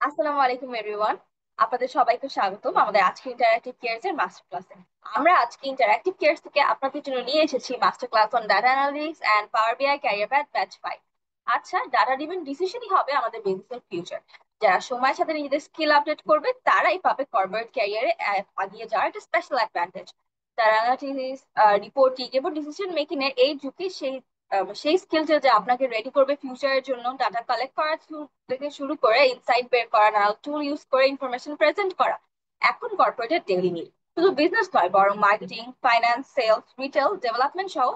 আসসালামু আলাইকুম এভরিওয়ান। আপনাদের সবাইকে স্বাগতম আমাদের আজকে ইন্টারঅ্যাক্টিভ কেয়ারস এর মাস্টার ক্লাসে। আমরা আজকে ইন্টারঅ্যাক্টিভ কেয়ারস থেকে আপনাদের জন্য নিয়ে এসেছি master class on data analytics and power BI career path batch 5। আচ্ছা, ডাটা ড্রিভেন ডিসিশনই হবে আমাদের বিজনেসের ফিউচার। যারা সময়ের সাথে নিজেদের স্কিল আপডেট করবে তারাই পাবে কর্পোরেট ক্যারিয়ারে আগিয়ে যাওয়ার একটা special advantage. Data analytics, reporting এবং ডিসিশন মেকিং এর এই যুগে সেই স্কিলটা যে আপনাকে রেডি করবে ফিউচারের জন্য। ডাটা কালেক্ট করা থেকে শুরু করে ইনসাইট বের করা, নানান টুল ইউজ করে ইনফরমেশন প্রেজেন্ট করা এখন কর্পোরেটের ডেইলি নিড। শুধু বিজনেস নয়, বরং marketing, finance, sales, retail, development সহ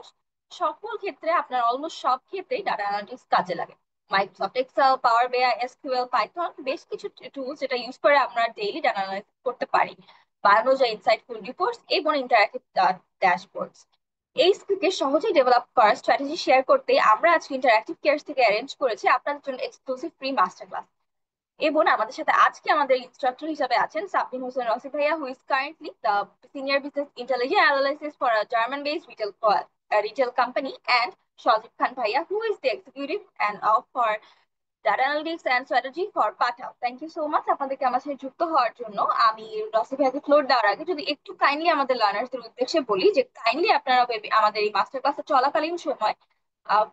সকল ক্ষেত্রে, আপনার অলমোস্ট সব ক্ষেত্রেই ডাটা অ্যানালিটিক্স কাজে লাগে। মাইক্রোসফট এক্সেল, পাওয়ার বিআই, এসকিউএল, পাইথন, বেশ কিছু টুলস যেটা ইউজ করে আমরা ডেইলি ডাটা অ্যানালিসিস করতে পারি, বানানো যায় ইনসাইটফুল রিপোর্টস এবং ইন্টারেক্টিভ ড্যাশবোর্ডস। এই স্কিলকে সহজেই ডেভেলপ করার স্ট্র্যাটেজি শেয়ার করতে আমরা আজকে ইন্টারঅ্যাক্টিভ কেয়ার্স থেকে অ্যারেঞ্জ করেছি আপনাদের জন্য এক্সক্লুসিভ ফ্রি মাস্টার ক্লাস। এবং আমাদের সাথে আজকে আমাদের ইনস্ট্রাক্টর হিসেবে আছেন সাব্বিন হোসেন রসিদ ভাইয়া, who is currently the senior business intelligence analysis for a German based retail company, and Sajib Khan ভাইয়া, who is the executive and of for data analytics and strategy for Pathao. Thank you so much আপনাদেরকে আমার সাথে যুক্ত হওয়ার জন্য। আমি রসিদ ভাইয়াকে ফ্লোর দেওয়ার আগে যদি একটু কাইন্ডলি আমাদের লার্নার্সদের উদ্দেশ্যে বলি যে কাইন্ডলি আপনারা আমাদের এই মাস্টার ক্লাসে চলাকালীন সময়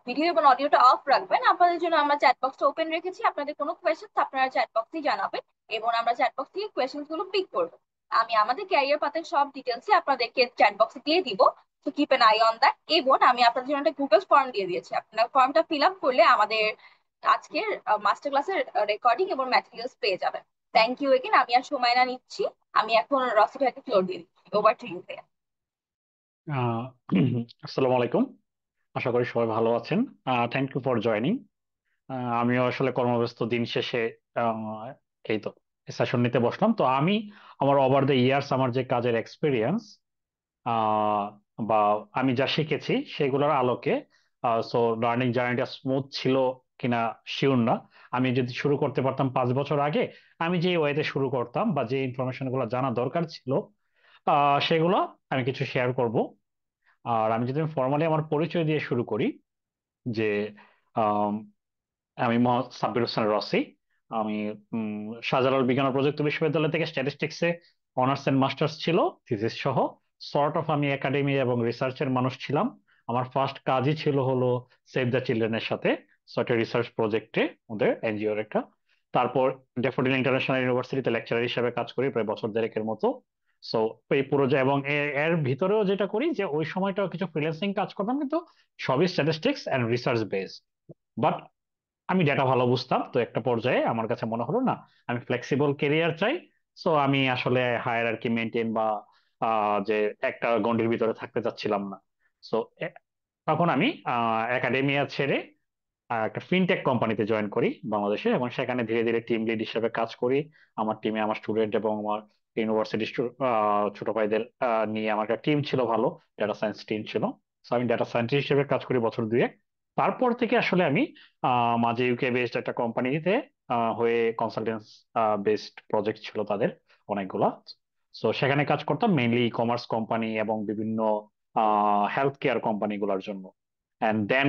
ভিডিও এবং অডিওটা অফ রাখবেন। আপনাদের জন্য আমরা চ্যাট বক্সটা ওপেন রেখেছি, আপনাদের কোনো কোয়েশ্চেন আপনারা চ্যাট বক্সেই জানাবেন এবং আমরা চ্যাট বক্স থেকে কোয়েশ্চেন গুলো পিক করবো। আমি আমাদের ক্যারিয়ার পাথের সব ডিটেলস আপনাদেরকে চ্যাট বক্সে দিয়ে দিব, তো keep N I on that. এবং আমি আপনাদের জন্য একটা গুগল ফর্ম দিয়ে দিয়েছি, আপনারা ফর্মটা ফিল আপ করলে আমাদের আজকের মাস্টার ক্লাসের রেকর্ডিং এবং ম্যাটেরিয়ালস পেয়ে যাবেন। Thank you again. আমি আর সময় না নিচ্ছি, আমি এখন রসি ভাইকে ফ্লোর দিয়ে দিচ্ছি। ওভার টু ইউ ভাইয়া। আহ আসসালামু আলাইকুম। আশা করি সবাই ভালো আছেন। Thank you for joining. আমিও আসলে কর্মব্যস্ত দিন শেষে আহ, এই তো সেশন নিতে বসলাম। তো আমি আমার ওভার দ্য ইয়ার্স আমার যে কাজের এক্সপিরিয়েন্স বা আমি যা শিখেছি সেগুলোর আলোকে, সো লার্নিং জার্নিটা স্মুথ ছিল কিনা শিওর না। আমি যদি শুরু করতে পারতাম 5 বছর আগে, আমি যে ওয়েতে শুরু করতাম বা যে ইনফরমেশন গুলো জানা দরকার ছিল সেগুলো আমি কিছু শেয়ার করব। আর আমি যদি ফর্মালি আমার পরিচয় দিয়ে শুরু করি, যে আম, আমি মোহাম্মদ সাব্বির হোসেন রসি। আমি শাহজালাল বিজ্ঞান ও প্রযুক্তি বিশ্ববিদ্যালয় থেকে স্ট্যাটিস্টিক্সে অনার্স এন্ড মাস্টার্স ছিল, থিসিস সহ। সর্ট অফ আমি একাডেমি এবং রিসার্চের মানুষ ছিলাম। আমার ফার্স্ট কাজই ছিল হলো সেভ দ্য চিলড্রেনের সাথে, সো একটা রিসার্চ প্রজেক্টে, ওদের এনজিওর একটা। তারপর ড্যাফোডিল ইন্টারন্যাশনাল ইউনিভার্সিটিতে লেকচারার হিসেবে কাজ করি প্রায় বছর দেড়েকের মতো। সো এই পুরো এবং এর ভিতরেও যেটা করি যে ওই সময়টাও কিছু ফ্রিল্যান্সিং কাজ করতাম, কিন্তু সবই statistics and research based. But আমি ডেটা ভালো বুঝতাম, তো একটা পর্যায়ে আমার কাছে মনে হলো না, আমি ফ্লেক্সিবল কেরিয়ার চাই। সো আমি আসলে হায়ারার্কি মেনটেন বা যে একটা গণ্ডির ভিতরে থাকতে চাচ্ছিলাম না। সো তখন আমি একাডেমিয়া ছেড়ে একটা ফিনটেক কোম্পানিতে জয়েন করি বাংলাদেশে, এবং সেখানে ধীরে ধীরে টিম লিড হিসেবে কাজ করি। আমার টিমে আমার স্টুডেন্ট এবং আমার ইউনিভার্সিটি ছোট ভাইদের নিয়ে আমার একটা টিম ছিল, ভালো ডেটা সায়েন্স টিম ছিল। So আমি ডেটা সায়েন্টিস্ট হিসেবে কাজ করি বছর দুয়েক। তারপর থেকে আসলে আমি মাঝে ইউকে বেসড একটা কোম্পানিতে হয়ে কনসালটেন্স বেসড প্রজেক্ট ছিল তাদের অনেকগুলা। সো সেখানে কাজ করতাম মেইনলি ই কমার্স কোম্পানি এবং বিভিন্ন হেলথ কেয়ার কোম্পানিগুলোর জন্য। অ্যান্ড দেন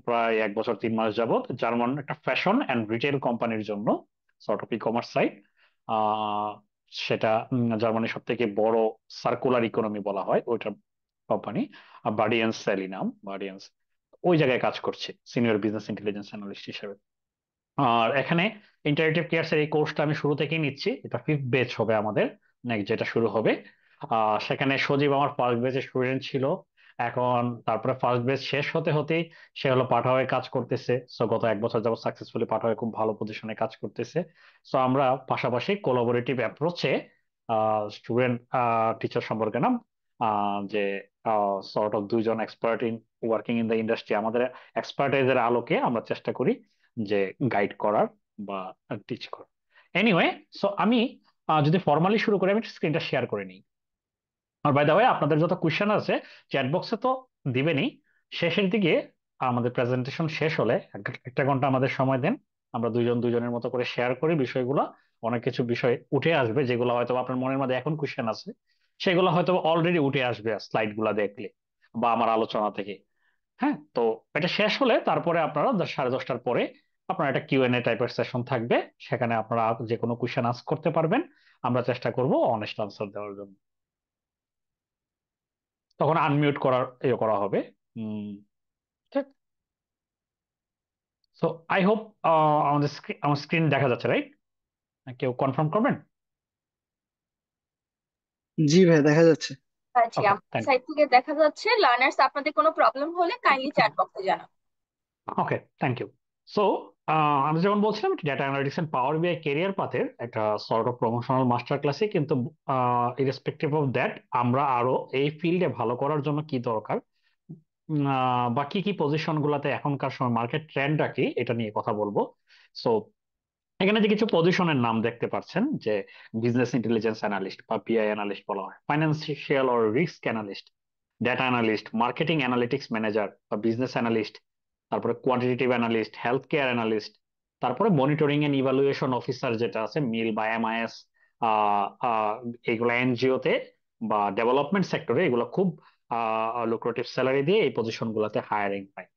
প্রায় 1 বছর 3 মাস যাবত জার্মান একটা ফ্যাশন অ্যান্ড রিটেল কোম্পানির জন্য, sort of e commerce site. সেটা জার্মানির সব থেকে বড় সার্কুলার ইকোনমি বলা হয় ওইটা কোম্পানি, বার্ডিয়ান্স স্যালি নাম, বার্ডিয়ান্স। ওই জায়গায় কাজ করছে সিনিয়র বিজনেস ইন্টেলিজেন্স অ্যানালিস্ট হিসেবে। আর এখানে ইন্টারেক্টিভ কেয়ারস এর এই কোর্সটা আমি শুরু থেকেই নিচ্ছি, এটা ফিফথ ব্যাচ হবে আমাদের নেক্সট যেটা শুরু হবে। সেখানে সজীব আমার ফার্স্ট ব্যাচের স্টুডেন্ট ছিল। এখন তারপরে ফার্স্ট ব্যাচ শেষ হতে হতেই সে হলো পাঠাওয়ে কাজ করতেছে। সো গত 1 বছর যাবত সাকসেসফুলি পাঠাওয়ে খুব ভালো পজিশনে কাজ করতেছে। সো আমরা পাশাপাশি কোলাবোরেটিভ অ্যাপ্রোচে স্টুডেন্ট টিচার সম্পর্কে না, যে সর্ট অফ দুইজন expert in working in the industry, আমাদের এক্সপার্টাইজের আলোকে আমরা চেষ্টা করি যে গাইড করার বা টিচ করার। এনিওয়ে, সো আমি যদি ফর্মালি শুরু করি, আমি স্ক্রিনটা শেয়ার করে নিই। আর বাই দ্য ওয়ে, আপনাদের যত কোয়েশ্চেন আছে চ্যাট বক্সে তো দিবেনই। শেষের দিকে আমাদের প্রেজেন্টেশন শেষ হলে 1 ঘন্টা আমাদের সময় দেন, আমরা দুইজন দুইজনের মতো করে শেয়ার করি বিষয়গুলো। অনেক কিছু বিষয় উঠে আসবে যেগুলো হয়তো আপনার মনের মধ্যে এখন কোয়েশ্চেন আছে, সেগুলো হয়তো অলরেডি উঠে আসবে স্লাইড গুলা দেখলে বা আমার আলোচনা থেকে। হ্যাঁ, তো এটা শেষ হলে তারপরে আপনারা 10, 10:30টার পরে আপনার একটা কিউএনএ টাইপের সেশন থাকবে, সেখানে আপনারা যে কোনো কোশ্চেন আস্ক করতে পারবেন, আমরা চেষ্টা করব অনেস্ট আনসার দেওয়ার জন্য। তখন আনমিউট করার করা হবে। ঠিক। সো আই হোপ আমার স্ক্রিন দেখা যাচ্ছে, রাইট? কেউ কনফার্ম করবেন? জি ভাই, দেখা যাচ্ছে। হ্যাঁ জি, ওকে, আমাদের থ্যাংক সাইড থেকে দেখা যাচ্ছে। লার্নার্স, আপনাদের কোনো প্রবলেম হলে কাইন্ডলি ইউ। চ্যাট বক্সে জানান। ওকে, থ্যাংক ইউ। সো আমি যেমন বলছিলাম, data analytics and power BI career পাথের একটা সর্ট অফ প্রমোশনাল মাস্টার ক্লাসে, কিন্তু ইরেসপেক্টিভ অফ দ্যাট আমরা আরো এই ফিল্ডে ভালো করার জন্য কি দরকার, বা কি কি পজিশন গুলাতে এখনকার সময় মার্কেট ট্রেন্ডটা কি, এটা নিয়ে কথা বলবো। সো এখানে যে কিছু পজিশনের নাম দেখতে পাচ্ছেন, যে বিজনেস ইন্টেলিজেন্স অ্যানালিস্ট বা বিআই অ্যানালিস্ট বলা হয়, financial or risk analyst, data analyst, marketing analytics manager বা বিজনেস অ্যানালিস্ট, তারপরে quantitative analyst, health care analyst, তারপরে মনিটরিং এন্ড ইভালুয়েশন অফিসার যেটা আছে মিল বা এমআইএস, এগুলো এনজিওতে বা ডেভেলপমেন্ট সেক্টরে এগুলো খুব লুক্রেটিভ স্যালারি দিয়ে এই পজিশন গুলোতে হায়ারিং পায়।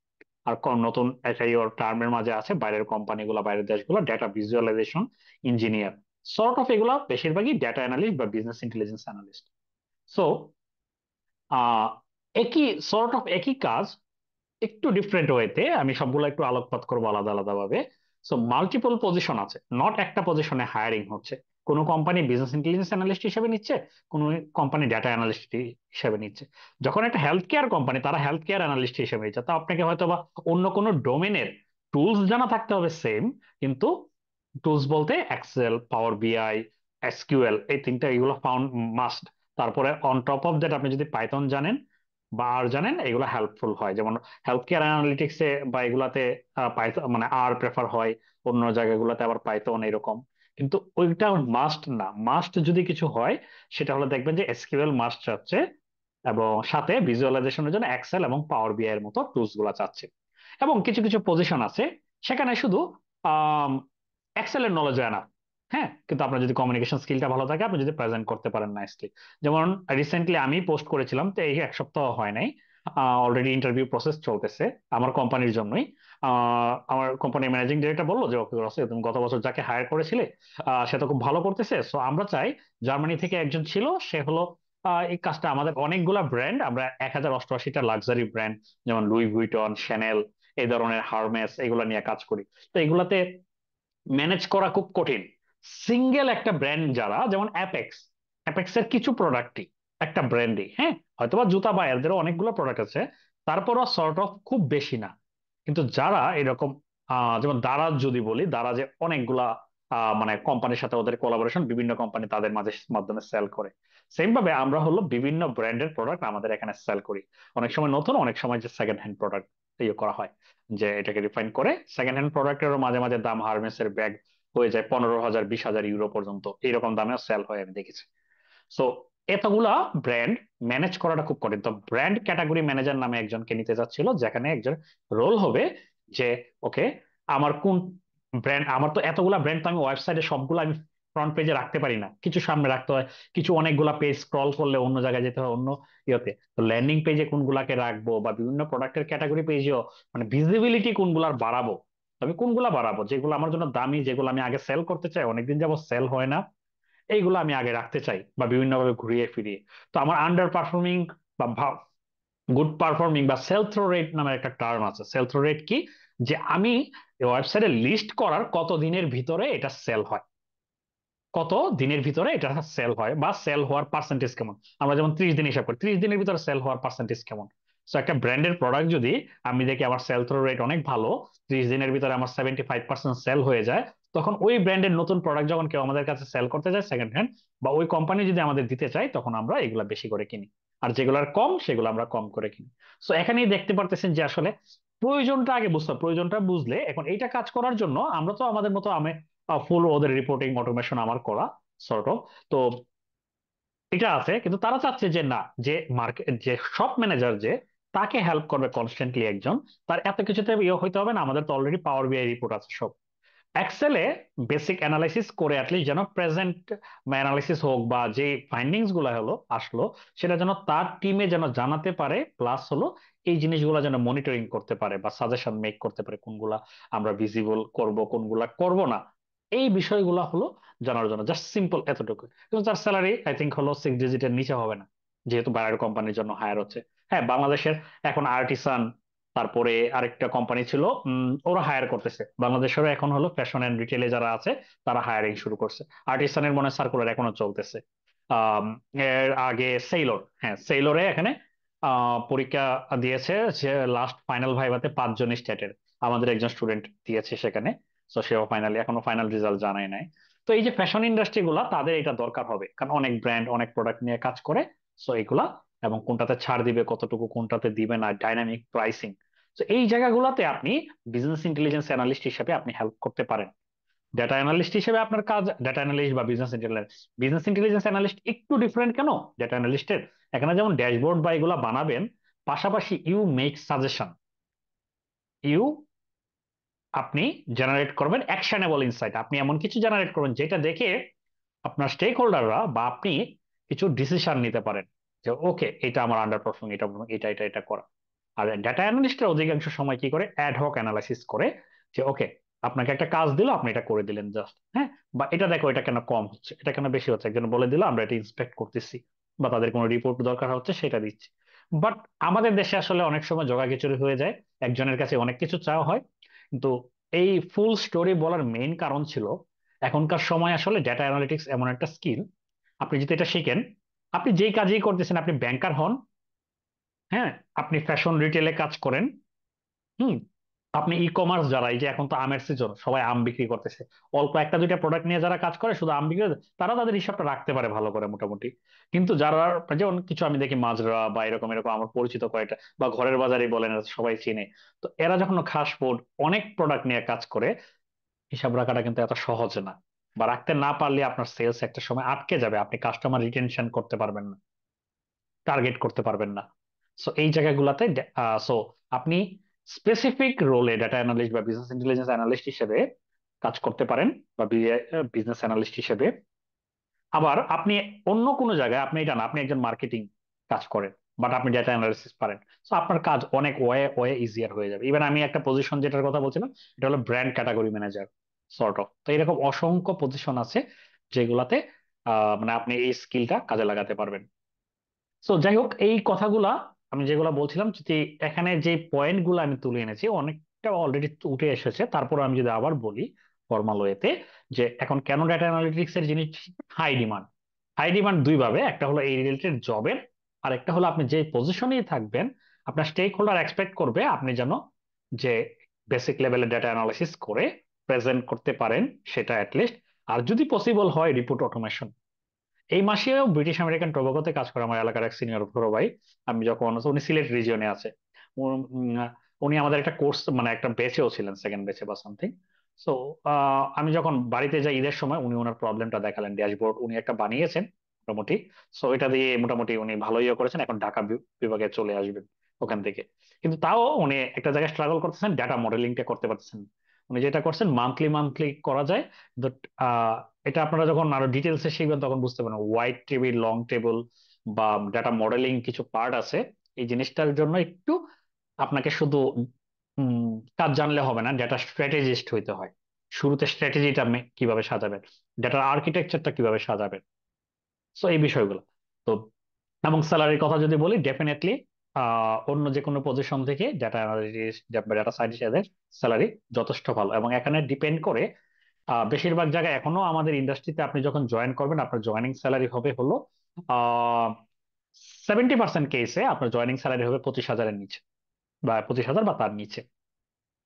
আর নতুন একটা টার্মের মাঝে আছে বাইরের কোম্পানিগুলো, বাইরের দেশগুলো, data visualization engineer, sort of এগুলা বেশিরভাগই ডেটা অ্যানালিস্ট বা business intelligence analyst. So ah একই সর্ট অফ একই কাজ একটু ডিফারেন্ট ওয়েতে আমি সবগুলো একটু আলোকপাত করবো আলাদা আলাদা ভাবে। সো মাল্টিপল পজিশন আছে, নট একটা পজিশনে হায়ারিং হচ্ছে। কোনো কোম্পানি বিজনেস ইন্টেলিজেন্স অ্যানালিস্ট হিসেবে নিচ্ছে, কোনো কোম্পানি ডেটা অ্যানালিস্ট হিসেবে নিচ্ছে। যখন একটা হেলথ কেয়ার কোম্পানি তারা হেলথ কেয়ার অ্যানালিস্ট হিসেবে নিচ্ছে, তা আপনাকে হয়তো বা অন্য কোনো ডোমেনের টুলস জানা থাকতে হবে সেম, কিন্তু টুলস বলতে এক্সেল, পাওয়ার বিআই, এসকিউএল, এই তিনটা এগুলো ফাউন্ড মাস্ট। তারপরে অন টপ অফ দ্যাট আপনি যদি পাইথন জানেন বা আর জানেন, এগুলো হেল্পফুল হয়। যেমন হেলথ কেয়ার অ্যানালিটিক্সে বা এগুলাতে পাইথন মানে আর প্রেফার হয়, অন্য জায়গাগুলোতে আবার পাইথন এরকম। কিন্তু ওইটা মাস্ট না। মাস্ট যদি কিছু হয় সেটা হলো দেখবেন যে এসকিউএল মাস্ট চাচ্ছে, এবং সাথে ভিজুয়ালাইজেশনের জন্য এক্সেল এবং পাওয়ার বিআই এর মতো টুলস গুলা চাচ্ছে। এবং কিছু কিছু পজিশন আছে সেখানে শুধু এক্সেল এর নলেজ হয় না, হ্যাঁ, কিন্তু আপনার যদি কমিউনিকেশন স্কিলটা ভালো থাকে, আপনি যদি প্রেজেন্ট করতে পারেন নাইসলি। যেমন রিসেন্টলি আমি পোস্ট করেছিলাম, তো এই এক সপ্তাহ হয় নাই, অলরেডি ইন্টারভিউ প্রসেস চলতেছে আমার কোম্পানির জন্যই। আমার কোম্পানির ম্যানেজিং ডিরেক্টর বললো যে ওকে রসে, তুমি গত বছর যাকে হায়ার করেছিলে সে তো খুব ভালো করতেছে, সো আমরা চাই, জার্মানি থেকে একজন ছিল, সে হলো এই কাজটা আমাদের অনেকগুলা ব্র্যান্ড, আমরা 1088টা লাক্সারি ব্র্যান্ড যেমন লুই ভুইটন, শ্যানেল, এই ধরনের হারমেস, এগুলো নিয়ে কাজ করি। তো এগুলাতে ম্যানেজ করা খুব কঠিন। সিঙ্গেল একটা ব্র্যান্ড, যারা যেমন অ্যাপেক্স, অ্যাপেক্স এর কিছু প্রোডাক্টই একটা ব্র্যান্ডই, হ্যাঁ, হয়তোবা জুতা বা এদেরও অনেকগুলো প্রোডাক্ট আছে, তারপরও সর্ট অফ খুব বেশি না। কিন্তু যারা এরকম যেমন দারাজ যদি বলি, দারাজে অনেকগুলা মানে কোম্পানির সাথে ওদের কোলাবোরেশন, বিভিন্ন কোম্পানি তাদের মাধ্যমে সেল করে। সেম ভাবে আমরা হলো বিভিন্ন ব্র্যান্ডের প্রোডাক্ট আমাদের এখানে সেল করি, অনেক সময় নতুন, অনেক সময় যে সেকেন্ড হ্যান্ড প্রোডাক্ট ইয়ে করা হয়, যে এটাকে রিফাইন করে সেকেন্ড হ্যান্ড প্রোডাক্টেরও মাঝে মাঝে দাম, হারমেসের ব্যাগ হয়ে যায় 15,000 20,000 ইউরো পর্যন্ত, এইরকম দামেও সেল হয় আমি দেখেছি। সো এতগুলা ব্র্যান্ড ম্যানেজ করাটা খুব কঠিন। তো ব্র্যান্ড ক্যাটাগরি ম্যানেজার নামে একজনকে নিতে যাচ্ছিল, যেখানে একজন রোল হবে যে ওকে, আমার কোন ব্র্যান্ড, আমার তো এতগুলা ব্র্যান্ড, তো আমি ওয়েবসাইটে সবগুলো আমি ফ্রন্ট পেজে রাখতে পারি না, কিছু সামনে রাখতে হয়, কিছু অনেকগুলা পেজ স্ক্রল করলে অন্য জায়গায় যেতে হয়, অন্য ইয়েতে। তো ল্যান্ডিং পেজে কোনগুলাকে রাখবো বা বিভিন্ন প্রোডাক্টের ক্যাটাগরি পেজেও মানে ভিজিবিলিটি কোনগুলার বাড়াবো, তবে কোনগুলা বাড়াবো যেগুলো আমার জন্য দামি, যেগুলো আমি আগে সেল করতে চাই, অনেকদিন যাবত সেল হয় না, এইগুলো আমি আগে রাখতে চাই বা বিভিন্নভাবে ঘুরিয়ে ফিরিয়ে। তো আমার আন্ডার পারফর্মিং বা গুড পারফর্মিং বা সেল থ্রো রেট নামের একটা টার্ম আছে। সেল থ্রো রেট কি, যে আমি ওয়েবসাইটে লিস্ট করার কত দিনের ভিতরে এটা সেল হয়, কত দিনের ভিতরে এটা সেল হয়, বা সেল হওয়ার পার্সেন্টেজ কেমন। আমরা যেমন 30 দিন হিসাব করি, 30 দিনের ভিতরে সেল হওয়ার পার্সেন্টেজ কেমন। তো একটা ব্র্যান্ডের প্রোডাক্ট যদি আমি দেখি আমার সেল থ্রো রেট অনেক ভালো, 30 দিনের ভিতরে আমার 75% সেল হয়ে যায়, তখন ওই ব্র্যান্ডের নতুন প্রোডাক্ট যখন কেউ আমাদের কাছে সেল করতে যায় সেকেন্ড হ্যান্ড, বা ওই কোম্পানি যদি আমাদের দিতে চায়, তখন আমরা এগুলা বেশি করে কিনি। আর যেগুলোর কম সেগুলো আমরা কম করে কিনি। তো এখানেই দেখতে পারতেছেন যে আসলে প্রয়োজনটা আগে বুঝতে হবে। প্রয়োজনটা বুঝলে এখন এইটা কাজ করার জন্য আমরা তো আমাদের মতো আমি ফুল ওদের রিপোর্টিং অটোমেশন আমার করা সর্ট অফ। তো এটা আছে, কিন্তু তারা চাচ্ছে যে না, যে মার্কেট যে শপ ম্যানেজার যে তাকে হেল্প করবে কনস্ট্যান্টলি একজন, তার এত কিছুতে ইয়ে হইতে হবে না, আমাদের তো অলরেডি পাওয়ার বিআই রিপোর্ট আছে সব। এক্সেলে বেসিক অ্যানালাইসিস করে অ্যাটলিস্ট যেন প্রেজেন্ট অ্যানালাইসিস হোক বা যে ফাইন্ডিংস গুলো হলো আসলো, সেটা যেন তার টিমে যেন জানাতে পারে, প্লাস হলো এই জিনিসগুলো যেন মনিটরিং করতে পারে বা সাজেশন মেক করতে পারে, কোনগুলা আমরা ভিজিবল করব কোনগুলা করব না, এই বিষয়গুলো হলো জানার জন্য। জাস্ট সিম্পল এতটুকু। কিন্তু তার স্যালারি আই থিঙ্ক হলো 6 ডিজিটের নিচে হবে না, যেহেতু বাইরের কোম্পানির জন্য হায়ার হচ্ছে। হ্যাঁ, বাংলাদেশের এখন আর্টিসান, তারপরে আরেকটা কোম্পানি ছিল, ওরা হায়ার করতেছে। বাংলাদেশেরও এখন হলো ফ্যাশন এন্ড রিটেলে যারা আছে তারা হায়ারিং শুরু করছে। আর্টিসানের মনে সার্কুলার এখনো চলতেছে। আম, এর আগে সেইলর, হ্যাঁ সেইলরে এখানে পরীক্ষা দিয়েছে, যে লাস্ট ফাইনাল ভাইভাতে 5 জন স্টেটের আমাদের একজন স্টুডেন্ট দিয়েছে সেখানে। তো সেও ফাইনালি এখনো ফাইনাল রেজাল্ট জানায় নাই। তো এই যে ফ্যাশন ইন্ডাস্ট্রি গুলা, তাদের এটা দরকার হবে, কারণ অনেক ব্র্যান্ড অনেক প্রোডাক্ট নিয়ে কাজ করে। সো এগুলা, এবং কোনটাতে ছাড় দিবে কতটুকু, কোনটাতে দিবে না, ডাইনামিক প্রাইসিং। তো এই জায়গাগুলোতে আপনি বিজনেস ইন্টেলিজেন্স অ্যানালিস্ট হিসেবে আপনি হেল্প করতে পারেন। ডেটা অ্যানালিস্ট হিসেবে আপনার কাজ ডেটা অ্যানালিস্ট বা বিজনেস ইন্টেলিজেন্স অ্যানালিস্ট একটু ডিফারেন্ট কেন ডেটা অ্যানালিস্টের? এখানে যেমন ড্যাশবোর্ড বা এগুলা বানাবেন, পাশাপাশি ইউ মেক সাজেশন, ইউ আপনি জেনারেট করবেন অ্যাকশনেবল ইনসাইট। আপনি এমন কিছু জেনারেট করবেন যেটা দেখে আপনার স্টেক হোল্ডাররা বা আপনি কিছু ডিসিশন নিতে পারেন, যে ওকে এটা আমার আন্ডার পারফর্মিং, এটা এটা এটা এটা করা। আর ডেটা অ্যানালিস্টরা অধিকাংশ সময় কি করে, অ্যাডহক অ্যানালাইসিস করে, যে ওকে আপনাকে একটা কাজ দিল, আপনি এটা করে দিলেন জাস্ট, হ্যাঁ, বা এটা দেখো এটা কেন কম হচ্ছে, এটা কেন বেশি হচ্ছে, একজন বলে দিল আমরা এটা ইন্সপেক্ট করতেছি, বা তাদের কোনো রিপোর্ট দরকার হচ্ছে সেটা দিচ্ছি। বাট আমাদের দেশে আসলে অনেক সময় জগাখিচুড়ি হয়ে যায়, একজনের কাছে অনেক কিছু চাওয়া হয়। কিন্তু এই ফুল স্টোরি বলার মেইন কারণ ছিল, এখনকার সময় আসলে ডেটা অ্যানালিটিক্স এমন একটা স্কিল, আপনি যদি এটা শিখেন, আপনি যেই কাজই করতেছেন, আপনি ব্যাংকার হন, হ্যাঁ, আপনি ফ্যাশন রিটেলে কাজ করেন, হুম, আপনি ই কমার্স, যারা এই যে এখন তো আমের সিজন, সবাই আম বিক্রি করতেছে, অল্প একটা দুইটা প্রোডাক্ট নিয়ে যারা কাজ করে শুধু আম বিক্রি করে, তারা তাদের হিসাবটা রাখতে পারে ভালো করে মোটামুটি। কিন্তু যারা, যেমন কিছু আমি দেখি মাজরা বা এরকম এরকম আমার পরিচিত কয়েকটা, বা ঘরের বাজারই বলেন, এরা সবাই চিনে। তো এরা যখন খাস ফুড অনেক প্রোডাক্ট নিয়ে কাজ করে, হিসাব রাখাটা কিন্তু এত সহজ না, বা রাখতে না পারলে আপনার সেলস একটা সময় আটকে যাবে, আপনি কাস্টমার রিটেনশন করতে পারবেন না, টার্গেট করতে পারবেন না। সো এই জায়গাগুলোতে সো আপনি স্পেসিফিক রোলে ডেটা অ্যানালিস্ট বা বিজনেস ইন্টেলিজেন্স অ্যানালিস্ট হিসেবে কাজ করতে পারেন, বা বিজনেস অ্যানালিস্ট হিসেবে। আবার আপনি অন্য কোনো জায়গায়, আপনি এটা না, আপনি একজন মার্কেটিং কাজ করেন, বাট আপনি ডেটা অ্যানালিসিস পারেন, তো আপনার কাজ অনেক ওয়ে ওয়ে ইজিয়ার হয়ে যাবে। ইভেন আমি একটা পজিশন যেটার কথা বলছিলাম, এটা হলো brand category manager sort of. তো এরকম অসংখ্য পজিশন আছে যেগুলাতে মানে আপনি এই স্কিলটা কাজে লাগাতে পারবেন। সো যাই হোক, এই কথাগুলা আমি যেগুলা বলছিলাম, যদি এখানে যে পয়েন্ট গুলো আমি তুলে এনেছি অনেকটা অলরেডি উঠে এসেছে, তারপর আমি যদি আবার বলি ফর্মাল ওয়েতে, যে এখন কেন ডেটা অ্যানালিটিক্স এর জিনিস হাই ডিমান্ড। হাই ডিমান্ড দুই ভাবে, একটা হলো এই রিলেটেড জবের, আর একটা হলো আপনি যে পজিশনেই থাকবেন, আপনার স্টেক হোল্ডার এক্সপেক্ট করবে আপনি যেন যে বেসিক লেভেলের ডেটা অ্যানালাইসিস করে প্রেজেন্ট করতে পারেন, সেটা অ্যাটলিস্ট। আর যদি পসিবল হয় রিপোর্ট অটোমেশন। এই মাসেও ব্রিটিশ আমেরিকান টোবাগোতে কাজ করে আমার এলাকার এক সিনিয়র বড় ভাই। আমি যখন, উনি সিলেট রিজিয়নে আছে, উনি আমাদের একটা কোর্স মানে একটা বেচেও ছিলেন, সেকেন্ড বেচে বা সামথিং। সো আমি যখন বাড়িতে যাই ঈদের সময়, উনি ওনার প্রবলেমটা দেখালেন, ড্যাশবোর্ড উনি একটা বানিয়েছেন মোটামুটি। সো এটা দিয়ে মোটামুটি উনি ভালোই ইয়ে করেছেন, এখন ঢাকা বিভাগে চলে আসবেন ওখান থেকে। কিন্তু তাও উনি একটা জায়গায় স্ট্রাগল করতেছেন, ডাটা মডেলিংটা করতে পারতেছেন না। উনি যেটা করছেন মান্থলি মান্থলি করা যায়, বাট এটা আপনারা যখন আরো ডিটেলসে শিখবেন তখন বুঝতে পারবেন, হোয়াইট টেবিল, লং টেবিল বা ডাটা মডেলিং কিছু পার্ট আছে। এই জিনিসটার জন্য একটু আপনাকে শুধু উম, কাজ জানলে হবে না, ডেটা স্ট্র্যাটেজিস্ট হইতে হয়। শুরুতে স্ট্র্যাটেজিটা কিভাবে সাজাবেন, ডেটার আর্কিটেকচারটা কিভাবে সাজাবেন, সো এই বিষয়গুলো। তো এবং স্যালারির কথা যদি বলি, ডেফিনেটলি অন্য যে কোনো পজিশন থেকে ডেটা অ্যানালিটিক্স বা ডেটা সায়েন্টিস্ট এদের স্যালারি যথেষ্ট ভালো, এবং এখানে ডিপেন্ড করে বেশিরভাগ জায়গায় এখনো আমাদের ইন্ডাস্ট্রিতে আপনি যখন জয়েন করবেন আপনার জয়েনিং স্যালারি হবে হলো 70% কেসে আপনার জয়েনিং স্যালারি হবে 25,000-এর নিচে, বা 25,000 বা তার নিচে।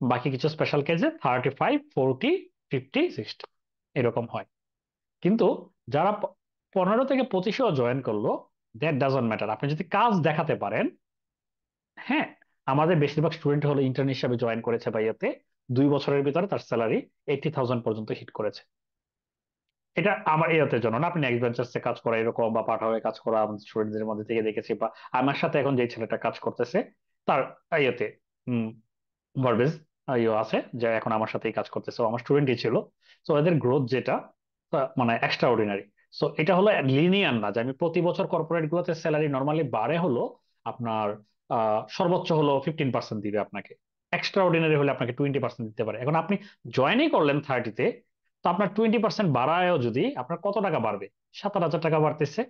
বাকি কিছু স্পেশাল কেসে 35, 40, 50, 60 এরকম হয়। কিন্তু যারা 15 থেকে 25-এও জয়েন করলো, দ্যাট ডাজন্ট ম্যাটার, আপনি যদি কাজ দেখাতে পারেন। হ্যাঁ, আমাদের বেশিরভাগ স্টুডেন্ট হলো ইন্টার্ন হিসাবে জয়েন করেছে বা ইয়েতে, 2 বছরের ভিতরে তার স্যালারি 80,000 পর্যন্ত হিট করেছে। এটা আমার ইয়েতের জন্য না, আপনি নেক্সট ভেঞ্চার্সে কাজ করা এরকম বা পাঠাওয়ে কাজ করা আমাদের স্টুডেন্টদের মধ্যে থেকে দেখেছি, বা আমার সাথে এখন যে ছেলেটা কাজ করতেছে তার ইয়েতে ভার্বেজ ইয়ে আছে, যে এখন আমার সাথেই কাজ করতেছে, ও আমার স্টুডেন্টই ছিল। সো এদের গ্রোথ যেটা মানে এক্সট্রা অর্ডিনারি। সো এটা হলো লিনিয়ার না, যে আমি প্রতি বছর কর্পোরেট গুলোতে স্যালারি নর্মালি বাড়ে হলো আপনার সর্বোচ্চ হলো 15% দিবে আপনাকে। এক্সট্রা অর্ডিনারি হলে আপনাকে 20% দিতে পারে। এখন আপনি জয়েনই করলেন 30-তে, তো আপনার 20% বাড়ায়ও যদি আপনার কত টাকা বাড়বে? 7,000 টাকা বাড়তেছে।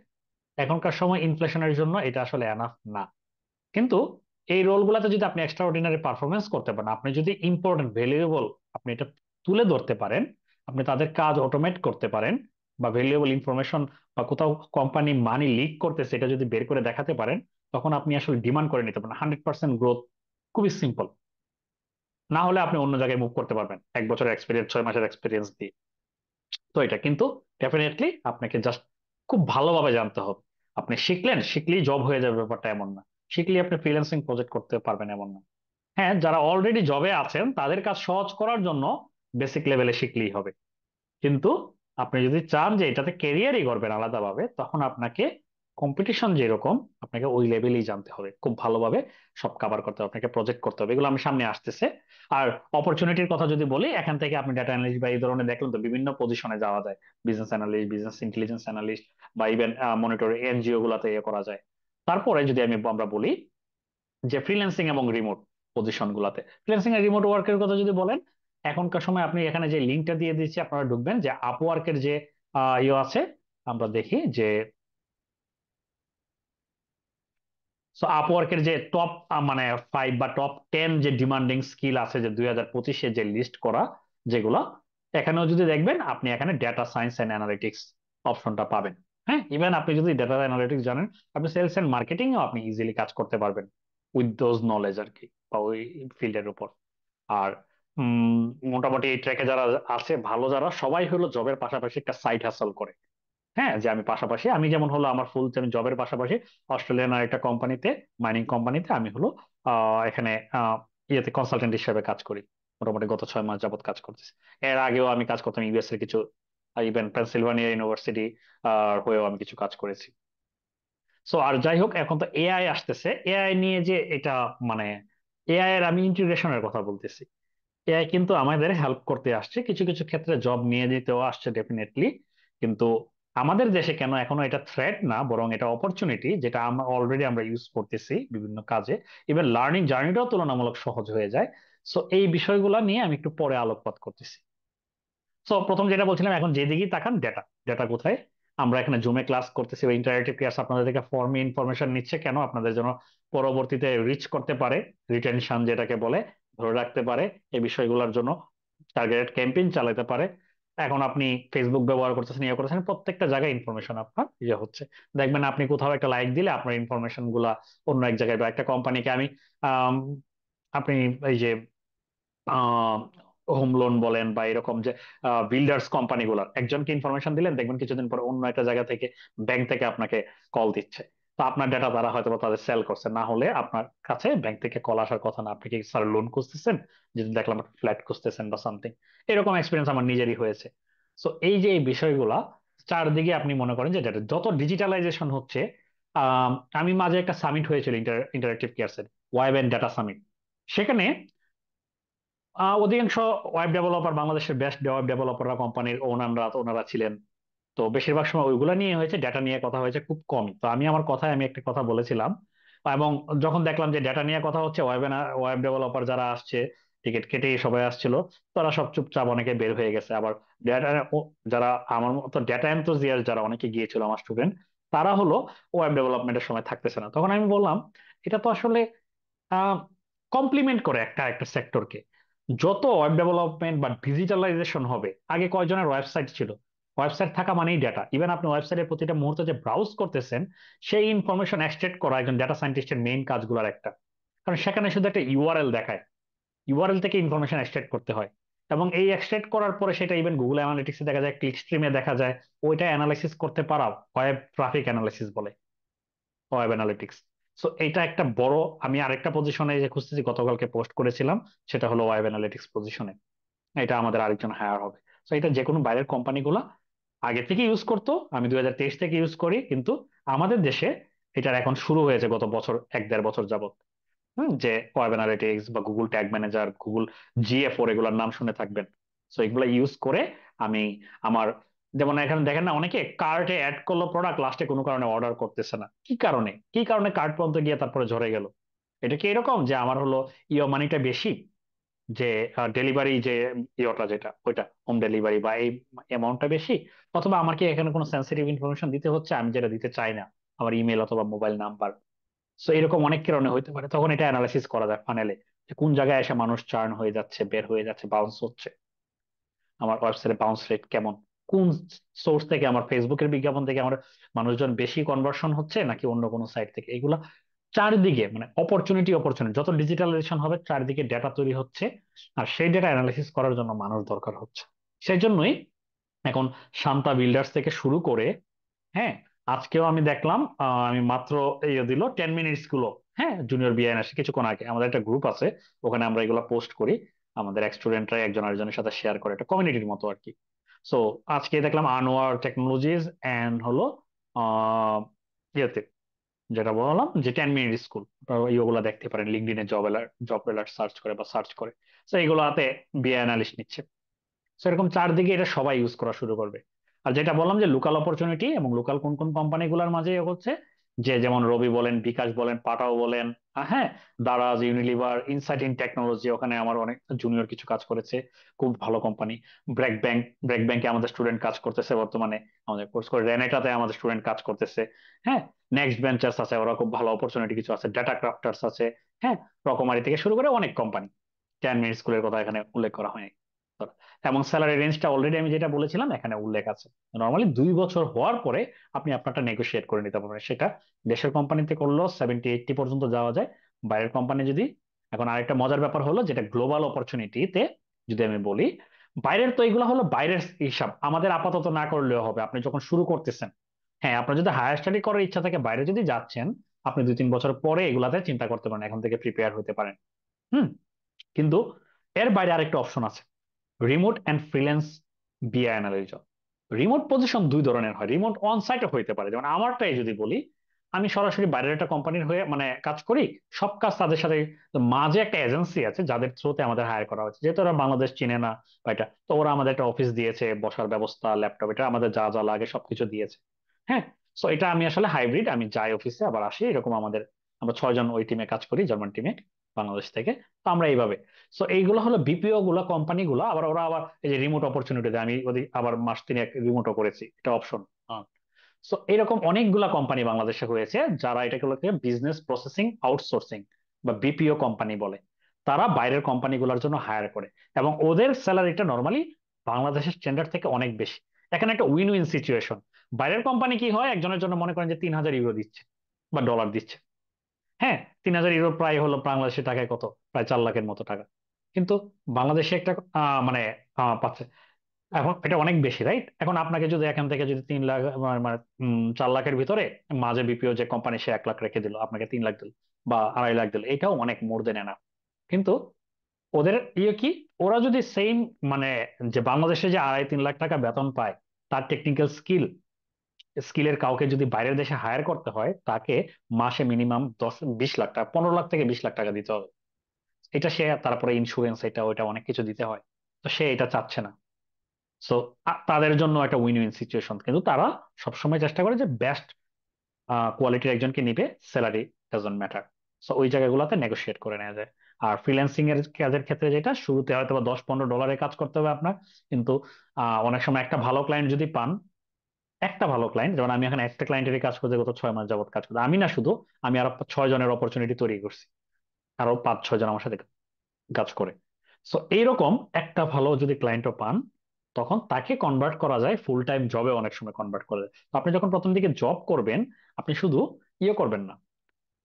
এখনকার সময় ইনফ্লেশনের জন্য এটা আসলে এনাফ না। কিন্তু এই রোলগুলোতে যদি আপনি এক্সট্রা অর্ডিনারি পারফরমেন্স করতে পারেন, আপনি যদি ইম্পর্টেন্ট ভ্যালুয়েবল আপনি এটা তুলে ধরতে পারেন, আপনি তাদের কাজ অটোমেট করতে পারেন, বা ভ্যালুয়েবল ইনফরমেশন বা কোথাও কোম্পানি মানি লিক করতেছে এটা যদি বের করে দেখাতে পারেন, তখন আপনি আসলে ডিমান্ড করে নিতে পারেন 100% গ্রোথ। খুবই সিম্পল। না হলে আপনি অন্য জায়গায় মুভ করতে পারবেন 1 বছরের এক্সপিরিয়েন্স, 6 মাসের এক্সপিরিয়েন্স দিয়ে। তো এটা কিন্তু ডেফিনেটলি আপনাকে জাস্ট খুব ভালোভাবে জানতে হবে। আপনি শিখলেই জব হয়ে যাবে ব্যাপারটা এমন না। শিখলেই আপনি ফ্রিল্যান্সিং প্রজেক্ট করতে পারবেন এমন না। হ্যাঁ, যারা অলরেডি জবে আছেন তাদের কাজ সহজ করার জন্য বেসিক লেভেলে শিখলেই হবে। কিন্তু আপনি যদি চান যে এটাতে ক্যারিয়ারই করবেন আলাদাভাবে, তখন আপনাকে কম্পিটিশন যেরকম আপনাকে ওই লেভেলেই জানতে হবে, খুব ভালোভাবে সব কভার করতে হবে, আপনাকে প্রজেক্ট করতে হবে। এগুলো আমি সামনে আসতেছে। আর অপরচুনিটির কথা যদি বলি, এখান থেকে আপনি ডাটা অ্যানালিস্ট বা এই ধরনের দেখলেন তো বিভিন্ন পজিশনে যাওয়া যায়। Business analyst, business intelligence analyst, বা ইভেন মনিটর এনজিও গুলাতে ইয়ে করা যায়। তারপরে যদি আমরা বলি যে ফ্রিল্যান্সিং এবং রিমোট পজিশন গুলাতে, ফ্রিল্যান্সিং আর রিমোট ওয়ার্কের কথা যদি বলেন, এখনকার সময় আপনি এখানে যে লিঙ্কটা দিয়ে দিচ্ছি আপনারা ঢুকবেন, যে আপওয়ার্কের যে ইয়ে আছে, আমরা দেখি যে আপওয়ার্কের যে টপ মানে 5 বা টপ 10 যে ডিমান্ডিং স্কিল আছে যে 2025-এ যে লিস্ট করা যেগুলো, এখানেও যদি দেখবেন আপনি এখানে ডেটা সায়েন্স এন্ড অ্যানালিটিক্স অপশনটা পাবেন। হ্যাঁ, ইভেন আপনি যদি ডেটা অ্যানালিটিক্স জানেন, আপনি সেলস এন্ড মার্কেটিং এও আপনি ইজিলি কাজ করতে পারবেন উইথ দোজ নলেজ আর কি, বা ওই ফিল্ডের উপর। আর মোটামুটি এই ট্র্যাকে যারা আছে ভালো, যারা সবাই হলো জবের পাশাপাশি একটা সাইড হাসল করে। হ্যাঁ, যে আমি পাশাপাশি, আমি যেমন হলো আমার ফুল টাইম জবের পাশাপাশি অস্ট্রেলিয়ান আর একটা কোম্পানিতে, মাইনিং কোম্পানিতে আমি হলো এখানে ইয়েতে কনসালটেন্ট হিসেবে কাজ করি। মোটামুটি গত 6 মাস যাবত কাজ করতেছি। এর আগেও আমি কাজ করতাম ইউএস এর কিছু, ইভেন পেনসিলভানিয়া ইউনিভার্সিটি হয়েও আমি কিছু কাজ করেছি। সো আর যাই হোক, এখন তো এআই আসতেছে। এআই নিয়ে যে এটা মানে এআই এর আমি ইন্টিগ্রেশনের কথা বলতেছি। এআই কিন্তু আমাদের হেল্প করতে আসছে, কিছু কিছু ক্ষেত্রে জব নিয়ে যেতেও আসছে ডেফিনেটলি। কিন্তু আমাদের দেশে কেন এখনো এটা থ্রেট না, বরং এটা অপরচুনিটি, যেটা আমরা অলরেডি ইউজ করতেছি বিভিন্ন কাজে। ইভেন লার্নিং জার্নিটাও তুলনামূলক সহজ হয়ে যায়। সো এই বিষয়গুলো নিয়ে আমি একটু পরে আলোকপাত করতেছি। সো প্রথম যেটা বলছিলাম, এখন যেদিকেই তাকান ডেটা, ডেটা কোথায়? আমরা এখানে জুমে ক্লাস করতেছি বা ইন্টারেক্টিভ ক্লাস আপনাদের থেকে ফর্মে ইনফরমেশন নিচ্ছে কেন? আপনাদের জন্য পরবর্তীতে রিচ করতে পারে, রিটেনশন যেটাকে বলে, ধরে রাখতে পারে, এই বিষয়গুলোর জন্য টার্গেটেড ক্যাম্পেইন চালাতে পারে। এখন আপনি ফেসবুক ব্যবহার করতেছেন, ইয়ে করতেছেন, প্রত্যেকটা জায়গায় ইনফরমেশন আপনার ইয়ে হচ্ছে। দেখবেন আপনি কোথাও একটা লাইক দিলে আপনার ইনফরমেশন গুলা অন্য এক জায়গায়, বা একটা কোম্পানিকে আমি আম, আপনি এই যে হোম লোন বলেন বা এরকম যে বিল্ডার্স কোম্পানিগুলোর একজনকে ইনফরমেশন দিলেন, দেখবেন কিছুদিন পরে অন্য একটা জায়গা থেকে, ব্যাংক থেকে আপনাকে কল দিচ্ছে। তো আপনার ডেটা তারা হয়তো বা তাদের সেল করছে, না হলে আপনার কাছে ব্যাংক থেকে কল আসার কথা না। আপনি কি স্যার লোন খুঁজতেছেন, যদি দেখলাম ফ্ল্যাট খুঁজতেছেন বা সামথিং, এরকম এক্সপিরিয়েন্স আমার নিজেরই হয়েছে। সো এই যে এই বিষয়গুলা চারদিকে আপনি মনে করেন যে data যত ডিজিটালাইজেশন হচ্ছে। আহ, আমি মাঝে একটা সামিট হয়েছিল ইন্টারেক্টিভ কেয়ারসের, ওয়েব এন্ড ডেটা সামিট। সেখানে অধিকাংশ ওয়েব ডেভেলপার, বাংলাদেশের বেস্ট ওয়েব ডেভেলপাররা, কোম্পানির ওনারা ছিলেন। তো বেশিরভাগ সময় ওইগুলা নিয়ে হয়েছে, ডেটা নিয়ে কথা হয়েছে খুব কমই। তো আমি আমার কথায় আমি একটা কথা বলেছিলাম, এবং যখন দেখলাম যে ডেটা নিয়ে কথা হচ্ছে, ওয়েব ডেভেলপার যারা আসছে, টিকিট কেটে সবাই আসছিল, তারা সব চুপচাপ অনেকে বের হয়ে গেছে। আবার ডেটা, যারা আমার মতো ডেটা এনথুজিয়াস্ট যারা অনেকে গিয়েছিল আমার স্টুডেন্ট, তারা হলো ওয়েব ডেভেলপমেন্টের সময় থাকতেছে না। তখন আমি বললাম এটা তো আসলে কমপ্লিমেন্ট করে একটা একটা সেক্টরকে। যত ওয়েব ডেভেলপমেন্ট বা ডিজিটালাইজেশন হবে, আগে কয়জনের ওয়েবসাইট ছিল? ওয়েবসাইট থাকা মানেই ডেটা। ইভেন আপনি ওয়েবসাইটের প্রতিটা মুহূর্তে যে ব্রাউজ করতেছেন, সেই ইনফরমেশন এক্সট্রাক্ট করা একজন ডেটা সায়েন্টিস্টের মেইন কাজগুলোর একটা। কারণ সেখানে শুধু একটা ইউআরএল দেখায়, ইউআরএল থেকে ইনফরমেশন এক্সট্রাক্ট করতে হয়। এবং এই এক্সট্রাক্ট করার পরে সেটা ইভেন গুগল অ্যানালিটিক্সে দেখা যায়, ক্লিক স্ট্রিমে দেখা যায়, ওইটা অ্যানালাইসিস করতে পারা ওয়েব ট্রাফিক অ্যানালাইসিস বলে, ওয়েব অ্যানালিটিক্স। সো এটা একটা বড়, আমি আরেকটা পজিশনে যে খুঁজতেছি, গতকালকে পোস্ট করেছিলাম, সেটা হলো ওয়েব অ্যানালিটিক্স পজিশনে। এটা আমাদের আরেকজন হায়ার হবে। তো এটা যে কোনো বাইরের কোম্পানিগুলো আগে থেকে ইউজ করতো, আমি 2023 থেকে ইউজ করি, কিন্তু আমাদের দেশে এটার এখন শুরু হয়েছে গত বছর, 1-1.5 বছর যাবত। যে ওয়েব অ্যানালিটিক্স বা Google tag manager, Google GA4, এগুলোর নাম শুনে থাকবেন। সো এগুলো ইউজ করে আমি আমার, যেমন এখানে দেখেন না, অনেকে কার্টে অ্যাড করলো প্রোডাক্ট, লাস্টে কোনো কারণে অর্ডার করতেছে না। কি কারণে কার্ট পর্যন্ত গিয়ে তারপরে ঝরে গেল? এটা কি এরকম যে আমার হলো ইও মানিটা বেশি, যে ডেলিভারি যে ইয়েটা যেটা ওইটা হোম ডেলিভারি বা এই অ্যামাউন্টটা বেশি, অথবা আমার কি এখানে কোনো সেন্সিটিভ ইনফরমেশন দিতে হচ্ছে আমি যেটা দিতে চাই না, আমার ইমেল অথবা মোবাইল নাম্বার। সো এরকম অনেক কারণে হতে পারে, তখন এটা অ্যানালাইসিস করা যায় ফানেলে, যে কোন জায়গায় এসে মানুষ চার্ন হয়ে যাচ্ছে, বের হয়ে যাচ্ছে, বাউন্স হচ্ছে, আমার ওয়েবসাইটে বাউন্স রেট কেমন, কোন সোর্স থেকে, আমার ফেসবুকের বিজ্ঞাপন থেকে আমার মানুষজন বেশি কনভার্সন হচ্ছে নাকি অন্য কোনো সাইট থেকে। এগুলা চারিদিকে মানে অপরচুনিটি অপরচুনিটি, যত ডিজিটালাইজেশন হবে চারিদিকে ডেটা তৈরি হচ্ছে, আর সেই ডেটা অ্যানালাইসিস করার জন্য মানুষ দরকার হচ্ছে। সেই জন্যই এখন শান্তা বিল্ডার্স থেকে শুরু করে, হ্যাঁ, আজকেও আমি দেখলাম আমি মাত্র দিল 10 মিনিট গুলো, হ্যাঁ, জুনিয়র বিআইএন আসে কিছুক্ষণ আগে, আমাদের একটা গ্রুপ আছে, ওখানে আমরা এগুলো পোস্ট করি, আমাদের এক স্টুডেন্টরা একজন আরেকজনের সাথে শেয়ার করে, একটা কমিউনিটির মতো আর কি। সো আজকে দেখলাম আনোয়ার টেকনোলজিস এন্ড হলো আহ ইয়েতে, যেটা বললাম যে 10 মিনিট স্কুল, ইয়েগুলো দেখতে পারেন লিঙ্কডইনে, জব অ্যালার্ট সার্চ করে বা সার্চ করে। তো এগুলোতে বিএ অ্যানালিস্ট নিচ্ছে। সেরকম চারদিকে এটা সবাই ইউজ করা শুরু করবে। আর যেটা বললাম যে লোকাল অপরচুনিটি, এবং লোকাল কোন কোন কোম্পানিগুলোর মাঝে হচ্ছে, যে যেমন রবি বলেন, বিকাশ বলেন, পাটাও বলেন, হ্যাঁ, Daraz, Unilever, insight in technology, ওখানে আমার অনেক জুনিয়র কিছু কাজ করেছে, খুব ভালো কোম্পানি। ব্র্যাক ব্যাংক, ব্র্যাক ব্যাংকে আমাদের স্টুডেন্ট কাজ করতেছে বর্তমানে, আমাদের কোর্স করে। রেনেটাতে আমাদের স্টুডেন্ট কাজ করতেছে, হ্যাঁ। নেক্সট ভেঞ্চার্স আছে, ওরা খুব ভালো অপরচুনিটি কিছু আছে, ডাটা ক্রাফটার্স আছে, হ্যাঁ। রকমারি থেকে শুরু করে অনেক কোম্পানি, 10 মিনিট স্কুলের কথা এখানে উল্লেখ করা হয়নি। এবং স্যালারি রেঞ্জটা অলরেডি আমি যেটা বলেছিলাম এখানে উল্লেখ আছে। নর্মালি 2 বছর হওয়ার পরে আপনি আপনারটা নেগোশিয়েট করে নিতে পারবেন, সেটা দেশের কোম্পানিতে করলেও 70-80 পর্যন্ত যাওয়া যায়, বাইরের কোম্পানি যদি। এখন আরেকটা মজার ব্যাপার হলো, যেটা গ্লোবাল অপরচুনিটিতে যদি আমি বলি, বাইরের তো এগুলো হলো বাইরের হিসাব, আমাদের আপাতত না করলেও হবে। আপনি যখন শুরু করতেছেন, হ্যাঁ, আপনার যদি হায়ার স্টাডি করার ইচ্ছা থাকে, বাইরে যদি যাচ্ছেন, আপনি 2-3 বছর পরে এগুলাতে চিন্তা করতে পারেন, এখন থেকে প্রিপেয়ার হতে পারেন। হুম। কিন্তু এর বাইরে আরেকটা অপশন আছে, রিমোট অ্যান্ড ফ্রিল্যান্স বিআই অ্যানালিস্ট। রিমোট পজিশন দুই ধরনের হয়, রিমোট অন সাইটে হইতে পারে, যেমন আমারটাই যদি বলি, আমি সরাসরি বাইরের একটা কোম্পানির হয়ে মানে কাজ করি, সব কাজ তাদের সাথে। তো মাঝে একটা এজেন্সি আছে যাদের থ্রুতে আমাদের হায়ার করা হচ্ছে, যেহেতু ওরা বাংলাদেশ চিনে না বা এটা, তো ওরা আমাদের একটা অফিস দিয়েছে, বসার ব্যবস্থা, ল্যাপটপ, এটা আমাদের যা যা লাগে সবকিছু দিয়েছে, হ্যাঁ। সো এটা আমি আসলে হাইব্রিড, আমি যাই অফিসে আবার আসি, এরকম আমাদের, আমরা 6 জন ওই টিমে কাজ করি, জার্মান টিমে, বাংলাদেশ থেকে। তো আমরা এইভাবে, সো এইগুলো হলো বিপিও গুলো, কোম্পানি গুলো আবার ওরা আবার এই যে রিমোট অপরচুনিটি দেয়, আমি ওদের আবার মাস 3 রিমোটও করেছি, এটা অপশন। সো এরকম অনেকগুলা কোম্পানি বাংলাদেশে হয়েছে যারা এটাগুলোকে বিজনেস প্রসেসিং আউটসোর্সিং বা বিপিও কোম্পানি বলে, তারা বাইরের কোম্পানিগুলোর জন্য হায়ার করে, এবং ওদের স্যালারিটা নর্মালি বাংলাদেশের স্ট্যান্ডার্ড থেকে অনেক বেশি। এখানে একটা উইন উইন সিচুয়েশন। বাইরের কোম্পানি কি হয়, একজনের জন্য মনে করেন যে 3,000 ইউরো দিচ্ছে বা ডলার দিচ্ছে, হ্যাঁ, 3,000 ইউরো প্রায় হলো বাংলাদেশের টাকায় কত, প্রায় 4 লাখের মতো টাকা। কিন্তু বাংলাদেশে একটা মানে পাচ্ছে, এখন এটা অনেক বেশি, রাইট? এখন আপনাকে যদি এখান থেকে যদি 3 লাখ মানে 4 লাখের ভিতরে মাঝে বিপিও যে কোম্পানি সে 1 লাখ রেখে দিল, আপনাকে 3 লাখ দিল বা 2.5 লাখ দিল, এটাও অনেক মোর দেন এনাফ। কিন্তু ওদের কি, ওরা যদি সেম মানে যে বাংলাদেশে যে 2.5-3 লাখ টাকা বেতন পায়, তার টেকনিক্যাল স্কিলের কাউকে যদি বাইরের দেশে হায়ার করতে হয়, তাকে মাসে মিনিমাম 10-20 লাখ টাকা, 15 লাখ থেকে 20 লাখ টাকা দিতে হবে। এটা সে, তারপরে ইন্স্যুরেন্স, এটা ওইটা অনেক কিছু দিতে হয়। তো সে এটা চাচ্ছে না। সো তাদের জন্য একটা উইন উইন সিচুয়েশন, কিন্তু তারা সবসময় চেষ্টা করে যে বেস্ট কোয়ালিটির একজনকে নিবে, স্যালারি ডাজন্ট ম্যাটার। সো ওই জায়গাগুলোতে নেগোশিয়েট করে নেওয়া যায়। আর ফ্রিল্যান্সিং এর কাজের ক্ষেত্রে যেটা, শুরুতে হয়তো বা $10-15 কাজ করতে হবে আপনার, কিন্তু অনেক সময় একটা ভালো ক্লায়েন্ট যদি পান, একটা ভালো ক্লায়েন্ট, যেমন আমি এখানে একটা ক্লায়েন্টের কাজ করতে গত 6 মাস যাবত কাজ করতে, আমি না শুধু, আমি আরো 6 জনের অপরচুনিটি তৈরি করছি, আরো 5-6 জন আমার সাথে কাজ করে। সো এইরকম একটা ভালো যদি ক্লায়েন্টও পান, তখন তাকে কনভার্ট করা যায় ফুল টাইম জবে, অনেক সময় কনভার্ট করা যায়। তো আপনি যখন প্রথম দিকে জব করবেন, আপনি শুধু করবেন না,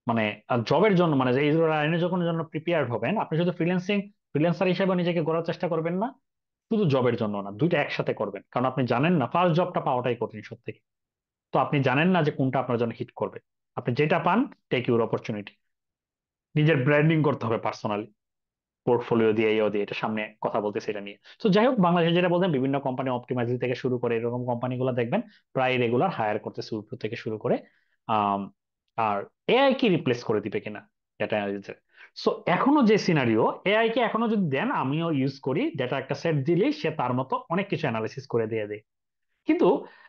মানে জবের জন্য, মানে যে এই লাইনে যখন জন্য প্রিপেয়ার্ড হবেন, আপনি শুধু ফ্রিল্যান্সার হিসেবে নিজেকে গড়ার চেষ্টা করবেন না, শুধু জবের জন্য না, দুইটা একসাথে করবেন। কারণ আপনি জানেন না, ফার্স্ট জবটা পাওয়াটাই কঠিন সব থেকে। তো আপনি জানেন না যে কোনটা আপনার জন্য হিট করবে। আপনি যেটা পান, টেক ইউর অপরচুনিটি, নিজের ব্র্যান্ডিং করতে হবে পার্সোনালি, পোর্টফোলিও দিয়ে দিয়ে এটা সামনে কথা বলতেছে এটা নিয়ে। তো যাই হোক, বাংলাদেশে যেটা বলতেন, বিভিন্ন কোম্পানি অপটিমাইজিং থেকে শুরু করে এরকম কোম্পানিগুলো দেখবেন প্রায় রেগুলার হায়ার করতেছে উপর থেকে শুরু করে। আম, আর এআই কি রিপ্লেস করে দিবে কিনা ডেটা অ্যানালিসিস। সো এখনো যে সিনারিও, এআই কে এখনো যদি দেন, আমিও ইউজ করি, ডেটা একটা সেট দিলেই সে তার মতো অনেক কিছু অ্যানালিসিস করে দিয়ে দেয়। কিন্তু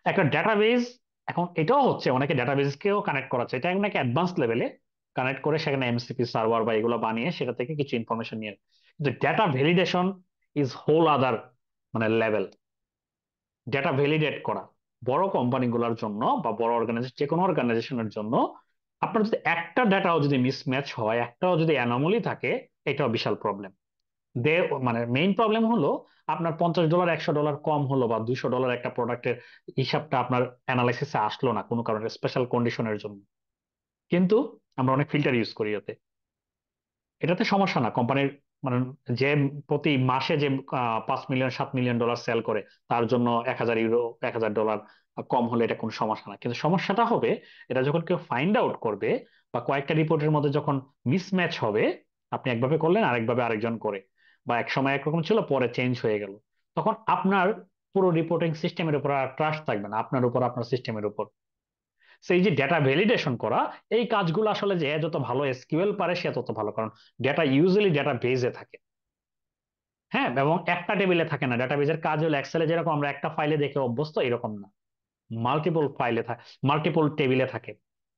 একটা ডেটাবেজ, এখন এটাও হচ্ছে অনেকে ডেটাবেজকেও কানেক্ট করাচ্ছে, এটা নাকি অ্যাডভান্স লেভেলে। কানেক্ট করে সেখানে এমসিপি সার্ভার বা এগুলো বানিয়ে সেটা থেকে কিছু ইনফরমেশন নিয়ে। কিন্তু ডেটা ভ্যালিডেশন ইজ হোল আদার মানে লেভেল। ডেটা ভ্যালিডেট করা বড় কোম্পানিগুলোর জন্য বা বড় অর্গানাইজেশন, যে কোনো অর্গানাইজেশনের জন্য, আপনার যদি একটা ডেটাও যদি মিসম্যাচ হয়, একটাও যদি অ্যানোমালি থাকে, এটাও বিশাল প্রবলেম। দে মানে মেইন প্রবলেম হলো আপনার $50 $100 কম হলো বা $200 একটা প্রোডাক্টের হিসাবটা আপনার অ্যানালাইসিসে আসলো না কোনো কারণে, স্পেশাল কন্ডিশনের জন্য, কিন্তু আমরা অনেক ফিল্টার ইউজ করি এতে। এটাতে সমস্যা না কোম্পানির, মানে যে প্রতি মাসে যে $5 মিলিয়ন $7 মিলিয়ন সেল করে, তার জন্য 1,000 ইউরো $1,000 কম হলে এটা কোনো সমস্যা না। কিন্তু সমস্যাটা হবে এটা যখন কেউ ফাইন্ড আউট করবে বা কয়েকটা রিপোর্টের মধ্যে যখন মিসম্যাচ হবে, আপনি একভাবে করলেন আরেকভাবে আরেকজন করে, বা এক সময় একরকম ছিল পরে চেঞ্জ হয়ে গেল, তখন আপনার পুরো রিপোর্টিং সিস্টেমের উপর আর ট্রাস্ট থাকবে না, আপনার উপর আপনার সিস্টেমের উপর। সেই যে ডেটা ভ্যালিডেশন করা, এই কাজগুলো আসলে যে যত ভালো এসকিউএল পারে সে তত ভালো, কারণ ডেটা ইউজুয়ালি ডেটা বেজে থাকে। হ্যাঁ, এবং একটা টেবিলে থাকে না। ডেটাবেজের কাজ হলো এক্সেলে যেরকম আমরা একটা ফাইলে দেখে অভ্যস্ত, এরকম না, মাল্টিপল ফাইলে থাকে, মাল্টিপল টেবিলে থাকে,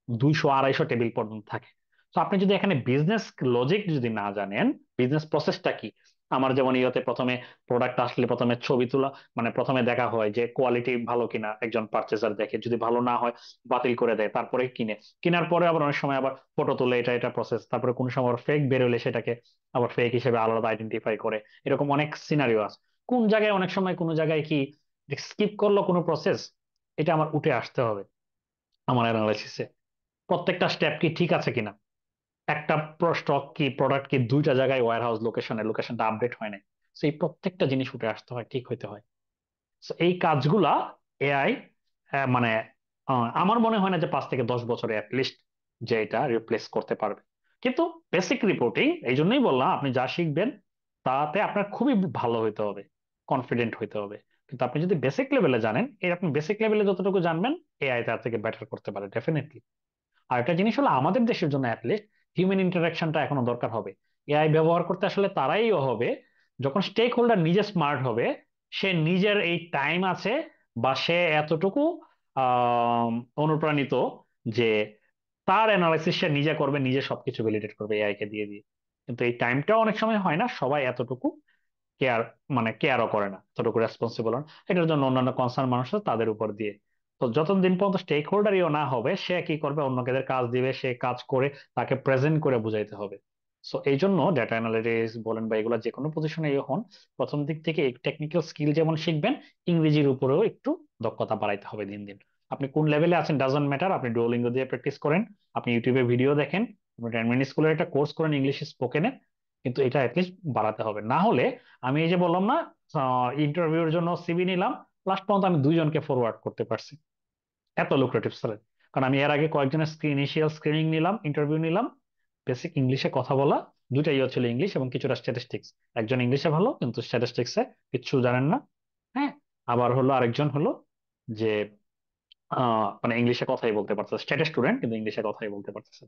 200 250 টেবিল পর্যন্ত থাকে। তো আপনি যদি এখানে বিজনেস লজিক যদি না জানেন, বিজনেস প্রসেসটা কি, আমার যেমন ইয়েতে প্রথমে প্রোডাক্ট আসলে প্রথমে ছবি তোলা, মানে প্রথমে দেখা হয় যে কোয়ালিটি ভালো কিনা, একজন পার্চেসার দেখে, যদি ভালো না হয় বাতিল করে দেয়, তারপরে কিনে, কেনার পরে আবার অনেক সময় আবার ফটো তুলে, এটা এটা প্রসেস, তারপরে কোনো সময় ফেক বেরোলে সেটাকে আবার ফেক হিসেবে আলাদা আইডেন্টিফাই করে। এরকম অনেক সিনারিও আছে। কোন জায়গায় অনেক সময় কোনো জায়গায় কি স্কিপ করলো কোনো প্রসেস, এটা আমার উঠে আসতে হবে আমার অ্যানালাইসিসে। প্রত্যেকটা স্টেপ কি ঠিক আছে কিনা, একটা স্টক কি প্রোডাক্ট কি দুইটা জায়গায় ওয়্যার হাউস লোকেশনটা আপডেট হয় না, সেই প্রত্যেকটা জিনিস উঠে আসতে হয়, ঠিক হইতে হয়। So এই কাজগুলা এআই মানে আমার মনে হয় না যে 5 থেকে 10 বছরে অ্যাটলিস্ট যে এটা রিপ্লেস করতে পারবে। কিন্তু বেসিক রিপোর্টিং, এই জন্যই বললাম আপনি যা শিখবেন তাতে আপনার খুবই ভালো হইতে হবে, কনফিডেন্ট হইতে হবে। কিন্তু আপনি যদি বেসিক লেভেলে জানেন, এই আপনি বেসিক লেভেলে যতটুকু জানবেন, এআই তার থেকে বেটার করতে পারে ডেফিনেটলি। আর একটা জিনিস হলো আমাদের দেশের জন্য অ্যাটলিস্ট হিউম্যান ইন্টারাকশনটা এখনো দরকার হবে। এআই ব্যবহার করতে আসলে তারাই হবে যখন স্টেক হোল্ডার নিজে স্মার্ট হবে, সে নিজের এই টাইম আছে, বা সে এতটুকু আহ অনুপ্রাণিত যে তার অ্যানালাইসিস সে নিজে করবে, নিজে সবকিছু ভ্যালিডেট করবে এআই কে দিয়ে দিয়ে। কিন্তু এই টাইমটাও অনেক সময় হয় না, সবাই এতটুকু কেয়ার মানে কেয়ারও করে না, এতটুকু রেসপন্সিবল হন। এটার জন্য অন্যান্য কনসার্ন মানুষ আছে, তাদের উপর দিয়ে। তো যতদিন পর্যন্ত স্টেক হোল্ডারইও না হবে, সে কি করবে, অন্যকে কাজ দিবে, সে কাজ করে তাকে প্রেজেন্ট করে বুঝাইতে হবে। সো এই জন্য ডেটা অ্যানালিটিক্স বলেন বা এগুলো যে কোনো পজিশনে হন, প্রথম দিক থেকে টেকনিক্যাল স্কিল যেমন শিখবেন, ইংরেজির উপরেও একটু দক্ষতা বাড়াইতে হবে দিন দিন। আপনি কোন লেভেলে আছেন ডাজন্ট ম্যাটার, আপনি ডুওলিঙ্গো দিয়ে প্র্যাকটিস করেন, আপনি ইউটিউবে ভিডিও দেখেন, আপনি 10 মিনিট স্কুলের একটা কোর্স করেন ইংলিশ স্পোকেনে, কিন্তু এটা অ্যাটলিস্ট বাড়াতে হবে। না হলে আমি এই যে বললাম না, ইন্টারভিউর জন্য সিভি নিলাম, লাস্ট পর্যন্ত আমি 2 জনকে ফরওয়ার্ড করতে পারছি, এত লুক্রেটিভ স্যালারি। কারণ আমি এর আগে কয়েকজনের ইনিশিয়াল স্ক্রিনিং নিলাম, ইন্টারভিউ নিলাম, বেসিক ইংলিশে কথা বলা, দুইটা ইয়ে ছিল, ইংলিশ এবং কিছুটা স্ট্যাটিস্টিক্স। একজন ইংলিশে ভালো কিন্তু স্ট্যাটিস্টিক্সে কিচ্ছু জানেন না। হ্যাঁ, আবার হলো আরেকজন হলো যে মানে ইংলিশে কথাই বলতে পারছে, স্ট্যাটাস স্টুডেন্ট কিন্তু ইংলিশে কথাই বলতে পারতেছে।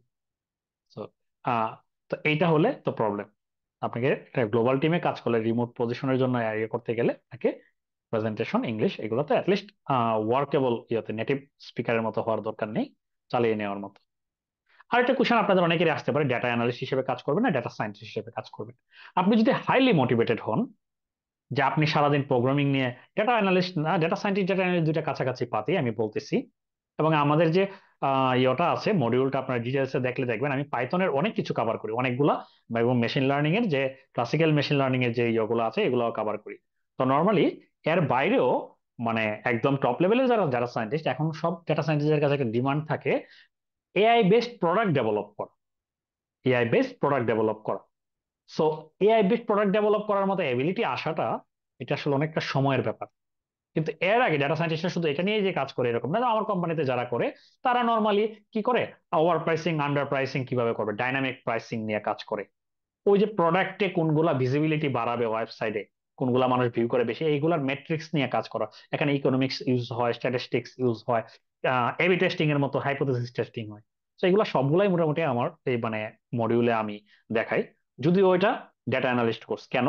তো আহ, তো এইটা হলে তো প্রবলেম। আপনাকে গ্লোবাল টিমে কাজ করলে, রিমোট পজিশনের জন্য ইয়ে করতে গেলে আপনাকে প্রেজেন্টেশন ইংলিশ এগুলোতে অ্যাটলিস্ট ওয়ার্কেবল ইয়েতে নেটিভ স্পিকারের মতো হওয়ার দরকার নেই, চালিয়ে নেওয়ার মতো। আরেকটা কোশ্চেন আপনাদের অনেকেরই আসতে পারে, ডেটা অ্যানালিস্ট হিসেবে কাজ করবেন না ডেটা সায়েন্টিস্ট হিসেবে কাজ করবেন। আপনি যদি হাইলি মোটিভেটেড হন যে আপনি সারাদিন প্রোগ্রামিং নিয়ে, ডেটা অ্যানালিস্ট না ডেটা সায়েন্টিস্ট, ডেটা অ্যানালিস্ট দুইটা কাছাকাছি পাতি আমি বলতেছি। এবং আমাদের যে ইয়েটা আছে মডিউলটা আপনার ডিটেলসে দেখলে দেখবেন আমি পাইথনের অনেক কিছু কভার করি, অনেকগুলা, এবং মেশিন লার্নিং এর যে ক্লাসিক্যাল মেশিন লার্নিং এর যে ইয়েগুলো আছে এগুলো কভার করি। তো নর্মালি এর বাইরেও মানে একদম টপ লেভেলে যারা যারা সায়েন্টিস্ট, এখন সব ডেটা সায়েন্টিস্টের কাছে একটা ডিমান্ড থাকে এআই বেসড প্রোডাক্ট ডেভেলপ করা, এআই বেসড প্রোডাক্ট ডেভেলপ করা। So AI based product develop করার মতো এবিলিটি আসাটা, এটা আসলে অনেকটা সময়ের ব্যাপার। কিন্তু এর আগে ডেটা সায়েন্টিস্টরা শুধু এটা নিয়ে যে কাজ করে এরকম না, আমার কোম্পানিতে যারা করে তারা নর্মালি কি করে, ওভার প্রাইসিং আন্ডার প্রাইসিং কিভাবে করবে, ডাইনামিক প্রাইসিং নিয়ে কাজ করে। ওই যে প্রোডাক্টে কোনগুলা ভিজিবিলিটি বাড়াবে ওয়েবসাইটে, কোনগুলা মানুষ ভিউ করে বেশি, এইগুলার মেট্রিক্স নিয়ে কাজ করা। এখানে ইকোনমিক্স ইউজ হয়, স্ট্যাটিস্টিক্স ইউজ হয়, এবি টেস্টিং এর মতো হাইপোথেসিস টেস্টিং হয়। তো এগুলো সবগুলাই মোটামুটি আমার এই মানে মডিউলে আমি দেখাই। যদিও এটা ডেটা অ্যানালিস্ট কোর্স কেন,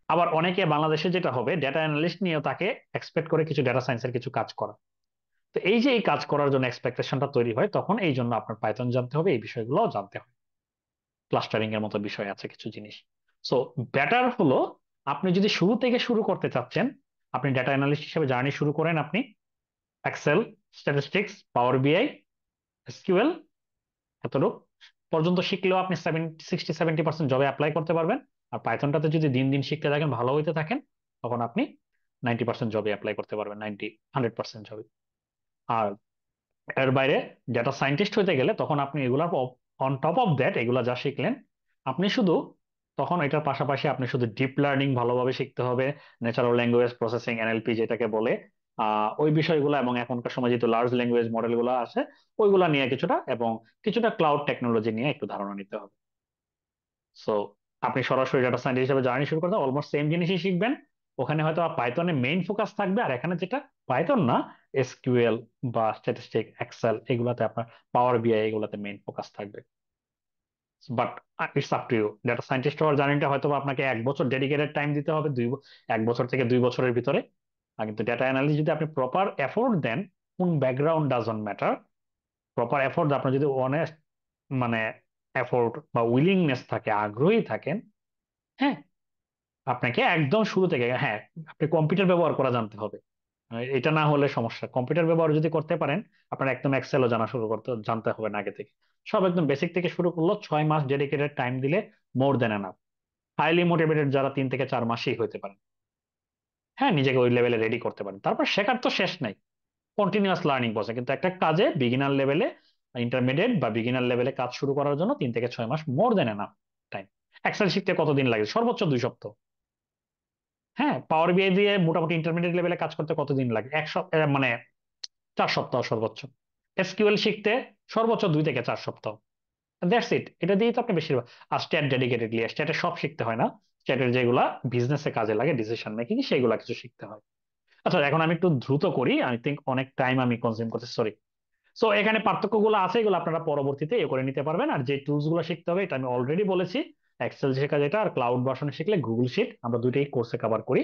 আবার অনেকে বাংলাদেশে যেটা হবে ডেটা অ্যানালিস্ট নিয়ে তাকে এক্সপেক্ট করে কিছু ডেটা সায়েন্সের কিছু কাজ করা। তো এই যে এই কাজ করার জন্য এক্সপেকটেশনটা তৈরি হয়, তখন এই জন্য আপনার পাইথন জানতে হবে, এই বিষয়গুলো জানতে হবে, ক্লাস্টারিং এর মতো বিষয় আছে কিছু জিনিস। সো বেটার হলো আপনি যদি শুরু থেকে শুরু করতে চাচ্ছেন, আপনি ডেটা অ্যানালিস্ট হিসেবে জার্নি শুরু করেন। আপনি এক্সেল, স্ট্যাটিস্টিক্স, পাওয়ার বিআই, এসকিউএল এতটুকু পর্যন্ত শিখলেও আপনি 60-70% জবে অ্যাপ্লাই করতে পারবেন। আর পাইথনটাতে যদি দিন দিন শিখতে থাকেন, ভালো হইতে থাকেন, তখন আপনি 90% জবে অ্যাপ্লাই করতে পারবেন, 100% জবে। আর এর বাইরে ডেটা সায়েন্টিস্ট হইতে গেলে তখন আপনি এগুলা অন টপ অফ দ্যাট, এগুলা যা শিখলেন আপনি শুধু, তখন এটার পাশাপাশি আপনি শুধু ডিপ লার্নিং ভালোভাবে শিখতে হবে, ন্যাচারাল ল্যাঙ্গুয়েজ প্রসেসিং, এনএলপি যেটাকে বলে, ওই বিষয়গুলো, এবং এখনকার সময় যেহেতু লার্জ ল্যাঙ্গুয়েজ মডেল গুলো আছে ওইগুলা নিয়ে কিছুটা, এবং কিছুটা ক্লাউড টেকনোলজি নিয়ে একটু ধারণা নিতে হবে। সো আপনি সরাসরি ডাটা সায়েন্টিস্ট হিসেবে জার্নি শুরু করতে অলমোস্ট সেম জিনিসই শিখবেন। ওখানে হয়তো পাইথনে মেইন ফোকাস থাকবে, আর এখানে যেটা পাইথন না, এসকিউএল বা স্ট্যাটিস্টিক, এক্সেল, এগুলাতে আপনার, পাওয়ার বিআই, এগুলাতে মেইন ফোকাস থাকবে। But it's up to you. Data scientist হওয়ার জার্নিটা হয়তো বা আপনাকে 1 বছর ডেডিকেটেড টাইম দিতে হবে, 1 বছর থেকে 2 বছরের ভিতরে। আর কিন্তু ডেটা অ্যানালিস্ট যদি আপনি প্রপার এফোর্ট দেন, কোন background doesn't matter, proper effort আপনার যদি অনেস্ট, মানে এফোর্ট বা উইলিংনেস থাকে, আগ্রহী থাকেন, হ্যাঁ, আপনাকে একদম শুরু থেকে, হ্যাঁ, আপনি কম্পিউটার ব্যবহার করা জানতে হবে। এটা না হলে সমস্যা। কম্পিউটার ব্যবহার যদি করতে পারেন, আপনার একদম এক্সেলও জানতে হবে না আগে থেকে। সব একদম বেসিক থেকে শুরু করলো, 6 মাস ডেডিকেটেড টাইম দিলে মোর দেন এনাফ। হাইলি মোটিভেটেড যারা 3 থেকে 4 মাসেই হইতে পারেন, হ্যাঁ, নিজেকে ওই লেভেলে রেডি করতে পারেন। তারপর শেখার তো শেষ নাই, কন্টিনিউয়াস লার্নিং প্রসেস। কিন্তু একটা কাজে বিগিনার লেভেলে, ইন্টারমিডিয়েট বা বিগিনার লেভেলে কাজ শুরু করার জন্য 3 থেকে 6 মাস মোর দেন এনাফ টাইম। এক্সেল শিখতে কতদিন লাগে? সর্বোচ্চ 2 সপ্তাহ। হ্যাঁ, পাওয়ার বিআই দিয়ে মোটামুটি ইন্টারমিডিয়েট লেভেলে কাজ করতে কতদিন লাগে? মানে 4 সপ্তাহ সর্বোচ্চ। এসকিউএল শিখতে সর্বোচ্চ 2 থেকে 4 সপ্তাহ। That's it. এটা দিয়েই তো আপনি বেশিরভাগ। আর স্ট্যাট ডেডিকেটেডলি, স্ট্যাটে সব শিখতে হয় না, স্ট্যাটের যেগুলা বিজনেসে কাজে লাগে, ডিসিশন মেকিং, সেগুলা কিছু শিখতে হয়। আচ্ছা, এখন আমি একটু দ্রুত করি, আই থিঙ্ক অনেক টাইম আমি কনজিউম করছি, সরি। সো এখানে পার্থক্যগুলো আছে, এগুলো আপনারা পরবর্তীতে করে নিতে পারবেন। আর যে টুলস গুলো শিখতে হবে, এটা আমি অলরেডি বলেছি। এক্সেল শেখা যেটা, আর ক্লাউড ভার্সনে শিখলে গুগল শিট, আমরা দুইটাই কোর্সে কভার করি।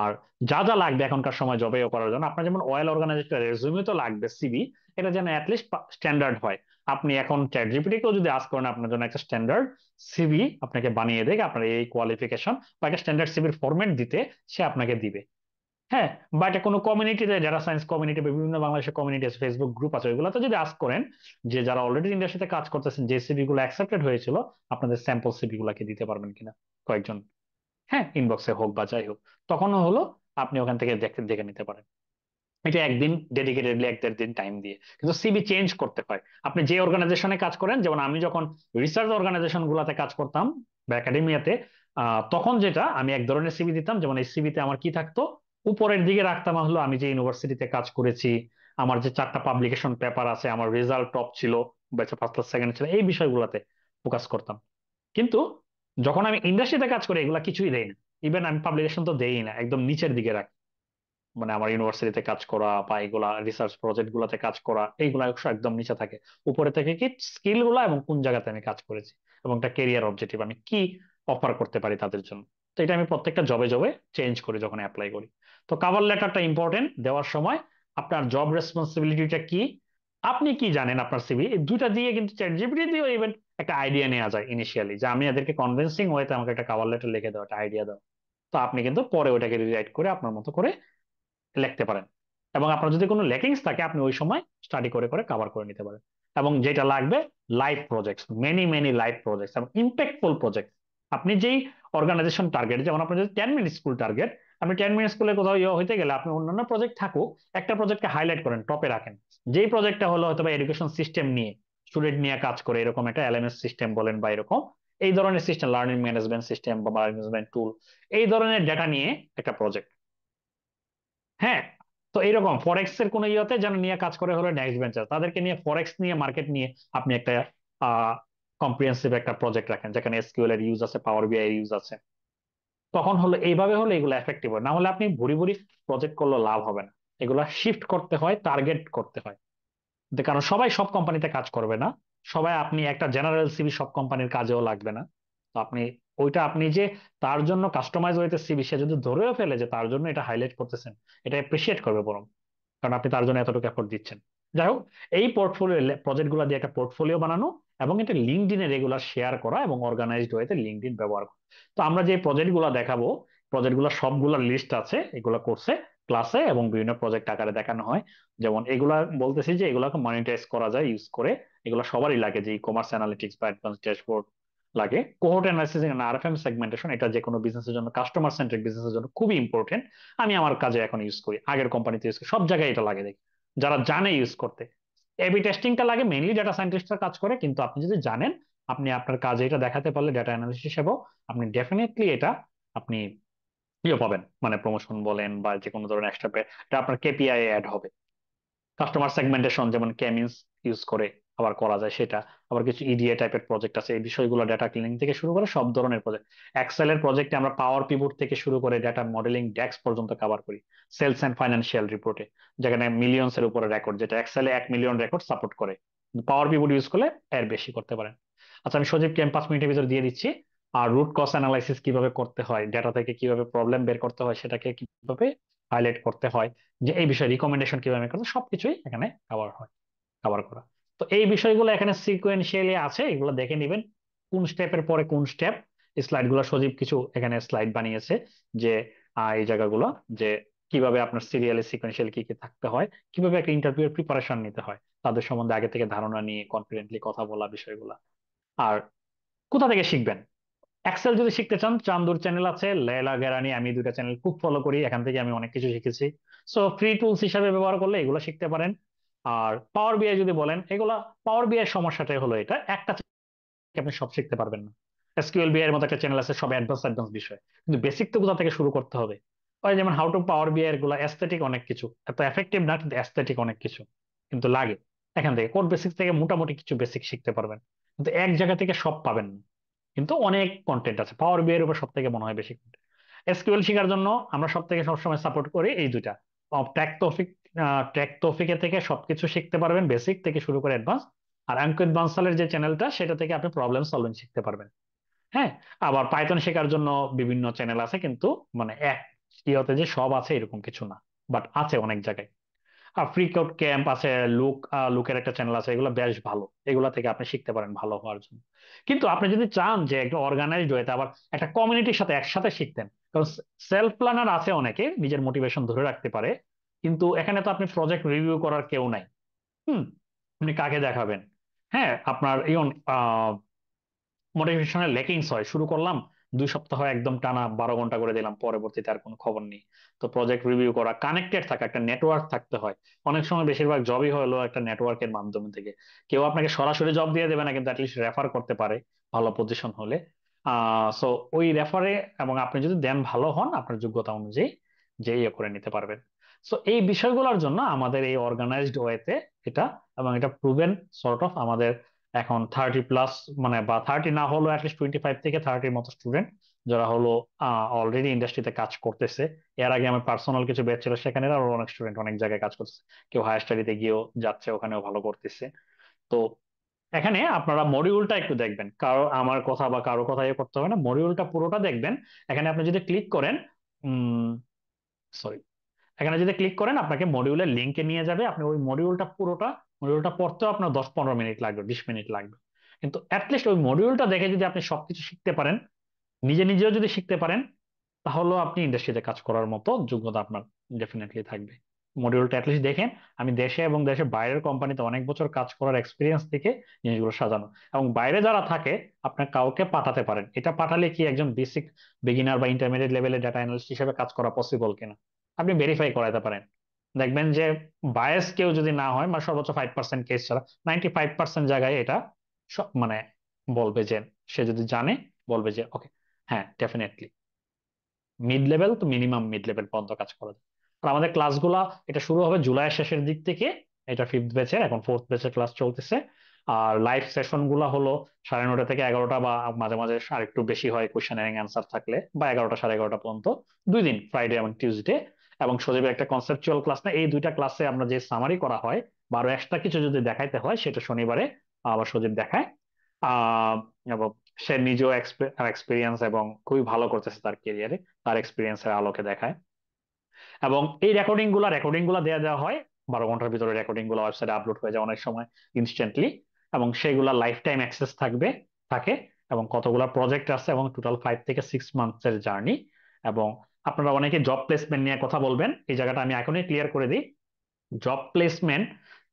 আর যা যা লাগবে এখনকার সময় জবে করার জন্য, আপনার যেমন ওয়েল অর্গানাইজেশন রেজুমে তো লাগবে, সিভি, এটা যেন অ্যাটলিস্ট স্ট্যান্ডার্ড হয়। আপনি এখন চ্যাট জিপিটি কেও যদি আস্ক করেন, আপনার জন্য একটা স্ট্যান্ডার্ড সিভি আপনাকে বানিয়ে দেয়, আপনার এই কোয়ালিফিকেশন বা একটা স্ট্যান্ডার্ড সিভির ফরম্যাট দিতে সে আপনাকে দিবে। হ্যাঁ, বা এটা কোনো কমিউনিটিতে, যারা সায়েন্স কমিউনিটি বা বিভিন্ন বাংলাদেশের কমিউনিটি আছে, ফেসবুক গ্রুপ আছে, ওইগুলোতে যদি আস্ক করেন যে যারা অলরেডি ইন্ডাস্ট্রিতে কাজ করতেছেন, যে সিভি গুলো অ্যাকসেপ্টেড হয়েছিল, আপনাদের স্যাম্পল সিভি গুলাকে দিতে পারবেন কিনা কয়েকজন, হ্যাঁ, ইনবক্সে হোক বা যাই হোক। তখন হলো আপনি ওখান থেকে দেখে দেখে নিতে পারেন। এটা একদিন ডেডিকেটেডলি 1-1.5 দিন টাইম দিয়ে। কিন্তু সিভি চেঞ্জ করতে হয় আপনি যে অর্গানাইজেশনে কাজ করেন। যেমন আমি যখন রিসার্চ অর্গানাইজেশন গুলাতে কাজ করতাম বা একাডেমিয়াতে, তখন যেটা আমি এক ধরনের সিভি দিতাম। যেমন এই সিভিতে আমার কি থাকতো, উপরের দিকে রাখতাম হলো আমি যে ইউনিভার্সিটিতে কাজ করেছি, আমার যে 4টা পাবলিকেশন পেপার আছে, আমার রেজাল্ট টপ ছিল, ব্যাচে ফার্স্ট ক্লাস সেকেন্ড ছিল, এই বিষয়গুলোতে ফোকাস করতাম। কিন্তু যখন আমি ইন্ডাস্ট্রিতে কাজ করি, এগুলা কিছুই দেই না। ইভেন আমি পাবলিকেশন তো দেই না, একদম নিচের দিকে রাখি। মানে আমার ইউনিভার্সিটিতে কাজ করা বা এগুলা রিসার্চ প্রজেক্ট গুলাতে কাজ করা, এইগুলা অবশ্য একদম নিচে থাকে। উপরে থেকে কি স্কিল গুলা এবং কোন জায়গাতে আমি কাজ করেছি, এবং একটা কেরিয়ার অবজেক্টিভ, আমি কি অফার করতে পারি তাদের জন্য। তো এটা আমি প্রত্যেকটা জবে জবে চেঞ্জ করি যখন অ্যাপ্লাই করি। তো কভার লেটারটা ইম্পর্টেন্ট দেওয়ার সময়, আপনার জব রেসপন্সিবিলিটিটা কি, আপনি কি জানেন আপনার সিভি, এই দুইটা দিয়ে কিন্তু চ্যাট জিপিটি দিয়ে ইভেন একটা আইডিয়া নেওয়া যায় ইনিশিয়ালি, যে আমি এদেরকে কনভিন্সিং ওয়েতে আমাকে একটা কভার লেটার লিখে দাও, একটা আইডিয়া দাও। তো আপনি কিন্তু পরে ওটাকে রিরাইট করে আপনার মতো করে লিখতে পারেন। এবং আপনার যদি কোনো লেকিংস থাকে, আপনি ওই সময় স্টাডি করে করে কভার করে নিতে পারেন। এবং যেটা লাগবে, live projects, many many live projects এবং ইম্প্যাক্টফুল প্রজেক্ট। আপনি যেই অর্গানাইজেশন টার্গেট, যেমন আপনার যদি 10 মিনিট স্কুল টার্গেট, আপনি 10 মিনিট স্কুলে কোথাও হইতে গেলে আপনি অন্যান্য প্রজেক্ট থাকুক, একটা প্রজেক্টকে হাইলাইট করেন, টপে রাখেন। যেই প্রজেক্টটা হলো হয়তো এডুকেশন সিস্টেম নিয়ে, স্টুডেন্ট নিয়ে কাজ করে, এরকম একটা এলএমএস সিস্টেম বলেন বা এরকম এই ধরনের সিস্টেম, লার্নিং ম্যানেজমেন্ট সিস্টেম বা ম্যানেজমেন্ট টুল, এই ধরনের ডেটা নিয়ে একটা প্রজেক্ট। হ্যাঁ, তো এইরকম ফরেক্স এর কোন ইয়েতে যেন নিয়ে কাজ করে হলো নেক্সট ভেঞ্চার, তাদেরকে নিয়ে ফরেক্স নিয়ে, মার্কেট নিয়ে আপনি একটা কম্প্রিহেন্সিভ একটা প্রজেক্ট রাখেন, যেখানে এসকিউএল এর ইউজ আছে, পাওয়ার বিআই এর ইউজ আছে। তখন হলো এইভাবে হলে এগুলো এফেক্টিভ হয়। না হলে আপনি ভুরি ভুরি প্রজেক্ট করলে লাভ হবে না। এগুলা শিফট করতে হয়, টার্গেট করতে হয়। কারণ সবাই সব কোম্পানিতে কাজ করবে না। সবাই, আপনি একটা জেনারেল সিভি সব কোম্পানির কাজেও লাগবে না। তো আপনি ওইটা, আপনি যে তার জন্য কাস্টমাইজ হইতে সিভি, সে যদি ধরেও ফেলে যে তার জন্য এটা হাইলাইট করতেছেন, এটা এপ্রিসিয়েট করবে বরং। কারণ আপনি তার জন্য এতটুকু এফোর্ট দিচ্ছেন। যাই হোক, এই পোর্টফোলিও প্রজেক্ট গুলো দিয়ে একটা পোর্টফোলিও বানানো এবং এটা লিঙ্কডইনে রেগুলার শেয়ার করা এবং অর্গানাইজড ওয়েতে লিঙ্কডইন ব্যবহার করা। তো আমরা যে প্রজেক্ট গুলো দেখাবো, প্রজেক্ট গুলো সবগুলোর লিস্ট আছে, এগুলো করছে ক্লাসে এবং বিভিন্ন প্রজেক্ট আকারে দেখানো হয়। যেমন এগুলা বলতেছি যে এগুলোকে মনিটাইজ করা যায় ইউজ করে। এগুলো সবারই লাগে, যে ই কমার্স অ্যানালিটিক্স বা অ্যাডভান্স ড্যাশবোর্ড লাগে। কোহোর্ট অ্যানালাইসিস এন্ড আরএফএম সেগমেন্টেশন, এটা যে কোনো বিজনেসের জন্য, কাস্টমার সেন্ট্রিক বিজনেসের জন্য খুবই ইম্পর্টেন্ট। আমি আমার কাজে এখন ইউজ করি, আগের কোম্পানিতে ইউজ করি, সব জায়গায় এটা লাগে দেখি, যারা জানে ইউজ করতে। এবি টেস্টিংটা লাগে মেইনলি ডাটা সায়েন্টিস্টরা কাজ করে, কিন্তু আপনি যদি জানেন, আপনি আপনার কাজে এটা দেখাতে পারলে ডাটা অ্যানালিস্ট হিসেবেও আপনি ডেফিনেটলি এটা আপনি ইয়ে পাবেন, মানে প্রমোশন বলেন বা যে কোনো ধরনের এক্সট্রা পে, এটা আপনার কেপিআই অ্যাড হবে। কাস্টমার সেগমেন্টেশন যেমন কেমিন্স ইউজ করে আবার করা যায় সেটা। আবার কিছু ইডিএ টাইপের প্রজেক্ট আছে, এই বিষয়গুলো ডেটা ক্লিনিং থেকে শুরু করে সব ধরনের প্রজেক্ট। এক্সেল এর প্রজেক্টে আমরা পাওয়ার পিভট থেকে শুরু করে ডেটা মডেলিং ডেক্স পর্যন্ত কভার করি। সেলস এন্ড ফাইন্যান্সিয়াল রিপোর্টে, যেখানে মিলিয়নস এর উপরে রেকর্ড, যেটা এক্সেলে 1 মিলিয়ন রেকর্ড সাপোর্ট করে, পাওয়ার পিভট ইউজ করলে এর বেশি করতে পারেন। আচ্ছা, আমি সজীব ক্যাম্প 5 মিনিটের ভিতরে দিয়ে দিচ্ছি। আর রুট কজ অ্যানালাইসিস কিভাবে করতে হয়, ডেটা থেকে কিভাবে প্রবলেম বের করতে হয়, সেটাকে কিভাবে হাইলাইট করতে হয়, যে এই বিষয়ে রিকমেন্ডেশন কিভাবে করতে, সবকিছুই এখানে কভার হয়, কভার করা। তো এই বিষয়গুলো এখানে সিকোয়েন্সিয়ালি আছে, এগুলো দেখে নেবেন কোন স্টেপের পরে কোন স্টেপ। স্লাইড গুলো সজীব কিছু এখানে স্লাইড বানিয়েছে, যে এই জায়গাগুলো, যে কিভাবে আপনার সিরিয়ালি সিকোয়েন্সিয়ালি কি কি থাকতে হয়, কিভাবে একটা ইন্টারভিউ এর প্রিপারেশন নিতে হয়, তাদের সম্বন্ধে আগে থেকে ধারণা নিয়ে কনফিডেন্টলি কথা বলা, বিষয়গুলো। আর কোথা থেকে শিখবেন? এক্সেল যদি শিখতে চান, চান্দুর চ্যানেল আছে, লেলা গেরানি, আমি দুটা চ্যানেল খুব ফলো করি, এখান থেকে আমি অনেক কিছু শিখেছি। সো ফ্রি টুলস হিসাবে ব্যবহার করলে এগুলো শিখতে পারেন। আর পাওয়ার বিআই যদি বলেন, এগুলা পাওয়ার বিআই সমস্যাটাই হলো এটা, একটা থেকে আপনি সব শিখতে পারবেন না। এসকিউএল বিআই এর মতো একটা চ্যানেল আছে, সব অ্যাডভান্স অ্যাডভান্স বিষয়, কিন্তু বেসিক তো কোথা থেকে শুরু করতে হবে। ওই যেমন হাউ টু পাওয়ার বিআই এর গুলা অ্যাস্থেটিক অনেক কিছু, এত এফেক্টিভ না, কিন্তু অ্যাস্থেটিক অনেক কিছু কিন্তু লাগে। এখান থেকে কোড বেসিক থেকে মোটামুটি কিছু বেসিক শিখতে পারবেন, কিন্তু এক জায়গা থেকে সব পাবেন না। কিন্তু অনেক কন্টেন্ট আছে পাওয়ার বিআই এর উপর, সব থেকে মনে হয় বেশি কন্টেন্ট। এসকিউএল শেখার জন্য আমরা সব থেকে সবসময় সাপোর্ট করি এই দুইটা, ট্র্যাক তৌফিক। ট্র্যাক তৌফিকে থেকে সবকিছু শিখতে পারবেন, বেসিক থেকে শুরু করে অ্যাডভান্স। আর অঙ্কিত বানসালের যে চ্যানেলটা, সেটা থেকে আপনি প্রবলেম সলভিং শিখতে পারবেন। হ্যাঁ, আবার পাইথন শেখার জন্য বিভিন্ন চ্যানেল আছে, কিন্তু মানে এক ইয়েতে যে সব আছে এরকম কিছু না, বাট আছে অনেক জায়গায়। আর ফ্রি কোড ক্যাম্প আছে, লুকের একটা চ্যানেল আছে, এগুলো বেশ ভালো, এগুলা থেকে আপনি শিখতে পারেন ভালো হওয়ার জন্য। কিন্তু আপনি যদি চান যে একটা অর্গানাইজড হইতে, আবার একটা কমিউনিটির সাথে একসাথে শিখতেন, কারণ সেলফ প্ল্যানার আছে অনেকে, নিজের মোটিভেশন ধরে রাখতে পারে, কিন্তু এখানে তো আপনি প্রজেক্ট রিভিউ করার কেউ নাই। হুম, আপনি কাকে দেখাবেন? হ্যাঁ, আপনার ইয়ন মোটিভেশনের লেকিংস হয়, শুরু করলাম 2 সপ্তাহ একদম টানা 12 ঘন্টা করে দিলাম, পরবর্তীতে আর কোনো খবর নেই। তো প্রজেক্ট রিভিউ করা, কানেক্টেড থাকা, একটা নেটওয়ার্ক থাকতে হয়। অনেক সময় বেশিরভাগ জবই হলো একটা নেটওয়ার্কের মাধ্যমে থেকে। কেউ আপনাকে সরাসরি জব দিয়ে দেবে না, কিন্তু অ্যাটলিস্ট রেফার করতে পারে ভালো পজিশন হলে। সো ওই রেফারে, এবং আপনি যদি দেন ভালো হন আপনার যোগ্যতা অনুযায়ী, যে ইয়ে করে নিতে পারবেন। সো এই বিষয়গুলোর জন্য আমাদের এই অর্গানাইজড ওয়েতে এটা, এবং এটা প্রুভেন সর্ট অফ আমাদের এখন 30+, মানে বা 30 না হলো অ্যাটলিস্ট 25 থেকে 30 মতো স্টুডেন্ট, যারা হলো অলরেডি ইন্ডাস্ট্রিতে কাজ করতেছে। এর আগে আমার পার্সোনাল কিছু ব্যাচ ছিল, সেখানে আরো অনেক স্টুডেন্ট অনেক জায়গায় কাজ করতেছে, কেউ হায়ার স্টাডিতে গিয়েও যাচ্ছে, ওখানেও ভালো করতেছে। তো এখানে আপনারা মডিউলটা একটু দেখবেন, কারো আমার কথা বা কারো কথা ইয়ে করতে হবে না, মডিউলটা পুরোটা দেখবেন। এখানে আপনি যদি ক্লিক করেন, সরি, এখানে যদি ক্লিক করেন আপনাকে মডিউলের লিঙ্কে নিয়ে যাবে, আপনি ওই মডিউলটা পড়তেও আপনার 10-15 মিনিট লাগবে, 20 মিনিট লাগবে। কিন্তু অ্যাটলিস্ট ওই মডিউলটা দেখে যদি আপনি সবকিছু শিখতে পারেন, নিজে নিজেও যদি শিখতে পারেন, তাহলেও আপনি ইন্ডাস্ট্রিতে কাজ করার মতো যোগ্যতা আপনার ডেফিনেটলি থাকবে। মডিউলটা অ্যাটলিস্ট দেখেন। আমি দেশে এবং দেশের বাইরের কোম্পানিতে অনেক বছর কাজ করার এক্সপিরিয়েন্স থেকে জিনিসগুলো সাজানো, এবং বাইরে যারা থাকে আপনার কাউকে পাঠাতে পারেন, এটা পাঠালে কি একজন বেসিক বিগিনার বা ইন্টারমিডিয়েট লেভেলের ডাটা অ্যানালিস্ট হিসেবে কাজ করা পসিবল কিনা আপনি ভেরিফাই করাতে পারেন। দেখবেন যে বায়াস কেউ যদি না হয়, মানে সর্বোচ্চ 5% কেস ছাড়া 95% জায়গায় এটা মানে বলবে যে, সে যদি জানে বলবে যে ওকে, হ্যাঁ ডেফিনেটলি মিড লেভেল তো মিনিমাম মিড লেভেল পর্যন্ত কাজ করা যায়। আর আমাদের ক্লাসগুলা, এটা শুরু হবে জুলাইয়ের শেষের দিক থেকে, এটা 5th ব্যাচের, এখন 4th ব্যাচের ক্লাস চলতেছে। আর লাইভ সেশন গুলা হলো 9:30 থেকে 11টা, বা মাঝে মাঝে আরেকটু বেশি হয় কোশ্চেন এন্ড অ্যান্সার থাকলে, বা 11টা 11:30 পর্যন্ত, 2 দিন, ফ্রাইডে এবং টিউসডে। এবং সজীবের একটা কনসেপচুয়াল ক্লাস, না এই দুইটা ক্লাসে আমরা যে সামারি করা হয়, বা আরো এক্সট্রা কিছু যদি দেখাইতে হয় সেটা শনিবারে আবার সজীব দেখায়। আহ এবং সে নিজেও এক্সপিরিয়েন্স এবং খুবই ভালো করতেছে তার ক্যারিয়ারে, তার এক্সপিরিয়েন্সের আলোকে দেখায়। এবং এই রেকর্ডিং গুলা দেওয়া দেওয়া হয় 12 ঘন্টার ভিতরে রেকর্ডিং গুলো ওয়েবসাইটে আপলোড হয়ে যায় অনেক সময় ইনস্ট্যান্টলি, এবং সেগুলা লাইফ টাইম অ্যাক্সেস থাকে। এবং কতগুলা প্রজেক্ট আছে, এবং টোটাল 5 থেকে 6 মান্থসের জার্নি। এবং আপনারা অনেকে জব প্লেসমেন্ট নিয়ে কথা বলবেন, এই জায়গাটা আমি এখনই ক্লিয়ার করে দিই। জব প্লেসমেন্ট,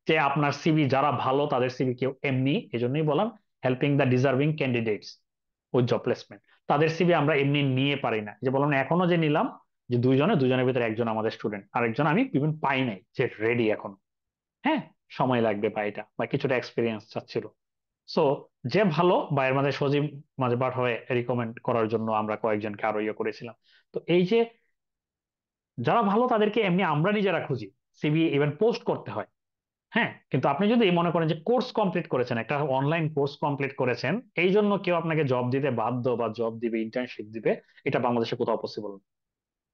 যে আপনার সিভি যারা ভালো তাদের সিভি কেউ এমনি, এই জন্যই বললাম হেল্পিং দ্য ডিজার্ভিং ক্যান্ডিডেটস, ওই জব প্লেসমেন্ট, তাদের সিভি আমরা এমনি নিয়ে পারি না। যে বললাম না, এখনো যে নিলাম, যে দুজনের ভিতরে একজন আমাদের স্টুডেন্ট, আরেকজন আমি ইভেন পাই নাই যে রেডি এখন। হ্যাঁ, সময় লাগবে বা এটা বা কিছুটা এক্সপিরিয়েন্স চাচ্ছিল। সো যে ভালো বা এর মাঝে সজীব মাঝবার হয়ে রিকমেন্ড করার জন্য আমরা কয়েকজনকে আরো ইয়ে করেছিলাম। তো এই যে যারা ভালো তাদেরকে এমনি আমরা নিজেরা খুঁজি, সিভি ইভেন পোস্ট করতে হয়। হ্যাঁ, কিন্তু আপনি যদি মনে করেন যে কোর্স কমপ্লিট করেছেন, একটা অনলাইন কোর্স কমপ্লিট করেছেন, এই জন্য কেউ আপনাকে জব দিতে বাধ্য বা জব দিবে, ইন্টার্নশিপ দিবে, এটা বাংলাদেশে কোথাও পসিবল না।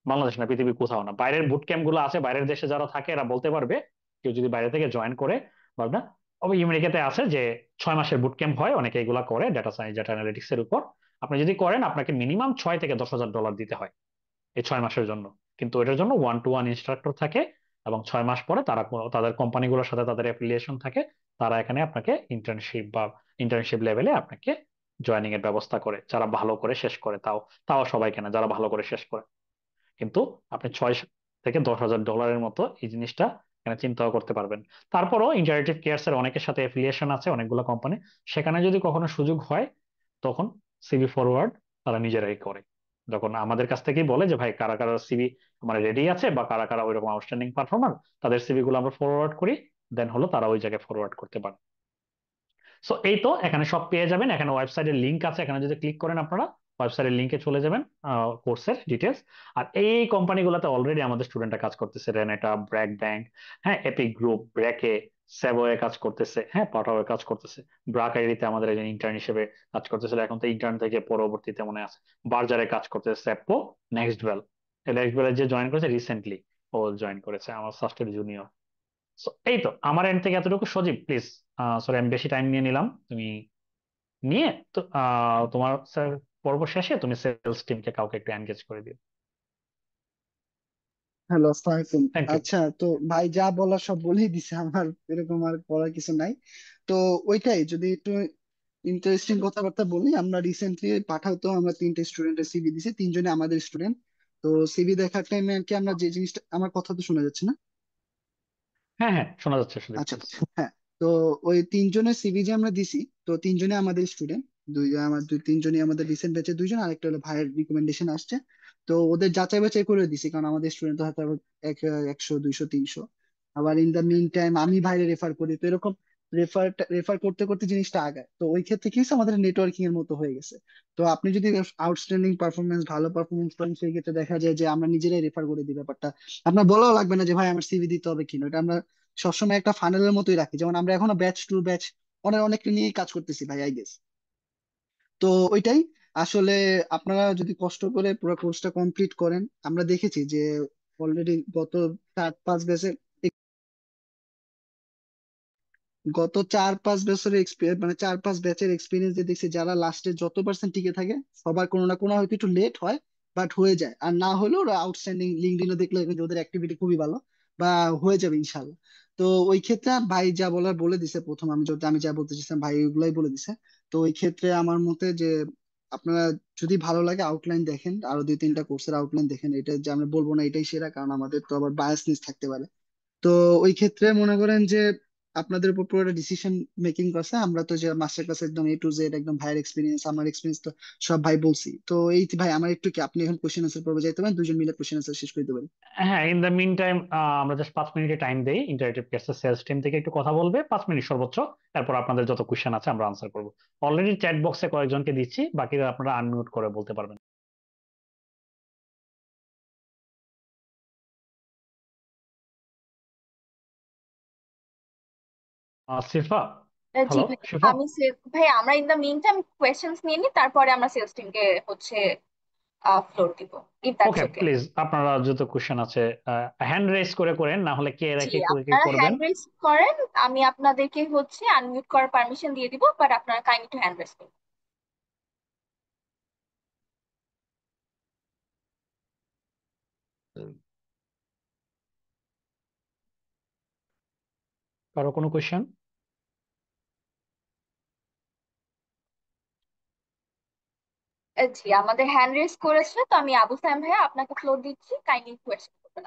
বাংলাদেশ না, পৃথিবীর কোথাও না। বাইরের বুট ক্যাম্প গুলো আছে, বাইরের দেশে যারা থাকে এরা বলতে পারবে, কেউ যদি বাইরে থেকে জয়েন করে পারবে না। তবে আমেরিকাতে আছে যে 6 মাসের বুট ক্যাম্প হয়, অনেকে এগুলা করে ডাটা সায়েন্স, ডাটা অ্যানালিটিক্স এর উপর। আপনি যদি করেন, আপনাকে মিনিমাম $6,000 থেকে $10,000 দিতে হয় এই 6 মাসের জন্য। কিন্তু এটার জন্য 1-to-1 ইনস্ট্রাক্টর থাকে, এবং 6 মাস পরে তারা তাদের কোম্পানিগুলোর সাথে তাদের অ্যাফিলিয়েশন থাকে, তারা এখানে আপনাকে ইন্টার্নশিপ লেভেলে আপনাকে জয়েনিং এর ব্যবস্থা করে, যারা ভালো করে শেষ করে। তাও তাও সবাই কেনা যারা ভালো করে শেষ করে। কিন্তু আপনি $6,000 থেকে $10,000 মতো এই জিনিসটা এখানে চিন্তাও করতে পারবেন। তারপরও ইন্টারেক্টিভ কেয়ারস এর অনেকের সাথে এফিলিয়েশন আছে, অনেকগুলো কোম্পানি, সেখানে যদি কখনো সুযোগ হয় তখন সিভি ফরওয়ার্ড তারা নিজেরাই করে। যখন আমাদের কাছ থেকেই বলে যে ভাই কারা কারা সিভি মানে রেডি আছে বা কারা কারা ওইরকম আউটস্ট্যান্ডিং পারফর্মার, তাদের সিভি গুলো আমরা ফরওয়ার্ড করি, দেন হলো তারা ওই জায়গায় ফরওয়ার্ড করতে পারে। সো এই তো এখানে সব পেয়ে যাবেন, এখানে ওয়েবসাইটের লিংক আছে, এখানে যদি ক্লিক করেন আপনারা ওয়েবসাইটের লিংকে চলে যাবেন, কোর্সের ডিটেলস। আর এই কোম্পানিগুলোতে অলরেডি আমাদের স্টুডেন্টরা কাজ করতেছে, রেনেটা, ব্র্যাক ব্যাংক, হ্যাঁ, এপিক গ্রুপ, ব্র্যাকে, সেভোয়ে কাজ করতেছে, হ্যাঁ, পাঠাওয়ে কাজ করতেছে, ব্রাক আইডিতে আমাদের একজন ইন্টার্ন হিসেবে কাজ করতেছিল, এখন তো ইন্টার্ন থেকে পরবর্তীতে মনে আছে বার্জারে কাজ করতেছে, সেপ্পো, নেক্সট বেল। নেক্সট বেলে যে জয়েন করেছে রিসেন্টলি, ও জয়েন করেছে আমার সাস্টের জুনিয়র। So, এই তো আমার এন্ড থেকে এতটুকু। সজীব প্লিজ, সরি আমি বেশি টাইম নিয়ে নিলাম, তুমি নিয়ে তো তোমার স্যার পর্ব শেষে তুমি সেলস টিমকে কাউকে একটু এনগেজ করে দিও। হ্যালো, আসসালামু আলাইকুম। Thank you. আচ্ছা, তো ভাই যা বলার সব বলেই দিছে, আমার এরকম আর বলার কিছু নাই। তো ওইটাই যদি একটু ইন্টারেস্টিং কথাবার্তা বলি, আমরা রিসেন্টলি পাঠাও, তো আমরা 3টে স্টুডেন্টের সিভি দিছি, 3জনে আমাদের স্টুডেন্ট। তো সিভি দেখার টাইমে আর কি আমরা যে জিনিসটা, আমার কথা তো শোনা যাচ্ছে না? হ্যাঁ হ্যাঁ, শোনা যাচ্ছে সজীব, আচ্ছা, প্লিজ। হ্যাঁ। তো ওই 3জনের সিভি যে আমরা দিছি, তো 3জনে আমাদের স্টুডেন্ট। তিনজনই আমাদের রিসেন্ট ব্যাচে, 2জন, আরেকটা হলো ভাইয়ের রিকমেন্ডেশন আসছে। তো ওদের যাচাই বাছাই করে দিছি, কারণ আমাদের স্টুডেন্ট তো হয়তো আবার 100, 200, 300। আবার ইন দা মিন টাইম আমি বাইরে রেফার করি, তো এরকম রেফার রেফার করতে করতে জিনিসটা আগায়। তো ওই ক্ষেত্রে কি হচ্ছে, আমাদের নেটওয়ার্কিং এর মতো হয়ে গেছে। তো আপনি যদি আউটস্ট্যান্ডিং পারফরমেন্স, ভালো পারফরমেন্স করেন, সেই ক্ষেত্রে দেখা যায় যে আমরা নিজেরাই রেফার করে দিই ব্যাপারটা। আপনার বলাও লাগবে না যে ভাই আমার সিভি দিতে হবে কিনা, এটা আমরা সবসময় একটা ফানেলের মতোই রাখি। যেমন আমরা এখনো ব্যাচ টু ব্যাচ অনেক অনেক নিয়েই কাজ করতেছি ভাই, আই গেস। তো ওইটাই আসলে, আপনারা যদি কষ্ট করে পুরো কোর্সটা কমপ্লিট করেন, আমরা দেখেছি যে অলরেডি গত 4-5 ব্যাচের গত 4-5 বছরের এক্সপিরিয়েন্স, মানে 4-5 ব্যাচের এক্সপিরিয়েন্স দিয়ে দেখছি, যারা লাস্টে যত পার্সেন্ট টিকে থাকে, সবার কোনো না কোনো হয়তো একটু লেট হয়, বাট হয়ে যায়। আর না হলেও ওরা আউটস্ট্যান্ডিং, লিঙ্কডইনে দেখলে দেখবেন যে ওদের অ্যাক্টিভিটি খুবই ভালো, বা হয়ে যাবে ইনশাল্লাহ। তো ওই ক্ষেত্রে ভাই যা বলার বলে দিছে, প্রথম আমি যা বলতে চাইছিলাম ভাই ওগুলাই বলে দিছে। তো ওই ক্ষেত্রে আমার মতে যে আপনারা যদি ভালো লাগে আউটলাইন দেখেন, আরো 2-3টা কোর্সের আউটলাইন দেখেন। এটা যে আমরা বলবো না এটাই সেরা, কারণ আমাদের তো আবার বায়াসনেস থাকতে পারে। তো ওই ক্ষেত্রে মনে করেন যে আপনাদের উপর পুরো ডিসিশন মেকিং করছে। আমরা তো যে মাস্টার ক্লাস একদম A to Z, একদম ভাইয়ের এক্সপিরিয়েন্স, আমার এক্সপিরিয়েন্স তো সব ভাই বলছি। তো এই যে ভাই আমার একটু কি, আপনি এখন কোশ্চেন আনসার পর্বে যাইতে পারেন, 2জন মিলে কোশ্চেন আনসার শেষ করে দিতে পারি। হ্যাঁ, ইন দ্য মিন টাইম আমরা জাস্ট 5 মিনিটের টাইম দেই, ইন্টারেক্টিভ কেসের সেলস টিম থেকে একটু কথা বলবে 5 মিনিট সর্বোচ্চ। তারপর আপনাদের যত কোশ্চেন আছে আমরা আনসার করবো। অলরেডি চ্যাট বক্সে কয়েকজনকে দিচ্ছি, বাকিরা আপনারা আনমিউট করে বলতে পারবেন। শিফা, জি হ্যালো ভাই। শিফা। আমি ভাই আমরা in the meantime questions নিয়ে নিই, তারপরে আমরা সেলস টিমকে হচ্ছে ফ্লোর দিব, if that's okay okay. Please, আপনারা যত কোশ্চেন আছে হ্যান্ড রেজ করে করেন, না হলে কে জি, রেখে কি আপনারা করবেন। হ্যান্ড রেজ করেন, আমি আপনাদেরকে হচ্ছে আনমিউট করার পারমিশন দিয়ে দিব, বাট আপনারা কাইন্ডলি টু হ্যান্ড রেজ করুন। কারো কোনো কোয়েশ্চেন? জি, আমাদের হ্যান্ড রেজ করেছে, তো আমি আবু সাইম ভাইয়া আপনাকে ফ্লোর দিচ্ছি, কাইন্ডলি কোয়েশ্চেন করবেন।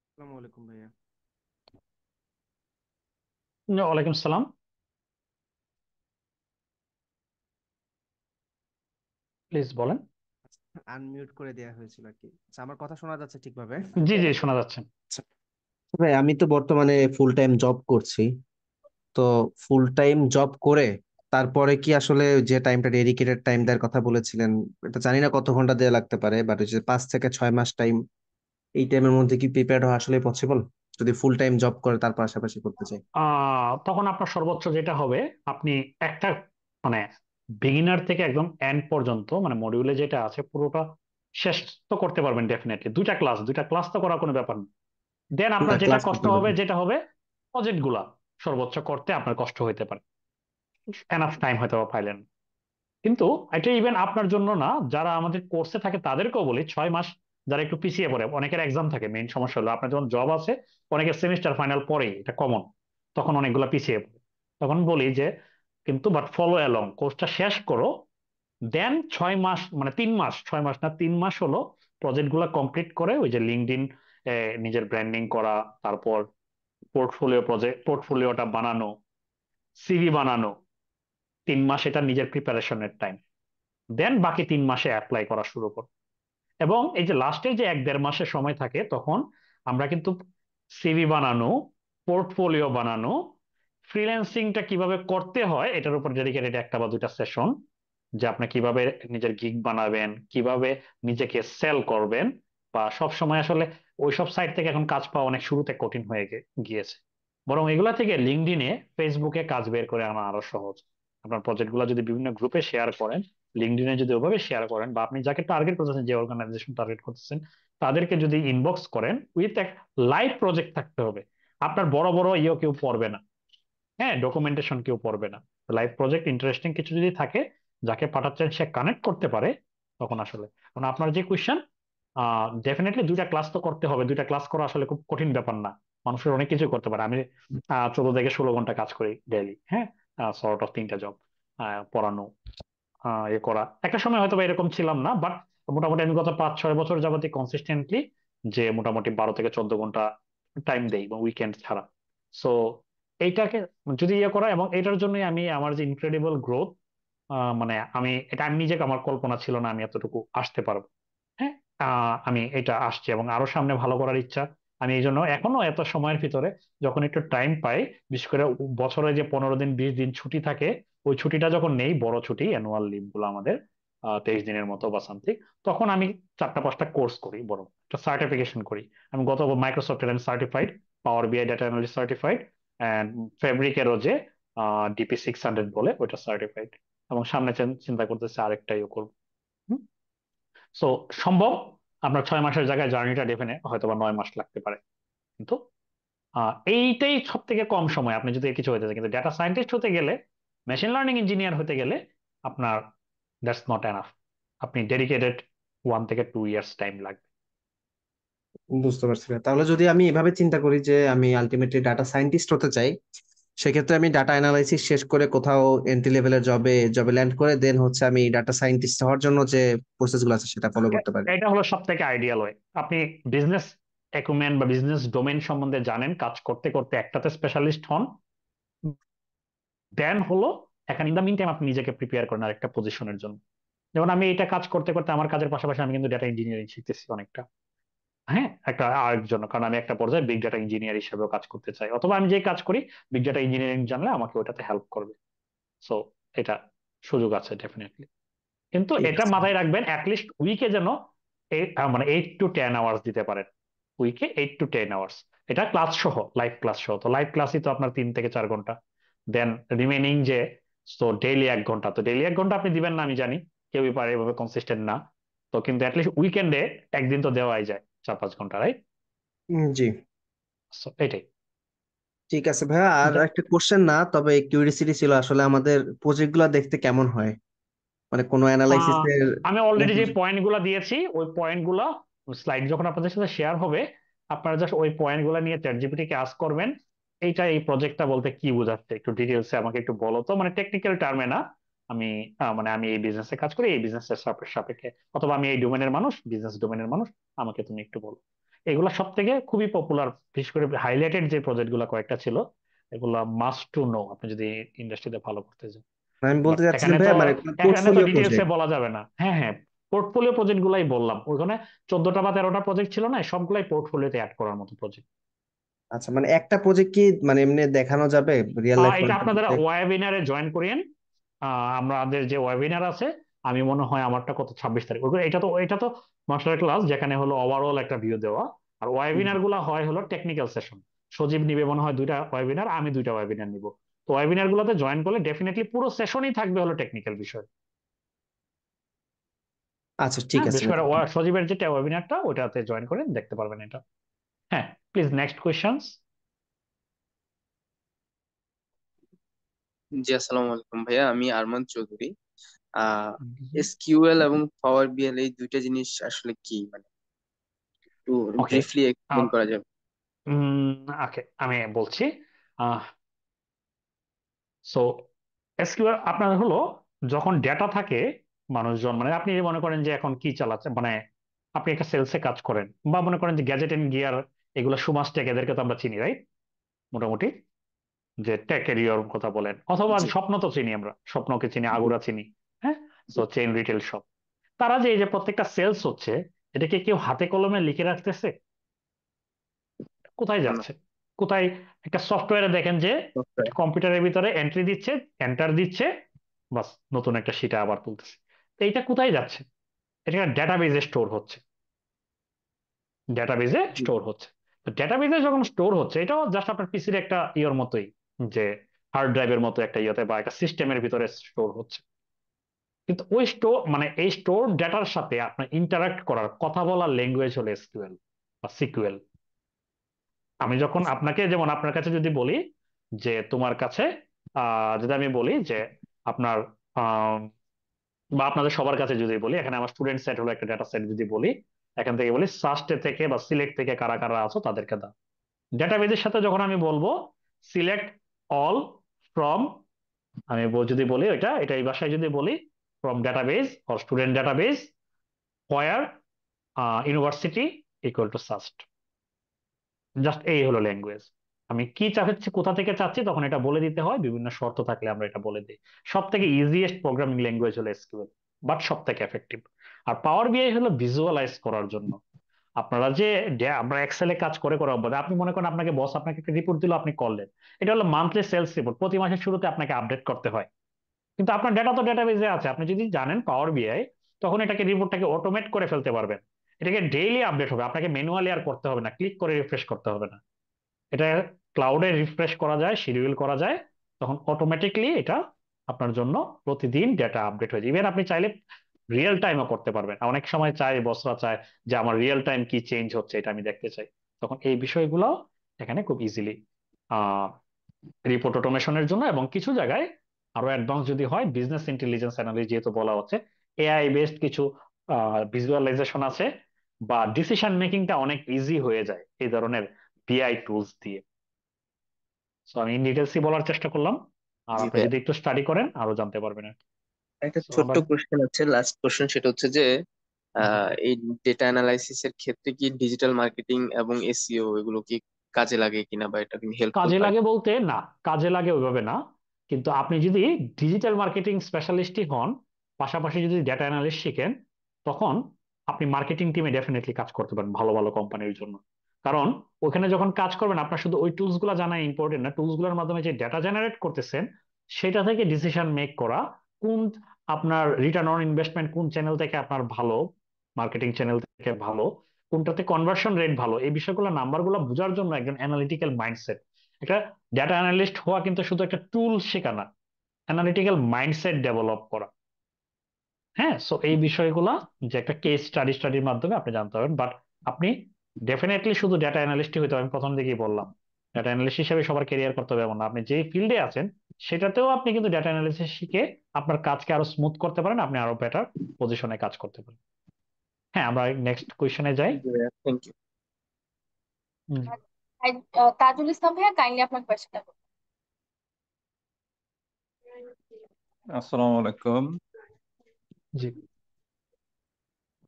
আসসালামু আলাইকুম ভাইয়া। ওয়ালাইকুম সালাম। প্লিজ বলেন। আনমিউট করে দেওয়া হয়েছিল আর কি। আচ্ছা, আমার কথা শোনা যাচ্ছে ঠিকভাবে? জি জি, শোনা যাচ্ছে। আচ্ছা ভাই, আমি তো বর্তমানে ফুল টাইম জব করছি। তো ফুল টাইম জব করে তারপরে কি আসলে যে টাইমটা ডেডিকেটেড টাইম দেওয়ার কথা বলেছিলেন, এটা জানি না কত ঘন্টা দেওয়া লাগতে পারে, বাট ওই যে 5 থেকে 6 মাস টাইম, এই টাইমের মধ্যে কি প্রিপেয়ার হওয়া আসলে পসিবল যদি ফুল টাইম জব করে তার পাশাপাশি করতে চাই? তখন আপনার সর্বোচ্চ যেটা হবে, আপনি একটা মানে বিগিনার থেকে একদম এন্ড পর্যন্ত মানে মডিউলে যেটা আছে পুরোটা শেষ তো করতে পারবেন ডেফিনেটলি। দুইটা ক্লাস তো করার কোনো ব্যাপার না। দেন না, আপনার যেটা ক্লাস কষ্ট করতে হবে হবে। যেটা হবে প্রজেক্ট গুলা সর্বোচ্চ করতে আপনার কষ্ট হইতে পারে, এনাফ টাইম হয়তো বা পাইলেন। কিন্তু এটা ইভেন আপনার জন্য না, যারা আমাদের কোর্সে থাকে তাদেরকেও বলি 6 মাস যারা একটু পিছিয়ে পড়ে, অনেকের এক্সাম থাকে। মেইন সমস্যা হলো আপনার যখন জব আছে, অনেকের সেমিস্টার ফাইনাল পরেই, এটা কমন, তখন অনেকগুলা পিছিয়ে পড়ে। তখন বলি যে কিন্তু বাট ফলো অ্যালং, কোর্সটা শেষ করো। দেন 6 মাস মানে 3 মাস, 6 মাস না 3 মাস হলো প্রজেক্ট গুলা কমপ্লিট করে ওই যে লিঙ্কডইন নিজের ব্র্যান্ডিং করা, তারপর পোর্টফোলিওটা বানানো, সিভি বানানো। 3 মাস এটা নিজের প্রিপারেশনের টাইম। দেন বাকি 3 মাসে অ্যাপ্লাই করা শুরু করো। এবং এই যে লাস্টের যে 1-1.5 মাসের সময় থাকে, তখন আমরা কিন্তু সিভি বানানো, পোর্টফোলিও বানানো, ফ্রিল্যান্সিংটা কিভাবে করতে হয় এটার উপর ডেডিকেটেড 1 বা 2টা সেশন, যে আপনি কিভাবে নিজের গিগ বানাবেন, কিভাবে নিজেকে সেল করবেন। বা সব সময় আসলে ওইসব সাইট থেকে এখন কাজ পাওয়া অনেক শুরুতে কঠিন হয়ে গিয়েছে। বরং এগুলা থেকে লিঙ্কডইনে, ফেসবুকে কাজ বের করে আনা আরো সহজ। আপনার প্রজেক্ট গুলো যদি বিভিন্ন গ্রুপে শেয়ার করেন, লিঙ্কডইনে যদি ওভাবে শেয়ার করেন, বা আপনি যাকে টার্গেট করতেছেন, যে অর্গানাইজেশন টার্গেট করতেছেন, তাদেরকে যদি ইনবক্স করেন উইথ এক লাইভ প্রজেক্ট থাকতে হবে। আপনার বড় বড় কেউ পড়বে না, হ্যাঁ, ডকুমেন্টেশন কেউ পড়বে না। লাইভ প্রজেক্ট ইন্টারেস্টিং কিছু যদি থাকে, যাকে পাঠাচ্ছেন সে কানেক্ট করতে পারে, তখন আসলে কারণ আপনার যে কোয়েশ্চেন, ডেফিনেটলি 2টা ক্লাস তো করতে হবে। 2টা ক্লাস করা আসলে খুব কঠিন ব্যাপার না, মানুষের অনেক কিছু করতে পারে। আমি 14 থেকে 16 ঘন্টা কাজ করি ডেইলি, হ্যাঁ, সর্ট অফ 3টা জব, পড়ানো, করা। একটা সময় হয়তো বা এরকম ছিলাম না, বাট মোটামুটি আমি গত 5-6 বছর যাবতীয় কনসিস্টেন্টলি যে মোটামুটি 12 থেকে 14 ঘন্টা টাইম দেই, এবং উইকেন্ড ছাড়া। সো এইটাকে যদি করা, এবং এটার জন্যই আমি আমার যে ইনক্রেডিবল গ্রোথ, মানে আমি নিজেকে, আমার কল্পনা ছিল না আমি এতটুকু আসতে পারবো। হ্যাঁ, আমি এটা আসছি এবং আরো সামনে ভালো করার ইচ্ছা। আমি এই জন্য এখনো এত সময়ের ভিতরে যখন একটু টাইম পাই, বিশেষ করে বছরে যে 15 দিন 20 দিন ছুটি থাকে, ওই ছুটিটা যখন নেই, বড় ছুটি অ্যানুয়াল লিভ গুলো আমাদের 23 দিনের মতো বা সামথিং, তখন আমি 4টা 5টা কোর্স করি, বড় একটা সার্টিফিকেশন করি। আমি গত মাইক্রোসফটের আমি সার্টিফাইড, পাওয়ার বিআই ডাটা অ্যানালিস্ট সার্টিফাইড, অ্যান্ড ফেব্রিকেরও যে DP600 বলে ওইটা সার্টিফাইড। এবং সামনে চিন্তা করতেছে আরেকটাইও করবো। সো সম্ভব আপনার 6 মাসের জায়গায় জার্নিটা ডেফিনেট হয়তো বা 9 মাস লাগতে পারে। কিন্তু এইটাই সব থেকে কম সময় আপনি যদি কিছু হতে চান। কিন্তু ডেটা সায়েন্টিস্ট হতে গেলে, মেশিন লার্নিং ইঞ্জিনিয়ার হতে গেলে আপনার দ্যাটস নট এনাফ। আপনি ডেডিকেটেড 1 থেকে 2 ইয়ার্স টাইম লাগবে। বুঝতে পারছি ভাই। তাহলে যদি আমি এভাবে চিন্তা করি যে আমি আলটিমেটলি ডাটা সায়েন্টিস্ট হতে চাই, সেক্ষেত্রে আমি ডাটা অ্যানালাইসিস শেষ করে কোথাও এন্ট্রি লেভেলের জবে ল্যান্ড করে দেন হচ্ছে আমি ডাটা সায়েন্টিস্ট হওয়ার জন্য যে প্রসেস গুলো আছে সেটা ফলো করতে পারি। এটা হলো সব থেকে আইডিয়াল ওয়ে। আপনি বিজনেস অ্যাকুমেন্ট বা বিজনেস ডোমেন সম্বন্ধে জানেন, কাজ করতে করতে একটাতে স্পেশালিস্ট হন, দেন হলো এখন ইন দ্য মিন টাইম আপনি নিজেকে প্রিপেয়ার করেন আরেকটা পজিশনের জন্য। যেমন আমি এটা কাজ করতে করতে আমার কাজের পাশাপাশি আমি কিন্তু ডেটা ইঞ্জিনিয়ারিং শিখতেছি অনেকটা, হ্যাঁ, একটা আরেক জন্য, কারণ আমি একটা পর্যায়ে বিগ ডাটা ইঞ্জিনিয়ার হিসেবেও কাজ করতে চাই, অথবা আমি যে কাজ করি বিগ ডাটা ইঞ্জিনিয়ারিং জানলে আমাকে ওটাতে হেল্প করবে। সো এটা সুযোগ আছে ডেফিনেটলি। কিন্তু ঠিক এটা আছে। মাথায় রাখবেন, অ্যাটলিস্ট উইকে যেন মানে 8 to 10 আওয়ার্স দিতে পারেন। উইকে 8 to 10 আওয়ার্স, এটা ক্লাস সহ, লাইভ ক্লাস সহ। তো লাইভ ক্লাসই তো আপনার 3 থেকে 4 ঘন্টা। দেন রিমেনিং যে, তো ডেইলি 1 ঘন্টা, তো ডেইলি 1 ঘন্টা আপনি দিবেন না আমি জানি, কেউই পারে এভাবে কনসিস্টেন্ট না। তো কিন্তু অ্যাটলিস্ট উইকেন্ডে একদিন তো দেওয়াই যায় 4-5 ঘন্টা, রাইট? জি। এটাই। ঠিক আছে ভাইয়া, আর একটা কোশ্চেন না, তবে কিউরিসিটি ছিল আসলে আমাদের প্রজেক্ট গুলা দেখতে কেমন হয়, মানে কোনো অ্যানালাইসিস আহ এর। আমি অলরেডি যে পয়েন্ট গুলা দিয়েছি, ওই পয়েন্ট গুলা স্লাইড যখন আপনাদের সাথে শেয়ার হবে, আপনারা জাস্ট ওই পয়েন্ট গুলা নিয়ে চ্যাট জিপিটি কে আস্ক করবেন, এইটা এই প্রজেক্টটা বলতে কি বোঝাচ্ছে একটু ডিটেলসে আমাকে একটু বলো তো, মানে টেকনিক্যাল টার্মে না। আমি মানে আমি এই বিজনেসে কাজ করি, এই বিজনেসের সাপেক্ষে, অথবা আমি এই ডোমেনের মানুষ, বিজনেস ডোমেনের মানুষ, আমাকে তুমি একটু বলো। এগুলো সব থেকে খুবই পপুলার, বিশেষ করে হাইলাইটেড যে প্রজেক্ট গুলো কয়েকটা ছিল, এগুলা মাস্ট টু নো আপনি যদি ইন্ডাস্ট্রিতে ভালো করতে চান। আমি বাট বলতে চাচ্ছিলাম এখানে তো ভাইয়া মানে এখানে তো পোর্টফোলিও ডিটেলসে প্রজেক্ট। বলা যাবে না। হ্যাঁ হ্যাঁ, পোর্টফোলিও প্রজেক্ট গুলাই বললাম, ওইখানে 14টা বা 13টা প্রজেক্ট ছিল না, সবগুলাই পোর্টফোলিওতে অ্যাড করার মতো প্রজেক্ট। আচ্ছা, মানে একটা প্রজেক্ট কি মানে এমনি দেখানো যাবে রিয়েল লাইফ এটা আপনাদের পরিস্থিতিতে? ওয়েবিনারে জয়েন করিয়েন। আমাদের যে ওয়েবিনার আছে, আমি মনে হয় আমারটা কত 26 তারিখ, এটা তো মাস্টার ক্লাস যেখানে হলো ওভারঅল একটা ভিউ দেওয়া। আর হুম। ওয়েবিনার গুলা হয় হলো টেকনিক্যাল সেশন। সজীব নিবে মনে হয় 2টা ওয়েবিনার, আমি 2টা ওয়েবিনার নিব। তো ওয়েবিনার গুলোতে জয়েন করলে ডেফিনেটলি পুরো সেশনই থাকবে হলো টেকনিক্যাল বিষয়। আচ্ছা ঠিক হ্যাঁ, আছে বিশেষ করে ভাইয়া। সজীবের যেটা ওয়েবিনারটা ওইটাতে জয়েন করে দেখতে পারবেন এটা। হ্যাঁ, প্লিজ নেক্সট কোয়েশ্চেন। জি, আসসালামু আলাইকুম ভাইয়া, আমি আরমান চৌধুরী। এসকিউএল এবং পাওয়ার বিএল এই দুইটা জিনিস আসলে কি, মানে একটু ওকে, ব্রিফলি এক্সপ্লেন করা যাবে? ওকে আমি বলছি। সো এসকিউএল আপনার হলো যখন ডেটা থাকে, মানুষজন মানে আপনি মনে করেন যে এখন কি চালাচ্ছে, মানে আপনি একটা সেলসে কাজ করেন, বা মনে করেন যে গ্যাজেট এন্ড গিয়ার, এগুলো সুমাস টেক, এদেরকে তো আমরা চিনি রাইট, মোটামুটি, যে টেক এরিয়ার কথা বলেন, অথবা জি। স্বপ্ন তো চিনি, আমরা স্বপ্নকে চিনি, আগুরা চিনি। হ্যাঁ, সো চেইন রিটেল শপ, তারা যে এই যে প্রত্যেকটা সেলস হচ্ছে, এটাকে কেউ হাতে কলমে লিখে রাখতেছে? কোথায় না, যাচ্ছে? কোথায়? একটা সফটওয়্যারে দেখেন যে একটা software। কম্পিউটারের ভিতরে এন্ট্রি দিচ্ছে, এন্টার দিচ্ছে, বাস নতুন একটা শিটে আবার তুলতেছে। তো এইটা কোথায় যাচ্ছে? এটা ডেটাবেজে স্টোর হচ্ছে, ডেটাবেজে জি। স্টোর হচ্ছে। তো ডেটাবেজে যখন স্টোর হচ্ছে, এটাও জাস্ট আপনার পিসির একটা ইয়ের মতোই, যে হার্ড ড্রাইভের মতো একটা ইয়েতে বা একটা সিস্টেমের ভিতরে স্টোর হচ্ছে। কিন্তু ওই স্টোর মানে এই স্টোর ডেটার সাথে আপনার ইন্টারাক্ট করার, কথা বলার ল্যাঙ্গুয়েজ হলো এসকিউএল বা সিকিউএল। আমি যখন আপনাকে, যেমন আপনার কাছে যদি বলি যে তোমার কাছে, যদি আমি বলি যে আপনার, আহ, বা আপনাদের সবার কাছে যদি বলি, এখানে আমার স্টুডেন্ট সেট হলো একটা ডেটা সেট, যদি বলি এখান থেকে বলি সাস্টে থেকে বা সিলেক্ট থেকে কারা কারা আছো তাদেরকে দাও। ডেটাবেজের সাথে যখন আমি বলবো সিলেক্ট অল ফ্রম, আমি যদি বলি এটা এটা এই ভাষায় যদি বলি from database or student database where university equal to SUST, just এই হলো ল্যাঙ্গুয়েজ। আমি কি চাচ্ছি, কোথা থেকে চাচ্ছি, তখন এটা বলে দিতে হয়, বিভিন্ন শর্ত থাকলে আমরা এটা বলে দিই। সব থেকে ইজিয়েস্ট প্রোগ্রামিং ল্যাঙ্গুয়েজ হলো এসকিউএল, বাট সব থেকে এফেক্টিভ। আর পাওয়ার বিআই হলো ভিজুয়ালাইজ করার জন্য। আপনারা যে আমরা এক্সেলে কাজ করে করে অভ্যাস, আপনি মনে করেন আপনাকে বস আপনাকে একটা রিপোর্ট দিল, আপনি করলেন, এটা হলো মান্থলি সেলস রিপোর্ট, প্রতি মাসের শুরুতে আপনাকে আপডেট করতে হয়। কিন্তু আপনার ডেটা তো ডেটাবেজে আছে, আপনি যদি জানেন পাওয়ার বিআই, তখন এটাকে রিপোর্টটাকে অটোমেট করে ফেলতে পারবেন। এটাকে ডেইলি আপডেট হবে, আপনাকে ম্যানুয়ালি আর করতে হবে না, ক্লিক করে রিফ্রেশ করতে হবে না। এটা ক্লাউডে রিফ্রেশ করা যায়, শিডিউল করা যায়, তখন অটোমেটিকলি এটা আপনার জন্য প্রতিদিন ডেটা আপডেট হয়ে যায়। ইভেন আপনি চাইলে রিয়েল টাইমও করতে পারবেন। অনেক সময় চাই, বসরা চায় যে আমার রিয়েল টাইম কি চেঞ্জ হচ্ছে এটা আমি দেখতে চাই, তখন এই বিষয়গুলো এখানে খুব ইজিলি রিপোর্ট অটোমেশনের জন্য। এবং কিছু জায়গায় আরো অ্যাডভান্স যদি হয়, বিজনেস ইন্টেলিজেন্স অ্যানালিস্ট যেহেতু বলা হচ্ছে, এআই বেসড কিছু ভিজুয়ালাইজেশন আছে, বা ডিসিশন মেকিংটা অনেক ইজি হয়ে যায় এই ধরনের বিআই টুলস দিয়ে। সো আমি ইন ডিটেলসই বলার চেষ্টা করলাম, আর জি আপনি ভাইয়া, যদি একটু স্টাডি করেন আরো জানতে পারবেন আর কি। একটা সো ছোট্ট আবার কোশ্চেন আছে, লাস্ট কোশ্চেন, সেটা হচ্ছে যে এই ডেটা অ্যানালাইসিস এর ক্ষেত্রে কি ডিজিটাল মার্কেটিং এবং এসইও এগুলো কি কাজে লাগে কিনা, বা এটা কি হেল্পফুল কাজে হয়? লাগে বলতে না, কাজে লাগে ওইভাবে না। কিন্তু আপনি যদি ডিজিটাল মার্কেটিং স্পেশালিস্টই হন, পাশাপাশি যদি ডেটা অ্যানালিস্ট শিখেন, তখন আপনি মার্কেটিং টিমে ডেফিনেটলি কাজ করতে পারেন ভালো ভালো কোম্পানির জন্য। কারণ ওখানে যখন কাজ করবেন, আপনার শুধু ওই টুলস গুলো জানা ইম্পর্টেন্ট না, টুলস গুলোর মাধ্যমে যে ডেটা জেনারেট করতেছেন, সেটা থেকে ডিসিশন মেক করা, কোন আপনার রিটার্ন অন ইনভেস্টমেন্ট কোন চ্যানেল থেকে আপনার ভালো, মার্কেটিং চ্যানেল থেকে ভালো, কোনটাতে কনভার্সন রেট ভালো, এই বিষয়গুলো নাম্বারগুলো বোঝার জন্য একজন অ্যানালিটিক্যাল মাইন্ডসেট, একটা ডেটা অ্যানালিস্ট হওয়া কিন্তু শুধু একটা টুল শেখা না, অ্যানালিটিক্যাল মাইন্ডসেট ডেভেলপ করা। হ্যাঁ, সো এই বিষয়গুলা যে একটা কেস স্টাডির মাধ্যমে আপনি জানতে পারবেন। বাট আপনি ডেফিনেটলি শুধু ডেটা অ্যানালিস্টই হইতে হবে, আমি প্রথম দিকেই বললাম, ডেটা অ্যানালিস্ট হিসেবে সবার ক্যারিয়ার করতে হবে এমন না। আপনি যেই ফিল্ডে আছেন সেটাতেও আপনি কিন্তু ডেটা অ্যানালিসিস শিখে আপনার কাজকে আরো স্মুথ করতে পারেন, আপনি আরো বেটার পজিশনে কাজ করতে পারেন। হ্যাঁ, আমরা নেক্সট কোয়েশ্চনে যাই। জি ভাইয়া, থ্যাংক ইউ। তাজুল ইসলাম ভাইয়া, কাইন্ডলি আপনার কোয়েশ্চেনটা। আসসালামু আলাইকুম। জি।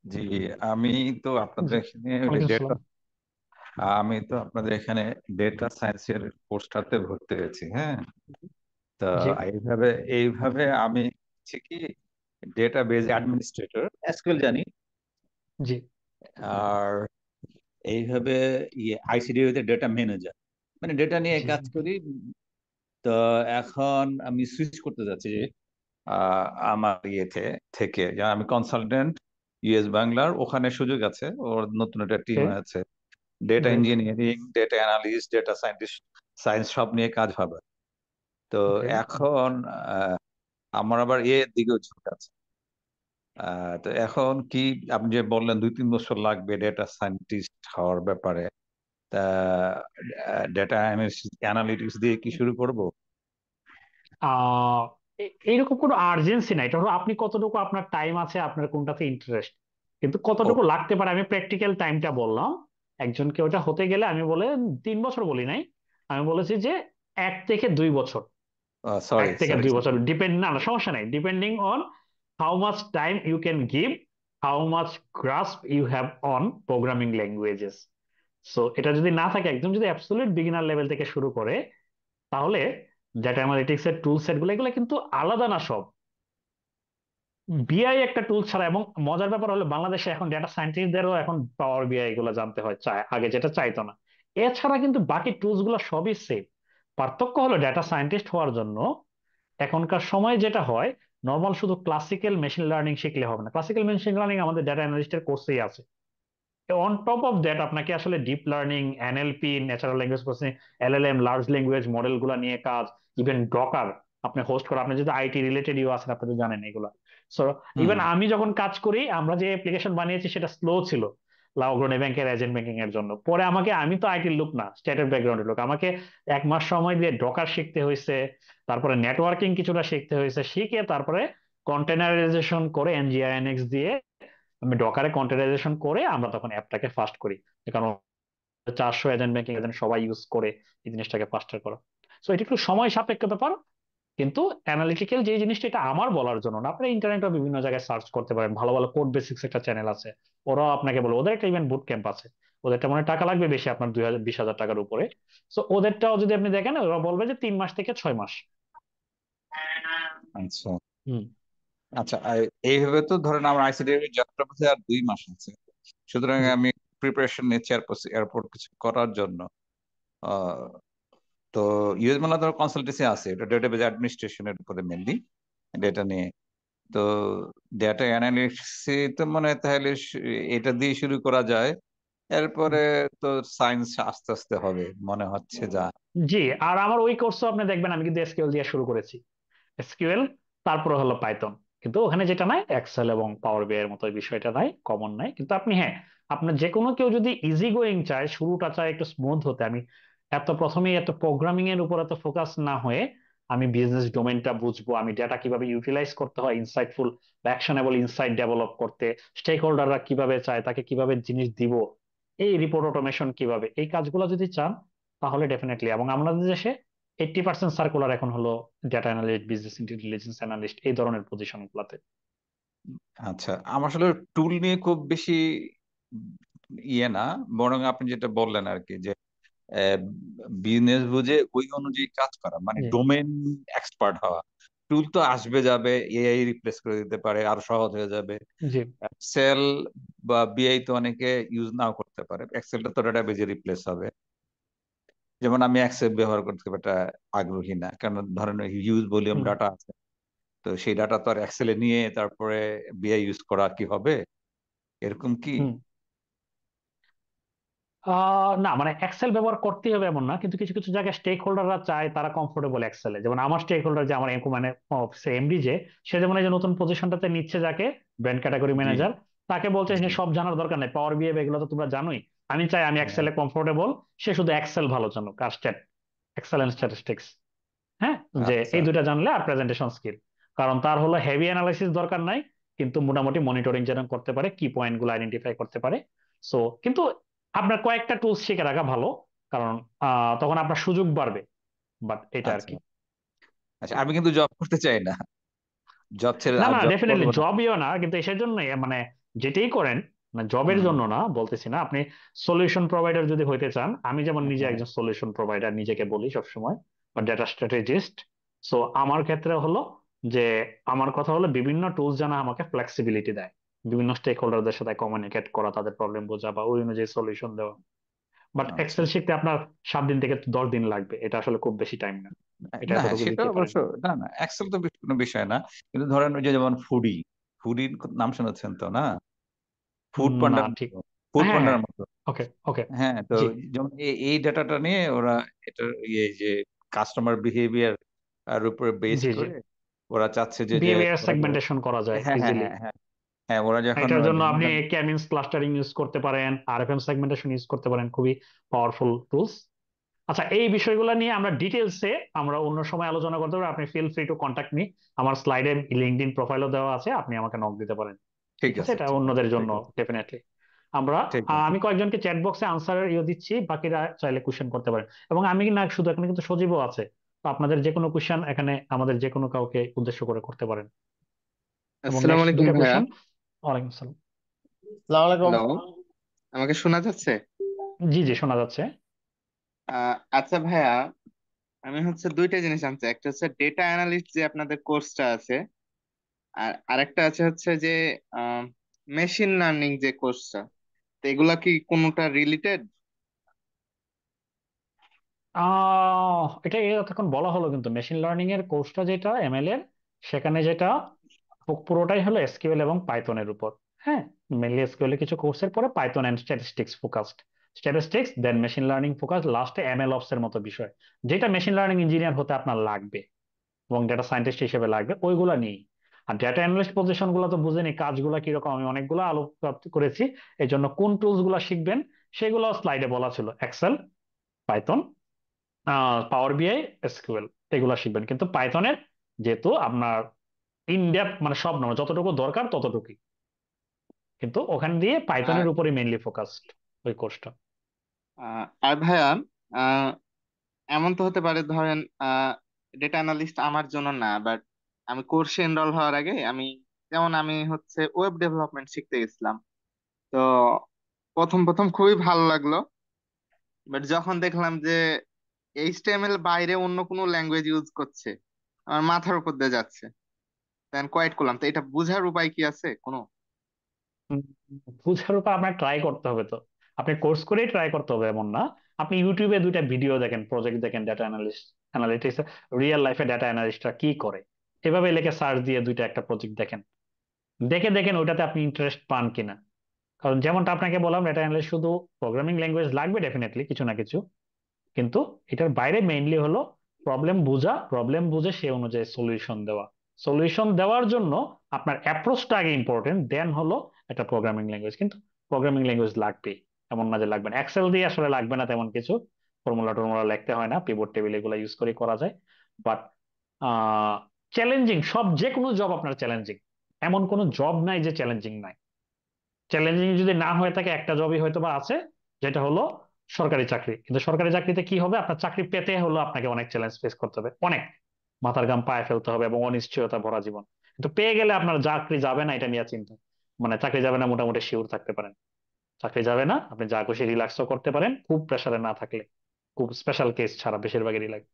জি, আমি তো জি, আপনাদের এখানে ওয়ালাইকুম ডেটা আসসালাম। আমি তো আপনাদের এখানে ডেটা সায়েন্সের কোর্সটাতে ভর্তি হয়েছি। হ্যাঁ, তো জি। এইভাবে এইভাবে আমি হচ্ছে কি ডেটাবেজ অ্যাডমিনিস্ট্রেটর এসকিউএল জানি, জি। আর এইভাবে আইসিডি তে ডেটা ম্যানেজার, মানে ডেটা নিয়ে জি। কাজ করি। তো এখন আমি সুইচ করতে যাচ্ছি আমার থেকে যেমন আমি কনসালটেন্ট ইউএস বাংলার, ওখানে সুযোগ আছে, ওর নতুন একটা টিম ওকে, আছে, data great. Engineering, data analyst, data scientist, science সব নিয়ে কাজ হবে। তো ওকে। এখন আমার আবার এর দিকেও ঝুঁক আছে। তো এখন কি, আপনি যে বললেন 2-3 বছর লাগবে ডেটা সায়েন্টিস্ট হওয়ার ব্যাপারে, তা ডেটা অ্যানালিটিক্স দিয়ে কি শুরু করব? আহ এইরকম কোনো আর্জেন্সি নাই, এটা হলো আপনি কতটুকু আপনার টাইম আছে, আপনার কোনটাতে ইন্টারেস্ট, কিন্তু ও, কতটুকু লাগতে পারে আমি প্র্যাকটিক্যাল টাইমটা বললাম। একজনকে ওটা হতে গেলে আমি বলে 3 বছর বলি নাই, আমি বলেছি যে 1 থেকে 2 বছর। সরি 1 থেকে 2 বছর ডিপেন্ড, না না সমস্যা নাই, depending on how much time you can give, how much grasp you have on programming languages. So এটা যদি না থাকে, একদম যদি অ্যাবসলিউট বিগিনার লেভেল থেকে শুরু করে, তাহলে ডেটা অ্যানালিটিক্স এর টুল সেট গুলো এগুলো কিন্তু আলাদা না সব। বিআই একটা টুল ছাড়া, এবং মজার ব্যাপার হলো বাংলাদেশে এখন ডেটা সায়েন্টিস্টদেরও এখন পাওয়ার বিআই গুলো জানতে হয়, চায় আগে যেটা চাইতো না। এছাড়া কিন্তু বাকি টুলস গুলো সবই সেম। পার্থক্য হলো ডেটা সায়েন্টিস্ট হওয়ার জন্য এখনকার সময় যেটা হয়, নর্মাল শুধু ক্লাসিক্যাল মেশিন লার্নিং শিখলে হবে না, ক্লাসিক্যাল মেশিন লার্নিং আমাদের ডেটা অ্যানালিস্টের কোর্সেই আছে। অন টপ অফ দ্যাট আপনাকে আসলে deep learning, NLP, natural language processing, LLM, large language model গুলা নিয়ে কাজ, ইভেন ডকার আপনি হোস্ট করা, আপনি যদি আইটি রিলেটেড ইউ আছেন আপনি তো জানেন এগুলা। সো হুম, ইভেন আমি যখন কাজ করি, আমরা যে অ্যাপ্লিকেশন বানিয়েছি সেটা স্লো ছিল অগ্রণী ব্যাংকের এজেন্ট ব্যাংকিং এর জন্য। পরে আমাকে, আমি তো আইটির লোক না, স্টেটের ব্যাকগ্রাউন্ডের লোক, আমাকে 1 মাস সময় দিয়ে ডকার শিখতে হয়েছে, তারপরে নেটওয়ার্কিং কিছুটা শিখতে হয়েছে, শিখে তারপরে কন্টেনারাইজেশন করে এনজিআইএনএক্স দিয়ে আমি ডকারে কন্টেনারাইজেশন করে আমরা তখন অ্যাপটাকে ফাস্ট করি। কারণ 400 এজেন্ট ব্যাংকিং এজেন্ট সবাই ইউজ করে এই জিনিসটাকে ফাস্টার করা। সো এটা একটু সময় সাপেক্ষ ব্যাপার, কিন্তু অ্যানালিটিক্যাল যে জিনিসটা, এটা আমার বলার জন্য না, আপনি ইন্টারনেটে বিভিন্ন জায়গায় সার্চ করতে পারেন, ভালো ভালো কোড বেসিক্স একটা চ্যানেল আছে, ওরাও আপনাকে বলে, ওদের একটা ইভেন্ট বুট ক্যাম্প আছে, ওদেরটা মনে হয় টাকা লাগবে বেশি, আপনার 20,000-20,000 টাকার উপরে। সো ওদেরটাও যদি আপনি দেখেন, ওরা বলবে যে 3 মাস থেকে 6 মাস। আচ্ছা হুম। আচ্ছা। এইভাবে তো ধরেন আমার আইসিডি যাত্রা পথে আর 2 মাস আছে, সুতরাং জি। আমি প্রিপারেশন নিচ্ছি এয়ারপোর্ট কিছু করার জন্য। আহ, তো ইউএস বাংলা ধর কনসালটেন্সি আছে, এটা ডেটাবেজ অ্যাডমিনিস্ট্রেশনের উপরে মেনলি, ডেটা নিয়ে। তো ডেটা অ্যানালিটিক্সে তো মনে হয় তাহলে এটা দিয়ে শুরু করা যায়, এরপরে তো সায়েন্স আস্তে আস্তে হবে মনে হচ্ছে যা। জি, আর আমার ওই কোর্সও আপনি দেখবেন আমি কিন্তু এসকিউএল দিয়ে শুরু করেছি, এসকিউএল, তারপরে হলো পাইথন। কিন্তু ওখানে যেটা নাই, এক্সেল এবং পাওয়ার বিআই এর মতো এই বিষয়টা নাই, কমন নাই। কিন্তু আপনি, হ্যাঁ, আপনার যে কোনো কেউ যদি ইজি গোয়িং চায়, শুরুটা চায় একটু স্মুথ হতে, আমি প্রথমেই এত প্রোগ্রামিং এর উপর এত ফোকাস না হয়ে আমি বিজনেস ডোমেনটা বুঝবো, আমি ডেটা কিভাবে ইউটিলাইজ করতে হয় ইনসাইটফুল বা অ্যাকশনেবল ইনসাইট ডেভেলপ করতে, স্টেক হোল্ডাররা কিভাবে চায়, তাকে কিভাবে জিনিস দিব, এই রিপোর্ট অটোমেশন কিভাবে, এই কাজগুলো যদি চান, তাহলে ডেফিনেটলি। এবং আমাদের দেশে 80% সার্কুলার এখন হলো data analyst, business intelligence analyst, এই ধরনের পজিশন গুলাতে। আচ্ছা, আমার আসলে টুল নিয়ে খুব বেশি ইয়ে না, বরং আপনি যেটা বললেন আর কি, যে বিজনেস বুঝে ওই অনুযায়ী কাজ করা, মানে জি। ডোমেন এক্সপার্ট হওয়া। টুল তো আসবে যাবে, এআই রিপ্লেস করে দিতে পারে, আরো সহজ হয়ে যাবে। জি। এক্সেল বা বিআই তো অনেকে ইউজ নাও করতে পারে, এক্সেলটা তো ডাটাবেজে রিপ্লেস হবে। যেমন আমি এক্সেল ব্যবহার করতে খুব একটা আগ্রহী না, কারণ ধরেন হিউজ ভলিউম হুম। ডাটা আছে, তো সেই ডাটা তো আর এক্সেলে নিয়ে তারপরে বিআই ইউজ করা কি হবে, এরকম কি? হুম। না মানে এক্সেল ব্যবহার করতে হবে এমন না, কিন্তু কিছু কিছু জায়গায় স্টেক হোল্ডাররা চায়, তারা কমফোর্টেবল এক্সেলে। যেমন আমার স্টেক হোল্ডার যে আমার মানে অফিসের এমডি, যে সে যেমন এই যে নতুন পজিশনটাতে নিচ্ছে যাকে, ব্র্যান্ড ক্যাটাগরি জি, ম্যানেজার, তাকে বলছে জি। সে সব জানার দরকার নেই, পাওয়ার বিএ এগুলো তো তোমরা জানোই, আমি চাই আমি হ্যাঁ, এক্সেলে কমফোর্টেবল, সে শুধু এক্সেল ভালো জানুক, আর স্ট্যাট, এক্সেল এন্ড স্ট্যাটিস্টিক্স, হ্যাঁ, যে আচ্ছা। এই দুইটা জানলে, আর প্রেজেন্টেশন স্কিল। কারণ তার হলো হেভি অ্যানালাইসিস দরকার নাই, কিন্তু মোটামুটি মনিটরিং যেন করতে পারে, কি পয়েন্ট গুলো আইডেন্টিফাই করতে পারে। সো কিন্তু আপনার কয়েকটা টুলস শিখে রাখা ভালো, কারণ তখন আপনার সুযোগ বাড়বে, বাট এটা আর আচ্ছা কি। আচ্ছা, আমি কিন্তু জব করতে চাই না, জব ছেড়ে না আর না, জব ডেফিনেটলি করবো না। জবইও না, কিন্তু এসের জন্য মানে যেটাই করেন, মানে জবের হুম। জন্য না বলতেছি না, আপনি সলিউশন প্রোভাইডার যদি হইতে চান, আমি যেমন নিজে হ্যাঁ একজন সলিউশন প্রোভাইডার নিজেকে বলি সবসময়, বা ডেটা স্ট্র্যাটেজিস্ট। সো আমার ক্ষেত্রে হলো যে, আমার কথা হলো বিভিন্ন টুলস যেন আমাকে ফ্লেক্সিবিলিটি দেয়, বিভিন্ন স্টেক হোল্ডারদের সাথে কমিউনিকেট করা, তাদের প্রবলেম বোঝা বা ওই অনুযায়ী সলিউশন দেওয়া। বাট আচ্ছা। এক্সেল শিখতে আপনার 7 দিন থেকে 10 দিন লাগবে, এটা আসলে খুব বেশি টাইম না, এটা না হ্যাঁ, এতটুকু সেটা দিতে পারেন। অবশ্য, না না, এক্সেল তো কোনো বিষয় না। কিন্তু ধরেন ওই যে যেমন ফুডির নাম শুনেছেন তো না? ফুড না পান্ডার ঠিক, মতো, ফুড হ্যাঁ পান্ডার হ্যাঁ, মতো। ওকে ওকে, হ্যাঁ, তো জি। যেমন এই ডাটাটা নিয়ে ওরা, এটা ইয়ে যে কাস্টমার বিহেভিয়ার এর উপরে বেসড জি জি, করে ওরা চাচ্ছে যে বিহেভিয়ার ওরা সেগমেন্টেশন করা যায় হ্যাঁ হ্যাঁ ইজিলি। হ্যাঁ হ্যাঁ হ্যাঁ, ওরা যখন এটার জন্য আপনি বিভিন্ন, কে-মিনস ক্লাস্টারিং ইউজ করতে পারেন, আরএফএম সেগমেন্টেশন ইউজ করতে পারেন, খুবই পাওয়ারফুল টুলস। আচ্ছা, এই বিষয়গুলো নিয়ে আমরা ডিটেলসে আমরা অন্য সময় আলোচনা করতে পারি, আপনি feel free to contact me. আমার স্লাইডে লিঙ্কডইন প্রোফাইলও দেওয়া আছে, আপনি আমাকে নক দিতে পারেন। ঠিক ঠিক আছে, আছে এটা ঠিক আছে অন্যদের ঠিক জন্য আছে ডেফিনেটলি। আমরা ঠিক আছে। আমি কয়েকজনকে চ্যাট বক্সে আনসারের দিচ্ছি, বাকিরা চাইলে কোশ্চেন করতে পারেন। এবং আমি না শুধু, এখানে কিন্তু সজীবও আছে, তো আপনাদের যে কোনো কোশ্চেন এখানে আমাদের যে কোনো কাউকে উদ্দেশ্য করে করতে পারেন। এবং আসসালামু নেক্সট আলাইকুম দুইটা ভাইয়া। কোশ্চেন। ওয়ালাইকুম আসসালাম। আসসালামু আলাইকুম। হ্যালো, আমাকে শোনা যাচ্ছে? জি জি, শোনা যাচ্ছে। আচ্ছা ভাইয়া, আমি হচ্ছে দুইটা জিনিস জানতে চাই। একটা হচ্ছে ডেটা অ্যানালিস্ট যে আপনাদের কোর্সটা আছে, আর আরেকটা আছে হচ্ছে যে মেশিন লার্নিং যে কোর্সটা, তো এগুলা কি কোনোটা রিলেটেড? এটা এতক্ষণ বলা হলো, কিন্তু মেশিন লার্নিং এর কোর্সটা যেটা এমএল এর, সেখানে যেটা পুরোটাই হলো এসকিউএল এবং পাইথনের উপর। হ্যাঁ, মেনলি এসকিউএল এর কিছু কোর্সের পরে Python and statistics focused, statistics then machine learning focus, লাস্টে এমএল অপস এর মতো বিষয়, যেটা মেশিন লার্নিং ইঞ্জিনিয়ার হতে আপনার লাগবে এবং ডেটা সায়েন্টিস্ট হিসেবে লাগবে, ওইগুলা নিয়ে। আর ডেটা অ্যানালিস্ট পজিশন গুলো তো বুঝেনি কাজগুলো কিরকম, আমি অনেকগুলো আলোকপাত করেছি। এই জন্য কোন টুলস গুলো শিখবেন সেগুলো স্লাইডে বলা ছিল, এক্সেল, পাইথন, পাওয়ার বিআই, এসকিউএল, এগুলা শিখবেন। কিন্তু পাইথনের যেহেতু আপনার ইন ডেপথ, মানে সব নয়, যতটুকু দরকার ততটুকুই, কিন্তু ওখান দিয়ে আর পাইথনের উপরে মেইনলি ফোকাসড ওই কোর্সটা। আর ভাইয়া, আহ, এমন তো হতে পারে ধরেন ডেটা অ্যানালিস্ট আমার জন্য না, বাট আমি কোর্সে এনরোল হওয়ার আগে আমি হচ্ছে ওয়েব ডেভেলপমেন্ট শিখতে গেছিলাম। তো প্রথম প্রথম খুবই ভালো লাগলো, বাট যখন দেখলাম যে এইচটিএমএল বাইরে অন্য কোনো ল্যাঙ্গুয়েজ ইউজ করছে, আমার মাথার উপর দিয়ে যাচ্ছে, দেন কোয়াইট করলাম। তো এটা বুঝার উপায় কি আছে কোনো? উম, বুঝার উপর আপনার ট্রাই করতে হবে, তো আপনি কোর্স করেই ট্রাই করতে হবে এমন না। আপনি ইউটিউবে দুইটা ভিডিও দেখেন, প্রজেক্ট দেখেন, ডেটা অ্যানালিস্ট অ্যানালিটিক্স, রিয়েল লাইফে ডেটা অ্যানালিস্টরা কি করে, এভাবে লিখে সার্চ দিয়ে দুইটা একটা প্রজেক্ট দেখেন, দেখে দেখেন ওইটাতে আপনি ইন্টারেস্ট পান কিনা। কারণ যেমনটা আপনাকে বললাম, ডেটা অ্যানালিস্ট শুধু প্রোগ্রামিং ল্যাঙ্গুয়েজ লাগবে ডেফিনেটলি কিছু না কিছু, কিন্তু এটার বাইরে মেইনলি হলো প্রবলেম বোঝা, প্রবলেম বুঝে সে অনুযায়ী সলিউশন দেওয়া। সলিউশন দেওয়ার জন্য আপনার অ্যাপ্রোচটা আগে ইম্পর্টেন্ট, দেন হলো একটা প্রোগ্রামিং ল্যাঙ্গুয়েজ। কিন্তু প্রোগ্রামিং ল্যাঙ্গুয়েজ লাগবে, এমন না যে লাগবে না। এক্সেল দিয়ে আসলে লাগবে না তেমন কিছু, ফর্মুলা টর্মুলা লিখতে হয় না, পিভট টেবিল এগুলো ইউজ করে করা যায়। বাট চ্যালেঞ্জিং, সব যে কোনো জব আপনার চ্যালেঞ্জিং, এমন কোনো জব নাই যে চ্যালেঞ্জিং নাই। চ্যালেঞ্জিং যদি না হয়ে থাকে, একটা জবই হয়তো বা আছে, যেটা হলো সরকারি চাকরি। কিন্তু সরকারি চাকরিতে কি হবে, আপনার চাকরি পেতে হলো আপনাকে অনেক চ্যালেঞ্জ ফেস করতে হবে, অনেক মাথার ঘাম পায়ে ফেলতে হবে এবং অনিশ্চয়তা ভরা জীবন। কিন্তু পেয়ে গেলে আপনার চাকরি যাবে না এটা নিয়ে চিন্তা, মানে চাকরি যাবে না মোটামুটি শিওর থাকতে পারেন। চাকরি যাবে না, আপনি যা খুশি রিল্যাক্সও করতে পারেন, খুব প্রেসারে না থাকলে, খুব স্পেশাল কেস ছাড়া বেশিরভাগই রিল্যাক্স।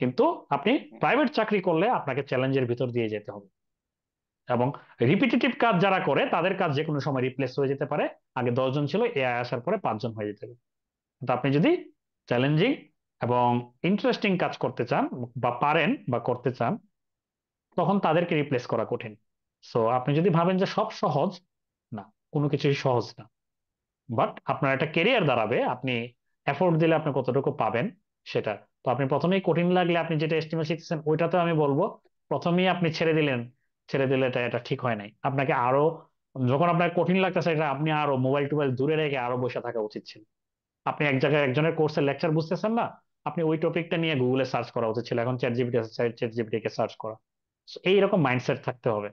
কিন্তু আপনি প্রাইভেট চাকরি করলে আপনাকে চ্যালেঞ্জের ভিতর দিয়ে যেতে হবে। এবং রিপিটেটিভ কাজ যারা করে তাদের কাজ যে কোনো সময় রিপ্লেস হয়ে যেতে পারে। আগে 10 জন ছিল, এআই আসার পরে 5 জন হয়ে যেতে পারে। কিন্তু আপনি যদি চ্যালেঞ্জিং এবং ইন্টারেস্টিং কাজ করতে চান বা পারেন বা করতে চান, তখন তাদেরকে রিপ্লেস করা কঠিন। সো আপনি যদি ভাবেন যে সব সহজ, না, কোনো কিছুই সহজ না। বাট আপনার একটা কেরিয়ার দাঁড়াবে, আপনি এফোর্ট দিলে আপনি কতটুকু পাবেন সেটা। তো আপনি প্রথমেই কঠিন লাগলে, আপনি যেটা এস্টিমেট শিখতেছেন ওইটাতে আমি বলবো প্রথমেই আপনি ছেড়ে দিলেন, ছেড়ে দিলে এটা এটা ঠিক হয় নাই। আপনাকে আরো, যখন আপনার কঠিন লাগতেছে, এটা আপনি আরো মোবাইল টোবাইল দূরে রেখে আরো বসে থাকা উচিত ছিল। আপনি এক জায়গায় একজনের কোর্সের লেকচার বুঝতেছেন না, আপনি ওই টপিকটা নিয়ে গুগলে সার্চ করা উচিত ছিল। এখন চ্যাট জিপিটি আছে, চ্যাট জিপিটি কে সার্চ করা। So, এইরকম মাইন্ডসেট থাকতে হবে।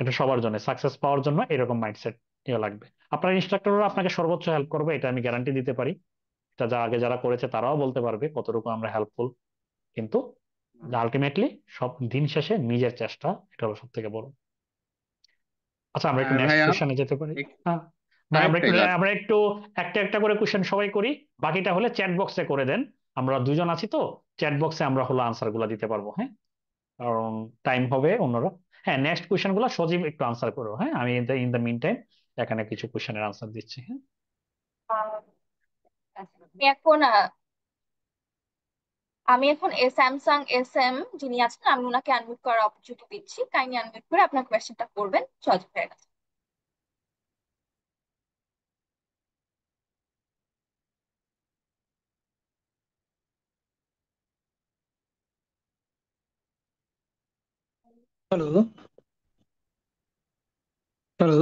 এটা সবার জন্য সাকসেস পাওয়ার জন্য এরকম মাইন্ডসেট ইয়ে লাগবে। আপনার ইনস্ট্রাক্টররা আপনাকে সর্বোচ্চ হেল্প করবে, এটা আমি গ্যারান্টি দিতে পারি। এটা যা আগে যারা করেছে তারাও বলতে পারবে কতটুকু আমরা হেল্পফুল। কিন্তু আলটিমেটলি সব দিন শেষে নিজের চেষ্টা, এটা হলো সব থেকে বড়। আচ্ছা, আমরা একটু নেক্সট ভাইয়া কোশ্চেনে যেতে পারি। হ্যাঁ ভাই, আমরা একটু আরেকটাই লাস্ট। আমরা একটু একটা একটা করে কোশ্চেন সবাই করি, বাকিটা হলে চ্যাট বক্সে করে দেন। আমরা দুজন আছি তো, চ্যাট বক্সে আমরা হলো আনসার গুলা দিতে পারবো, হ্যাঁ, কারণ টাইম হবে অন্যরা। হ্যাঁ, নেক্সট কোশ্চেন গুলো সজীব একটু আনসার করো, হ্যাঁ, আমি ইন দ্য মিন টাইম এখানে কিছু কোশ্চেনের আনসার দিচ্ছি, হ্যাঁ। আহ, আমি এখন স্যামসাং এস এম যিনি আছেন, আমি ওনাকে আনমিউট করার অপরচুনিটি দিচ্ছি। কাইন্ডলি আনমিউট করে আপনার কোয়েশ্চেনটা করবেন সজীব ভাইয়ের কাছে। Hello, hello.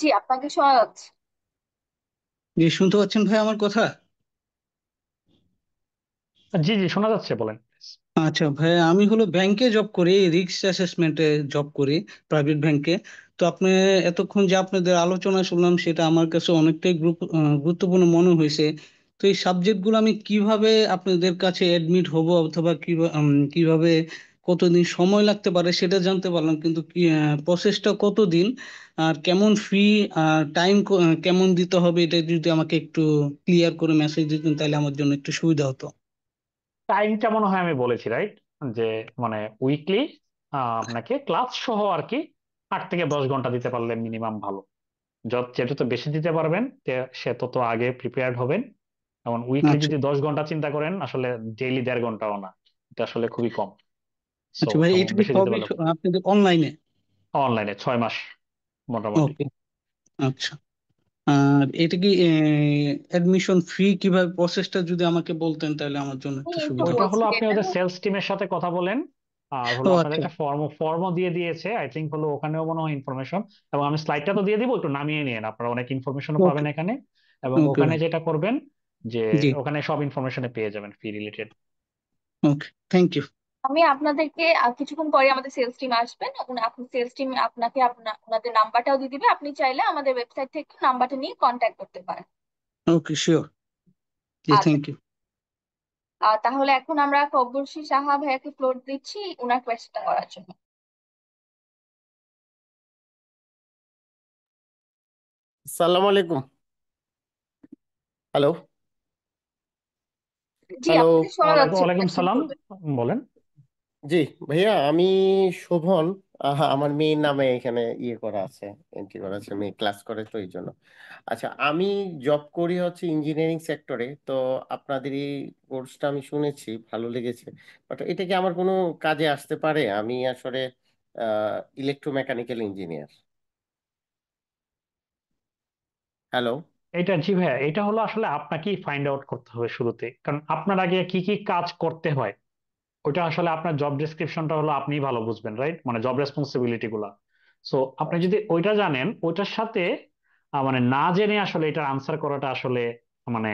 জি, আপনাকে শোনা যাচ্ছে। জি, শুনতে পাচ্ছেন ভাই আমার কথা? জি জি, শোনা যাচ্ছে, বলেন। আচ্ছা ভাই, আমি হলো ব্যাংকে জব করি, রিস্ক অ্যাসেসমেন্টে জব করি, প্রাইভেট ব্যাংকে। তো আপনি এতক্ষণ যে আপনাদের আলোচনা শুনলাম সেটা আমার কাছে অনেকটাই গুরুত্বপূর্ণ মনে হয়েছে। তো এই সাবজেক্টগুলো আমি কিভাবে আপনাদের কাছে অ্যাডমিট হব, অথবা কিভাবে কতদিন সময় লাগতে পারে সেটা জানতে পারলাম, কিন্তু কি প্রসেসটা কতদিন, আর কেমন ফি, আর টাইম কেমন দিতে হবে, এটা যদি আমাকে একটু ক্লিয়ার করে মেসেজ দিতেন তাহলে আমার জন্য একটু সুবিধা হতো। টাইমটা মনে হয় আমি বলেছি, রাইট? যে মানে উইকলি আপনাকে ক্লাস সহ আর কি 8 থেকে 10 ঘন্টা দিতে পারলে মিনিমাম ভালো। যত বেশি দিতে পারবেন সে তত আগে প্রিপেয়ার্ড হবেন। এবং উইকলি আচ্ছা। যদি 10 ঘন্টা চিন্তা করেন, আসলে ডেইলি 1.5 ঘন্টাও না, এটা আসলে খুবই কম। সো আচ্ছা ভাই, এটা কি বেশি দিতে সবই পারলে আপনাদের অনলাইনে? অনলাইনে 6 মাস মোটামুটি। ওকে। আচ্ছা। আর এটা কি অ্যাডমিশন ফি কিভাবে, প্রসেসটা যদি আমাকে বলতেন তাহলে আমার জন্য আমি একটু একটু সুবিধা ওইটা হতো। বলছি হলো আপনি এটা। ওদের সেলস টিমের সাথে কথা বলেন। আর হলো ও আপনাদের আচ্ছা। একটা ফর্মও দিয়ে দিয়েছে, আই থিঙ্ক হলো ওখানেও মনে হয় ইনফরমেশন। এবং আমি স্লাইডটা তো দিয়ে দিব, একটু নামিয়ে নিন, আপনারা অনেক ইনফরমেশনও ওকে। পাবেন এখানে। এবং ওকে ওখানে ভাই। যেটা করবেন যে জি। ওখানে সব ইনফরমেশনে পেয়ে যাবেন fee related. Okay, thank you. আমি আপনাদেরকে কিছুক্ষণ পরে আমাদের সেলস টিম আসবেন, আপনি সেলস টিম আপনাকে ওনাদের নাম্বারটাও দিয়ে দিবে। আপনি চাইলে আমাদের ওয়েবসাইট থেকে নাম্বারটা নিয়ে কন্ট্যাক্ট করতে পারেন। ওকে, শিওর। জি, আচ্ছা, থ্যাংক ইউ। তাহলে এখন আমরা কবুরশি সাহা ভাইয়াকে ফ্লোর দিচ্ছি ওনার কোয়েশ্চেনটা করার জন্য। সালাম আলাইকুম। হ্যালো, জি, হ্যালো। আপনাকে শোনা ওয়ালাইকুম যাচ্ছে, ওয়ালাইকুম কোয়েশ্চেন সালাম, করবেন। বলেন। জি ভাইয়া, আমি শোভন। আমার মেয়ের নামে এখানে ইয়ে করা আছে, এন্ট্রি করা আছে, মেয়ে ক্লাস করে তো এই জন্য। আচ্ছা, আমি জব করি হচ্ছে ইঞ্জিনিয়ারিং সেক্টরে। তো আপনাদের এই কোর্সটা আমি শুনেছি, ভালো লেগেছে। বাট এটা কি আমার কোনো কাজে আসতে পারে? আমি আসলে ইলেকট্রোমেকানিক্যাল ইঞ্জিনিয়ার। হ্যালো। এটা জি ভাইয়া, এটা হলো আসলে আপনাকেই ফাইন্ড আউট করতে হবে শুরুতে, কারণ আপনার আগে কি কি কাজ করতে হয় ওইটা আসলে আপনার জব ডেসক্রিপশনটা হলো আপনিই ভালো বুঝবেন, রাইট? মানে জব রেসপন্সিবিলিটি গুলা। সো আপনি আচ্ছা। যদি ওইটা জানেন, ওইটার সাথে মানে না জেনে আসলে এটার আনসার করাটা আসলে মানে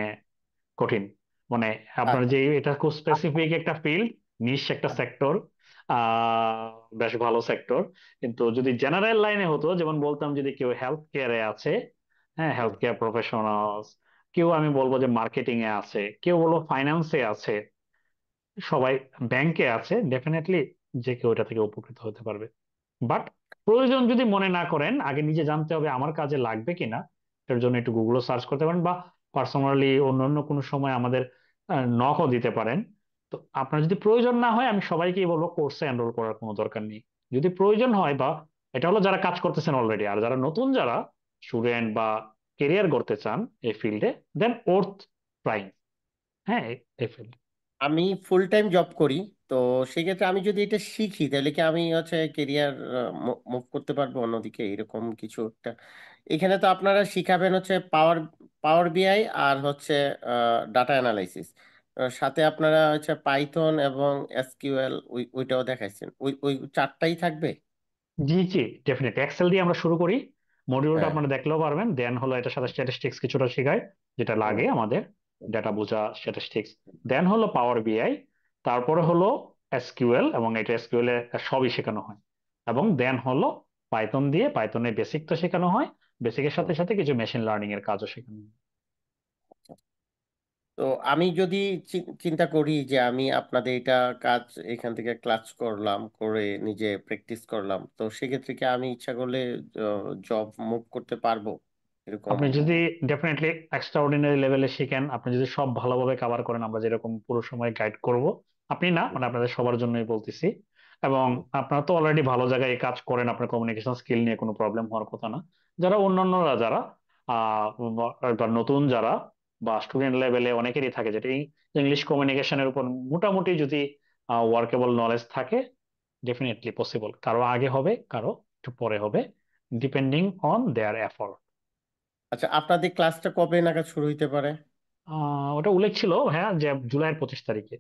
কঠিন। মানে আপনার আচ্ছা। যে এটা খুব স্পেসিফিক একটা ফিল্ড, নিশ একটা সেক্টর, বেশ ভালো সেক্টর। কিন্তু যদি জেনারেল লাইনে হতো, যেমন বলতাম যদি কেউ হেলথ কেয়ারে আছে, হ্যাঁ, হেলথ কেয়ার প্রফেশনালস, কেউ আমি বলবো যে মার্কেটিং এ আছে, কেউ বলবো ফাইন্যান্সে আছে, সবাই ব্যাংকে আছে, ডেফিনেটলি যে কেউ এটা থেকে উপকৃত হতে পারবে। বাট প্রয়োজন যদি মনে না করেন, আগে নিজে জানতে হবে আমার কাজে লাগবে কিনা। এটার জন্য একটু গুগলও সার্চ করতে পারেন, বা পার্সোনালি অন্য কোনো সময় আমাদের নকও দিতে পারেন। তো আপনার যদি প্রয়োজন না হয়, আমি সবাইকেই বলবো কোর্সে এনরোল করার কোনো দরকার নেই। যদি প্রয়োজন হয়, বা এটা হলো যারা কাজ করতেছেন অলরেডি, আর যারা নতুন, যারা স্টুডেন্ট বা কেরিয়ার করতে চান এই ফিল্ডে, দেন ওর্থ ট্রাইং, হ্যাঁ, এই ফিল্ডে। আমি ফুল টাইম জব করি। তো সেক্ষেত্রে আমি যদি এটা শিখি তাহলে কি আমি হচ্ছে কেরিয়ার মুভ করতে পারবো অন্যদিকে, এরকম কিছু একটা? এখানে তো আপনারা শিখাবেন হচ্ছে পাওয়ার পাওয়ার বিআই আর হচ্ছে ডাটা অ্যানালাইসিস, সাথে আপনারা হচ্ছে পাইথন এবং এসকিউএল ওইটাও দেখাইছেন, ওই ওই চারটাই থাকবে? জি জি, ডেফিনেটলি এক্সেল দিয়ে আমরা শুরু করি। মডিউলটা হ্যাঁ। আপনারা দেখলেও পারবেন, দেন হলো এটার সাথে স্ট্যাটিস্টিক্স কিছুটা শেখায়, যেটা হুম। লাগে আমাদের ডেটা বোঝা, স্ট্যাটিস্টিক্স। দেন হলো পাওয়ার বিআই, তারপরে হলো এসকিউএল, এবং এটা এসকিউএল এ সবই শেখানো হয়। এবং দেন হলো পাইথন দিয়ে, পাইথনের বেসিক তো শেখানো হয়, বেসিকের সাথে হুম। সাথে কিছু মেশিন লার্নিং এর কাজও শেখানো হয়। তো আমি যদি চিন্তা করি যে আমি আপনাদের এটা কাজ এখান থেকে ক্লাস করলাম, করে নিজে প্র্যাকটিস করলাম, তো সেক্ষেত্রে কি আমি ইচ্ছা করলে জব মুভ করতে পারবো এরকম? আপনি যদি ডেফিনেটলি এক্সট্রা অর্ডিনারি লেভেলে শিখেন, আপনি যদি সব ভালোভাবে কভার করেন, আমরা যেরকম পুরো সময় গাইড করব, আপনি না মানে আপনাদের সবার জন্যই বলতেছি। এবং আপনারা তো অলরেডি ভালো জায়গায় এই কাজ করেন, আপনার কমিউনিকেশন স্কিল নিয়ে কোনো প্রবলেম হওয়ার কথা না। যারা অন্যান্যরা যারা আহ বা নতুন যারা বা স্টুডেন্ট লেভেলে অনেকেরই থাকে, যেটা ইংলিশ কমিউনিকেশনের উপর মোটামুটি যদি ওয়ার্কেবল নলেজ থাকে, ডেফিনেটলি পসিবল। কারো আগে হবে, কারো একটু পরে হবে, ডিপেন্ডিং অন দেয়ার এফোর্ট। আচ্ছা, আপনাদের ক্লাসটা কবে নাগাদ শুরু হইতে পারে? ওটা উল্লেখ ছিল, হ্যাঁ, যে জুলাইয়ের 25 তারিখে।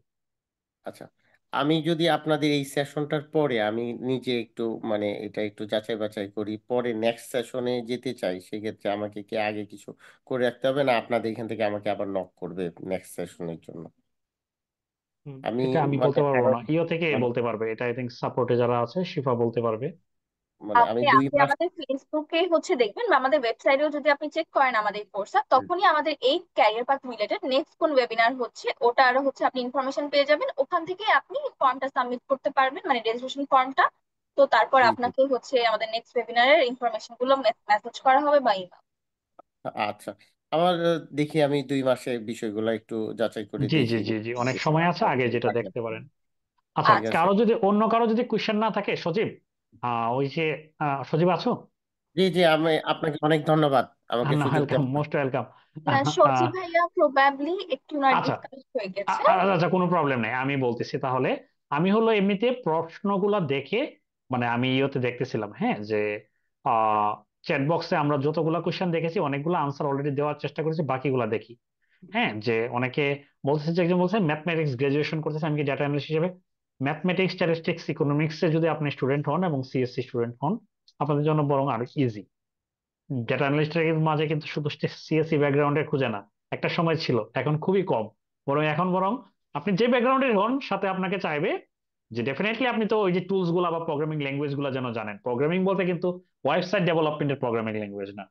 আচ্ছা, আমি যদি আপনাদের এই সেশনটার পরে আমি নিজে একটু মানে এটা একটু যাচাই বাছাই করি, পরে নেক্সট সেশনে যেতে চাই, সেক্ষেত্রে আমাকে কি আগে কিছু করে রাখতে হবে, না আপনাদের এখান থেকে আমাকে আবার নক করবে নেক্সট সেশনের জন্য? আমি এটা আমি মানে বলতে পারবো আরো না, ইও থেকে মানে বলতে পারবে এটা। আই থিঙ্ক সাপোর্টে যারা আছে শিফা বলতে পারবে। মানে আমি আপনি 2 মাস। আমাদের ফেসবুকে দেখবেন বা আমাদের ওয়েবসাইটেও যদি আপনি চেক করেন আমাদের কোর্সটা, তখনই আমাদের এই ক্যারিয়ার পাথ রিলেটেড নেক্সট কোন ওয়েবিনার হচ্ছে ওটা আরো আপনি ইনফরমেশন পেয়ে যাবেন। ওখান থেকে আপনি ফর্মটা সাবমিট করতে পারবেন, মানে রেজিস্ট্রেশন ফর্মটা। তো তারপর জি জি। আপনাকে আমাদের নেক্সট ওয়েবিনারের ইনফরমেশন গুলো মেসেজ করা হবে বা ইমেল। আচ্ছা, আমার দেখি আমি 2 মাসে বিষয়গুলো একটু যাচাই করে জি জি দেখি। জি জি, অনেক সময় আছে, আগে যেটা দেখতে পারেন। আচ্ছা, ঠিক আছে। কারো যদি কোয়েশ্চেন না থাকে, সজীব, ওই যে সজীব আছো? জি জি, আমি আপনাকে অনেক ধন্যবাদ আমাকে না, সুযোগ ওয়েলকাম, দেওয়ার জন্য। Most welcome. সচিব ভাইয়া প্রবাবলি একটু না আচ্ছা, ডিসকানেক্ট হয়ে গেছে। আচ্ছা, কোনো প্রবলেম নেই, আমি বলতেছি তাহলে। আমি হলো এমনিতে প্রশ্নগুলা দেখে, মানে আমি ইয়েতে দেখতেছিলাম, হ্যাঁ, যে চ্যাট বক্সে আমরা যতগুলা কোশ্চেন দেখেছি অনেকগুলো আনসার অলরেডি দেওয়ার চেষ্টা করেছি, বাকিগুলা দেখি। হ্যাঁ, যে অনেকে বলতেছে, যে একজন বলছে ম্যাথমেটিক্স গ্রাজুয়েশন করতেছে, আমি কি ডাটা অ্যানালিস্ট হিসেবে। ম্যাথমেটিক্স, স্ট্যাটিস্টিক্স, ইকোনমিক্সে যদি আপনি স্টুডেন্ট হন এবং সিএসসি স্টুডেন্ট হন, আপনাদের জন্য বরং আরো ইজি। ডেটা অ্যানালিস্টের মাঝে কিন্তু শুধু সিএসসি ব্যাকগ্রাউন্ডের খুঁজে না, একটা সময় ছিল, এখন খুবই কম। এখন আপনি যে ব্যাকগ্রাউন্ডের হন, সাথে আপনাকে চাইবে যে ডেফিনেটলি আপনি তো ওই যে টুলস গুলা বা প্রোগ্রামিং ল্যাঙ্গুয়েজ গুলা যেন জানেন। প্রোগ্রামিং বলতে কিন্তু ওয়েবসাইট ডেভেলপমেন্টের প্রোগ্রামিং ল্যাঙ্গুয়েজ না।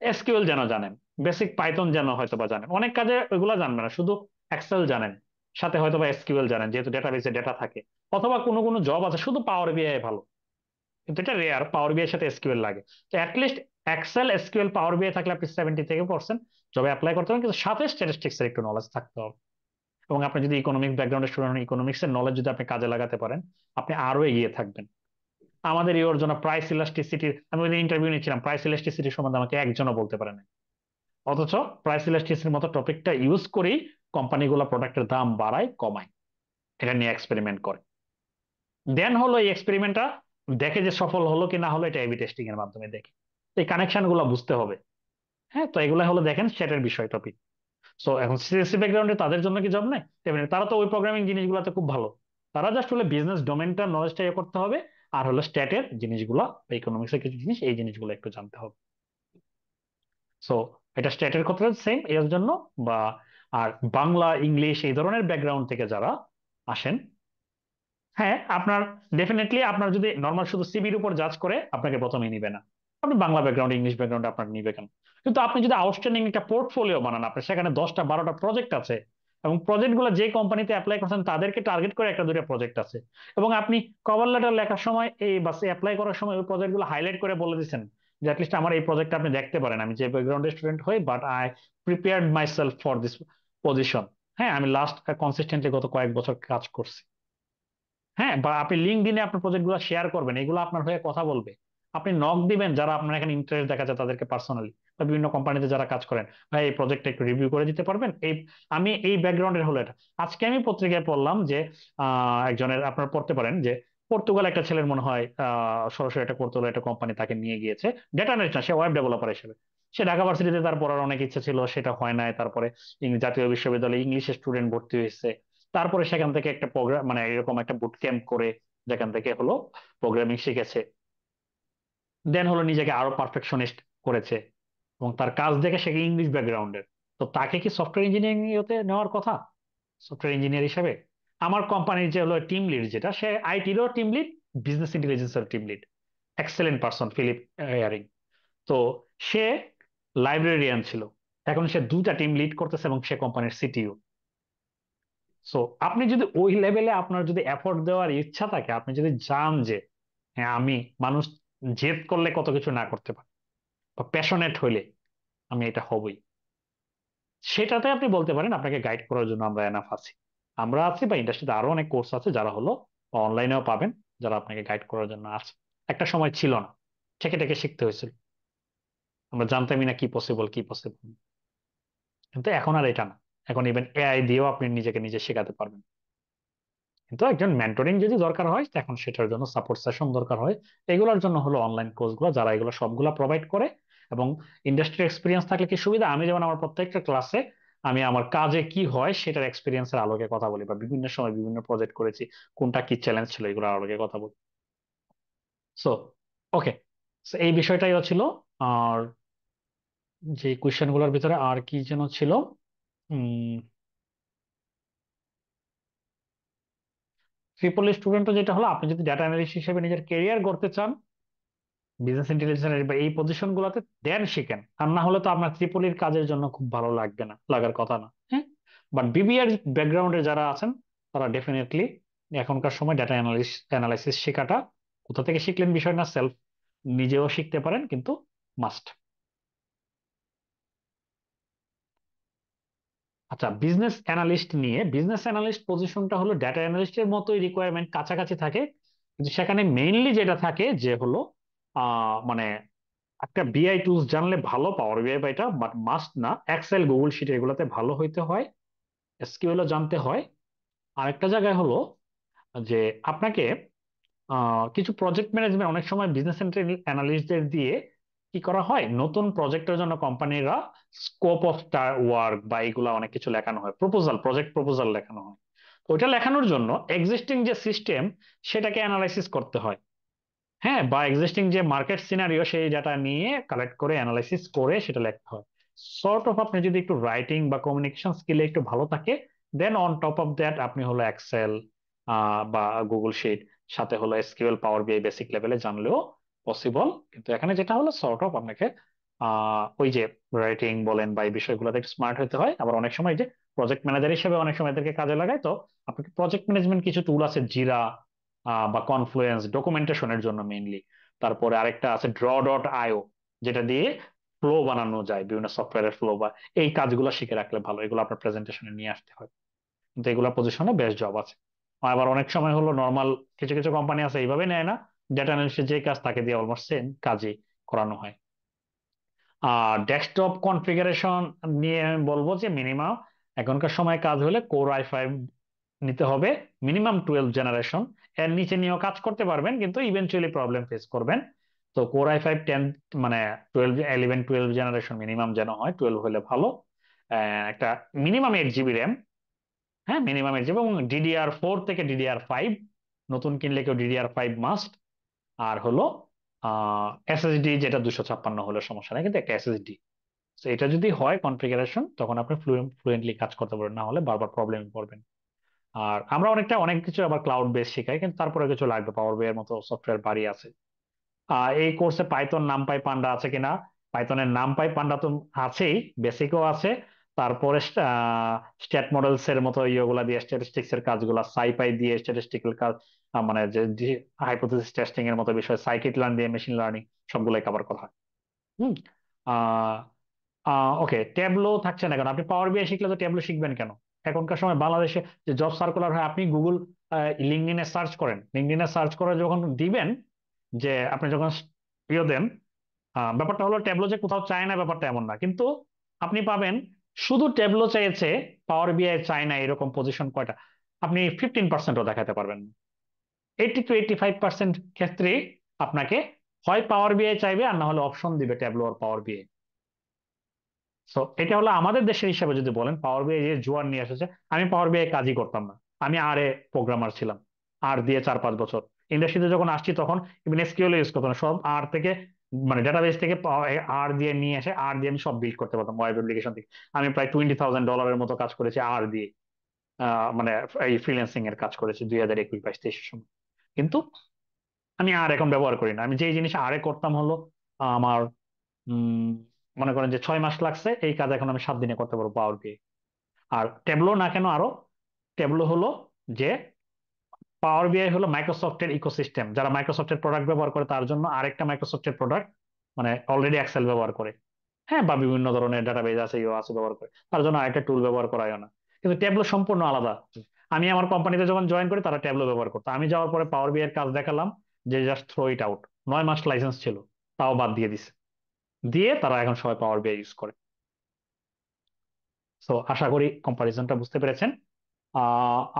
এসকিউএল যেন জানেন, বেসিক পাইথন যেন হয়তো বা জানেন, অনেক কাজে ওইগুলা জানবে না, শুধু এক্সেল জানেন, সাথে হয়তো বা এসকিউএল জানেন, যেহেতু ডেটাবেসে ডেটা থাকে। অথবা কোনো কোনো জব আছে শুধু পাওয়ার বিআই ভালো, কিন্তু এটা রেয়ার, পাওয়ার বিআই এর সাথে এসকিউএল লাগে। তো অ্যাটলিস্ট এক্সেল, এসকিউএল, পাওয়ার বিআই থাকলে আপনি 70% জবে অ্যাপ্লাই করতে পারেন, কিন্তু সাথে স্ট্যাটিস্টিক্স এর একটু নলেজ থাকতে হবে। এবং আপনি যদি ইকোনমিক ব্যাকগ্রাউন্ডের স্টুডেন্ট, ইকোনমিক্স এর নলেজ যদি আপনি কাজে লাগাতে পারেন, আপনি আরো এগিয়ে থাকবেন। আমাদের এই জন্য প্রাইস ইলাস্টিসিটির, আমি ওই ইন্টারভিউ নিচ্ছিলাম, প্রাইস ইলাস্টিসিটির সম্বন্ধে আমাকে একজনও বলতে পারে না। অথচ প্রাইস ইলাস্টিসিটির মতো টপিকটা ইউজ করেই কোম্পানিগুলো প্রোডাক্টের দাম বাড়ায়, কমায়, এটা নিয়ে এক্সপেরিমেন্ট করে। দেন হলো এই এক্সপেরিমেন্টটা দেখে যে সফল হলো কি না হলো, এটা এবি টেস্টিং এর মাধ্যমে দেখে। এই কানেকশন গুলো বুঝতে হবে। হ্যাঁ, তো এগুলা হলো দেখেন সেটের বিষয়, টপিক। সো এখন সিএসসি ব্যাকগ্রাউন্ডে তাদের জন্য কি জব নাই? তেমনি তারা তো ওই প্রোগ্রামিং জিনিসগুলোতে খুব ভালো। তারা জাস্ট হলো বিজনেস ডোমেনটা নলেজটা ইয়ে করতে হবে, আর হলো স্ট্যাটের জিনিসগুলো, ইকোনমিক্স এর কিছু জিনিস, এই জিনিসগুলো একটু জানতে হবে। সো এটা স্ট্যাটের ক্ষেত্রে সেম এর জন্য, বা আর বাংলা, ইংলিশ এই ধরনের ব্যাকগ্রাউন্ড থেকে যারা আসেন, হ্যাঁ, আপনার ডেফিনেটলি আপনার যদি নর্মাল শুধু সিভির উপর জাজ করে, আপনাকে প্রথমেই নিবে না। আপনি বাংলা ব্যাকগ্রাউন্ড, ইংলিশ ব্যাকগ্রাউন্ড আপনার নিবে কেন? কিন্তু আপনি যদি আউটস্ট্যান্ডিং একটা পোর্টফোলিও বানান, আপনার সেখানে 10টা 12টা প্রজেক্ট আছে, এবং প্রজেক্ট গুলো যে কোম্পানিতে অ্যাপ্লাই করছেন তাদেরকে টার্গেট করে একটা দুইটা প্রজেক্ট আছে, এবং আপনি কভার লেটার লেখার সময় এই বাসে অ্যাপ্লাই করার সময় ওই প্রজেক্ট গুলো হাইলাইট করে বলে দিচ্ছেন যে অ্যাটলিস্ট আমার এই প্রজেক্টটা আপনি দেখতে পারেন, আমি যে ব্যাকগ্রাউন্ডের স্টুডেন্ট হই, but I prepared myself for this position. হ্যাঁ, আমি লাস্ট কনসিস্টেন্টলি গত কয়েক বছর কাজ করছি। হ্যাঁ, বা আপনি লিঙ্কডইনে আপনার প্রজেক্ট গুলো শেয়ার করবেন, এগুলো আপনার হয়ে কথা বলবে। আপনি নক দিবেন যারা আপনার এখানে ইন্টারেস্ট দেখা যায় তাদেরকে পার্সোনালি, বা বিভিন্ন কোম্পানিতে যারা কাজ করেন, ভাই এই প্রজেক্টটা একটু রিভিউ করে দিতে পারবেন, এই আমি এই ব্যাকগ্রাউন্ডের হলো এটা। আজকে আমি পত্রিকায় পড়লাম যে একজনের, আপনারা পড়তে পারেন, যে পর্তুগাল একটা ছেলের মনে হয় সরাসরি একটা পর্তুগাল একটা কোম্পানি তাকে নিয়ে গিয়েছে, ডেটা অ্যানালিস্ট না, সে ওয়েব ডেভেলপার হিসেবে। সে ঢাকা ভার্সিটিতে তার পড়ার অনেক ইচ্ছা ছিল, সেটা হয় নাই। তারপরে জাতীয় বিশ্ববিদ্যালয়ে ইংলিশের স্টুডেন্ট ভর্তি হয়েছে। তারপরে সেখান থেকে একটা প্রোগ্রাম, মানে এরকম একটা বুট ক্যাম্প করে, যেখান থেকে হলো প্রোগ্রামিং শিখেছে। দেন হলো নিজেকে আরো পারফেকশনিস্ট করেছে, এবং তার কাজ দেখে সে ইংলিশ ব্যাকগ্রাউন্ডের। তো তাকে কি সফটওয়্যার ইঞ্জিনিয়ারিং ইয়েতে নেওয়ার কথা, সফটওয়্যার ইঞ্জিনিয়ার হিসেবে? আমার কোম্পানির যে হলো টিম লিড, যেটা সে আইটিরও টিম লিড, বিজনেস ইন্টেলিজেন্সের team lead, excellent person, Philip ইয়ারিং। তো সে লাইব্রেরিয়ান ছিল, এখন সে 2টা টিম লিড করতেছে এবং সে কোম্পানির সিটিও। সো আপনি যদি ওই লেভেলে আপনার যদি এফোর্ট দেওয়ার ইচ্ছা থাকে, আপনি যদি চান যে হ্যাঁ আমি মানুষ জেদ করলে কত কিছু না করতে পারে, বা প্যাশনেট হইলে আমি এটা হবই, সেটাতে আপনি বলতে পারেন আপনাকে গাইড করার জন্য আমরা এনাফ আছি। আমরা আছি, বা ইন্ডাস্ট্রিতে আরো অনেক কোর্স আছে যারা হলো অনলাইনেও পাবেন, যারা আপনাকে গাইড করার জন্য আছে। একটা সময় ছিল না, ঠেকে ঠেকে শিখতে হয়েছিল, আমরা জানতামই না কি পসিবল কি পসিবল। কিন্তু এখন আর এটা না, এখন ইভেন এআই দিয়েও আপনি নিজেকে নিজে শেখাতে পারবেন। কিন্তু একজন মেন্টরিং যদি দরকার হয় তখন সেটার জন্য সাপোর্ট সেশন দরকার হয়। এগুলোর জন্য হলো অনলাইন কোর্সগুলো, যারা এগুলো সবগুলো প্রোভাইড করে। এবং ইন্ডাস্ট্রি এক্সপিরিয়েন্স থাকলে কি সুবিধা, আমি যেমন আমার প্রত্যেকটা ক্লাসে আমি আমার কাজে কি হয় সেটার এক্সপিরিয়েন্সের আলোকে কথা বলি, বা বিভিন্ন সময় বিভিন্ন প্রজেক্ট করেছি, কোনটা কি চ্যালেঞ্জ ছিল, এগুলোর আলোকে কথা বলি। সো ওকে, এই বিষয়টাই ছিল। আর যে কোয়েশ্চেন গুলোর ভিতরে আর কি যেন ছিল, ট্রিপল স্টুডেন্টও যেটা হলো, আপনি যদি ডাটা অ্যানালিস্ট হিসেবে নিজের ক্যারিয়ার গড়তে চান বিজনেস ইন্টেলিজেন্স বা এই পজিশন গুলোতে, দেন শিখেন। আর না হলে তো আপনার ত্রিপলির কাজের জন্য খুব ভালো লাগবে না, লাগার কথা না, হ্যাঁ। বাট বিবিআর ব্যাকগ্রাউন্ডে যারা আছেন তারা ডেফিনেটলি এখনকার সময় ডাটা অ্যানালাইসিস শেখাটা, কোথা থেকে শিখলেন বিষয় না, সেলফ নিজেও শিখতে পারেন, কিন্তু মাস্ট। আচ্ছা, বিজনেস অ্যানালিস্ট নিয়ে, বিজনেস অ্যানালিস্ট পজিশনটা হলো ডাটা অ্যানালিস্টের মতোই রিকোয়ারমেন্ট কাছাকাছি থাকে, কিন্তু সেখানে মেইনলি যেটা থাকে যে হলো মানে একটা বিআই টুলস জানলে ভালো, পাওয়ার বিআই বা এটা, বাট মাস্ট না। এক্সেল, গুগল শিট এগুলোতে ভালো হইতে হয়, এসকিউএল জানতে হয়। আরেকটা জায়গায় হলো যে আপনাকে কিছু প্রজেক্ট ম্যানেজমেন্ট, অনেক সময় বিজনেস অ্যানালিস্টদের দিয়ে কি করা হয়, নতুন প্রজেক্টের জন্য কোম্পানিরা স্কোপ অফ ওয়ার্ক বা এগুলা অনেক কিছু লেখানো হয়, প্রপোজাল, প্রজেক্ট প্রপোজাল লেখানো হয়। তো ওইটা লেখানোর জন্য এক্সিস্টিং যে সিস্টেম সেটাকে অ্যানালাইসিস করতে হয়, হ্যাঁ, বা এক্সিস্টিং যে মার্কেট সিনারিও সেই ডাটা নিয়ে কালেক্ট করে অ্যানালাইসিস করে সেটা লিখতে হয়। সর্ট অফ আপনি যদি একটু রাইটিং বা কমিউনিকেশন স্কিলে একটু ভালো থাকে, দেন অন টপ অফ দ্যাট আপনি হলো এক্সেল বা গুগল শিট, সাথে হলো এসকিউএল, পাওয়ার বিআই বেসিক লেভেলে জানলেও পসিবল। কিন্তু এখানে যেটা হলো সর্ট অফ আপনাকে ওই যে রাইটিং বলেন বা এই বিষয়গুলোতে একটু স্মার্ট হতে হয়। আবার অনেক সময় যে প্রজেক্ট ম্যানেজার হিসেবে অনেক সময় এদেরকে কাজে লাগায়, তো আপনাকে প্রজেক্ট ম্যানেজমেন্ট কিছু টুল আছে, জিরা বা কনফ্লুয়েন্স ডকুমেন্টেশনের জন্য মেইনলি। তারপরে আরেকটা আছে draw.io, যেটা দিয়ে ফ্লো বানানো যায়, বিভিন্ন সফটওয়্যারের ফ্লো, বা এই কাজগুলো শিখে রাখলে ভালো, এগুলো আপনার প্রেজেন্টেশনে নিয়ে আসতে হয়। কিন্তু এগুলো পজিশনে বেস্ট জব আছে। আবার অনেক সময় হলো নর্মাল কিছু কিছু কোম্পানি আছে এইভাবে নেয় না, ডেটা অ্যানালিস্টের যে কাজ তাকে দিয়ে অলমোস্ট সেম কাজই করানো হয়। আর ডেস্কটপ কনফিগারেশন নিয়ে আমি বলবো যে মিনিমাম এখনকার সময় কাজ হলে কোর i5 নিতে হবে, মিনিমাম 12 জেনারেশন। এর নিচে নিয়েও কাজ করতে পারবেন, কিন্তু ইভেন্চুয়ালি প্রবলেম ফেস করবেন। তো কোর i5 10, মানে 12 11 12 জেনারেশন মিনিমাম যেন হয়, 12 হলে ভালো। একটা মিনিমাম 8 জিবি র্যাম, হ্যাঁ মিনিমাম 8 জিবি, এবং DDR4 থেকে DDR5, নতুন কিনলে কেউ DDR5 মাস্ট। আর হলো এসএসডি, যেটা 256 হলে সমস্যা নেই, কিন্তু একটা এসএসডি। তো এটা যদি হয় কনফিগারেশন, তখন আপনি ফ্লুয়েন্টলি কাজ করতে পারবেন, না হলে বারবার প্রবলেমে পড়বেন। আর আমরা অনেক কিছু আবার ক্লাউড বেস শেখাই, কিন্তু তারপরে কিছু লাগবে, পাওয়ার বিআই এর মতো সফটওয়্যার বাড়ি আছে। এই কোর্সে পাইথন, নামপাই, পান্ডা আছে কিনা? পাইথনের নামপাই, পান্ডা তো আছেই, বেসিকও আছে। তারপরে স্ট্যাট মডেলস এর মতো ইয়েগুলা দিয়ে স্ট্যাটিস্টিক্স এর কাজগুলা, সাইপাই দিয়ে স্ট্যাটিস্টিক্যাল কাজ, মানে যে হাইপোথেসিস টেস্টিং এর মতো বিষয়, সাইকিট লার্ন দিয়ে মেশিন লার্নিং, সবগুলাই কভার করা হয়। হুম। ওকে, ট্যাবলো থাকছে না কেন? আপনি পাওয়ার বিআই শিখলে তো ট্যাবলো শিখবেন কেন? এখনকার সময় বাংলাদেশে যে জব সার্কুলার হয়, আপনি গুগল লিঙ্কডইনে সার্চ করেন, লিঙ্কডইনে সার্চ করে যখন দিবেন, যে আপনি যখন ইয়ে দেন, ব্যাপারটা হলো ট্যাবলো যে কোথাও চায় না ব্যাপারটা এমন না, কিন্তু আপনি পাবেন শুধু ট্যাবলো চাইছে, পাওয়ার বিআই চায় না, এরকম পজিশন কয়টা আপনি 15%ও দেখাতে পারবেন না। 80 to 85% ক্ষেত্রে আপনাকে হয় পাওয়ার বিআই চাইবে, আর না হলে অপশন দিবে ট্যাবলো আর পাওয়ার বিআই। সো এটা হলো আমাদের দেশের হিসাবে যদি বলেন, পাওয়ার বিআই যে জোয়ার নিয়ে এসেছে। আমি পাওয়ার বিআই কাজই করতাম না, আমি প্রোগ্রামার ছিলাম, আর দিয়ে 4-5 বছর। ইন্ডাস্ট্রিতে যখন আসছি তখন ইভেন এসকিউএল ইউজ করতাম না, সব আর থেকে, মানে ডাটাবেস থেকে আর দিয়ে নিয়ে এসে আর দিয়ে আমি সব বিল্ড করতে পারতাম, ওয়েব অ্যাপ্লিকেশন থেকে। আমি প্রায় $20,000 মতো কাজ করেছি আর দিয়ে, মানে এই ফ্রিল্যান্সিং এর কাজ করেছি 2021-22-23 সময়। কিন্তু আমি আর এখন ব্যবহার করি না। আমি যেই জিনিস করতাম হলো আমার উম মনে করেন যে 6 মাস লাগছে, এই কাজ এখন আমি 7 দিনে করতে পারবো পাওয়ার বিআই। আর ট্যাবলো না কেন, আরো ট্যাবলো হলো যে পাওয়ার বিআই হলো মাইক্রোসফটের ইকোসিস্টেম, যারা মাইক্রোসফটের প্রোডাক্ট ব্যবহার করে তার জন্য আরেকটা মাইক্রোসফটের প্রোডাক্ট, মানে অলরেডি এক্সেল ব্যবহার করে, হ্যাঁ, বা বিভিন্ন ধরনের ডাটাবেজ আছে ইও আছে ব্যবহার করে, তার জন্য আরেকটা টুল ব্যবহার করা হয় না। কিন্তু ট্যাবলো সম্পূর্ণ আলাদা। আমি আমার কোম্পানিতে যখন জয়েন করি তারা ট্যাবলো ব্যবহার করতো, আমি যাওয়ার পরে পাওয়ার বিআই এর কাজ দেখালাম, যে জাস্ট থ্রো ইট আউট। 9 মাস লাইসেন্স ছিল, তাও বাদ দিয়ে দিছে, দিয়ে তারা এখন সবাই পাওয়ার বিআই ইউজ করে। তো আশা করি কম্পারিজনটা বুঝতে পেরেছেন।